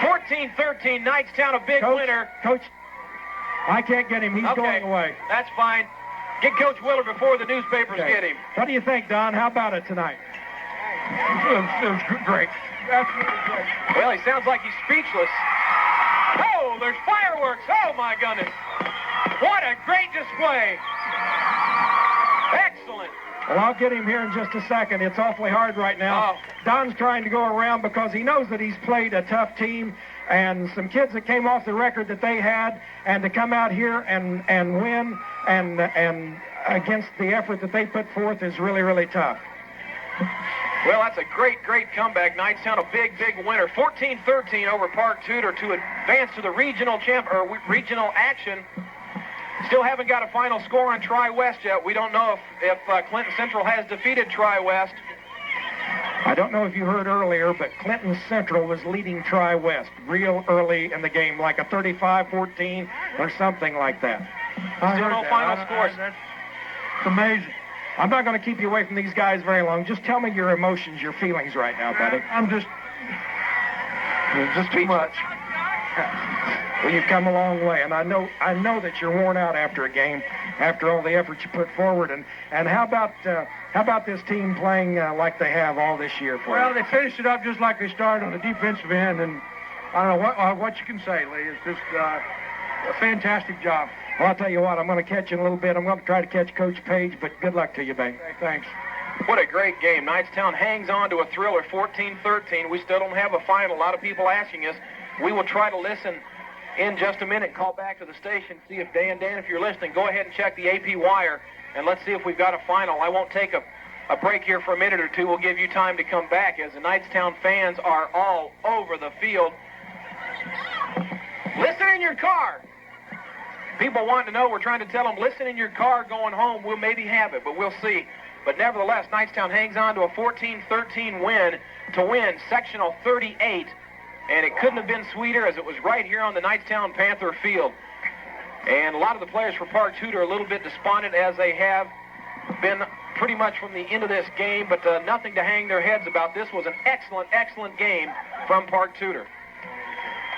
14-13, Knightstown, a big winner. Coach, I can't get him. He's going away. That's fine. Get Coach Willard before the newspapers get him. What do you think, Don? How about it tonight? It was great. Absolutely great. Well, he sounds like he's speechless. Oh, there's fireworks. Oh, my goodness. What a great display. Excellent. Well, I'll get him here in just a second. It's awfully hard right now. Don's trying to go around because he knows that he's played a tough team and some kids that came off the record that they had, and to come out here and win and against the effort that they put forth is really, really tough. Well, that's a great comeback. Knightstown, a big winner. 14-13 over Park Tutor to advance to the regional action. Still haven't got a final score on Tri-West yet. We don't know if Clinton Central has defeated Tri-West. I don't know if you heard earlier, but Clinton Central was leading Tri-West real early in the game, like a 35-14 or something like that. Still no final scores. That's amazing. I'm not going to keep you away from these guys very long. Just tell me your emotions, your feelings right now, buddy. I'm just too much. Well, you've come a long way, and I know that you're worn out after a game, after all the effort you put forward. And how about this team playing like they have all this year for you? Well, they finished it up just like they started on the defensive end, and I don't know what you can say, Lee. It's just a fantastic job. Well, I'll tell you what, I'm going to catch you in a little bit. I'm going to try to catch Coach Page, but good luck to you, babe. Okay, thanks. What a great game. Knightstown hangs on to a thriller, 14-13. We still don't have a final. A lot of people asking us. We will try to listen in just a minute. Call back to the station, see if Dan, if you're listening, go ahead and check the AP wire, and let's see if we've got a final. I won't take a break here for a minute or two. We'll give you time to come back as the Knightstown fans are all over the field. Listen in your car. People want to know, we're trying to tell them, listen in your car going home. We'll maybe have it, but we'll see. But nevertheless, Knightstown hangs on to a 14-13 win to win Sectional 38. And it couldn't have been sweeter as it was right here on the Knightstown Panther field. And a lot of the players for Park Tutor are a little bit despondent as they have been pretty much from the end of this game, but nothing to hang their heads about. This was an excellent game from Park Tutor.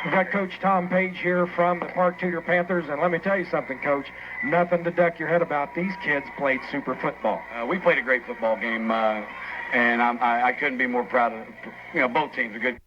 We've got Coach Tom Page here from the Park Tutor Panthers, and let me tell you something, Coach. Nothing to duck your head about. These kids played super football. We played a great football game, and I couldn't be more proud of both teams. Are good.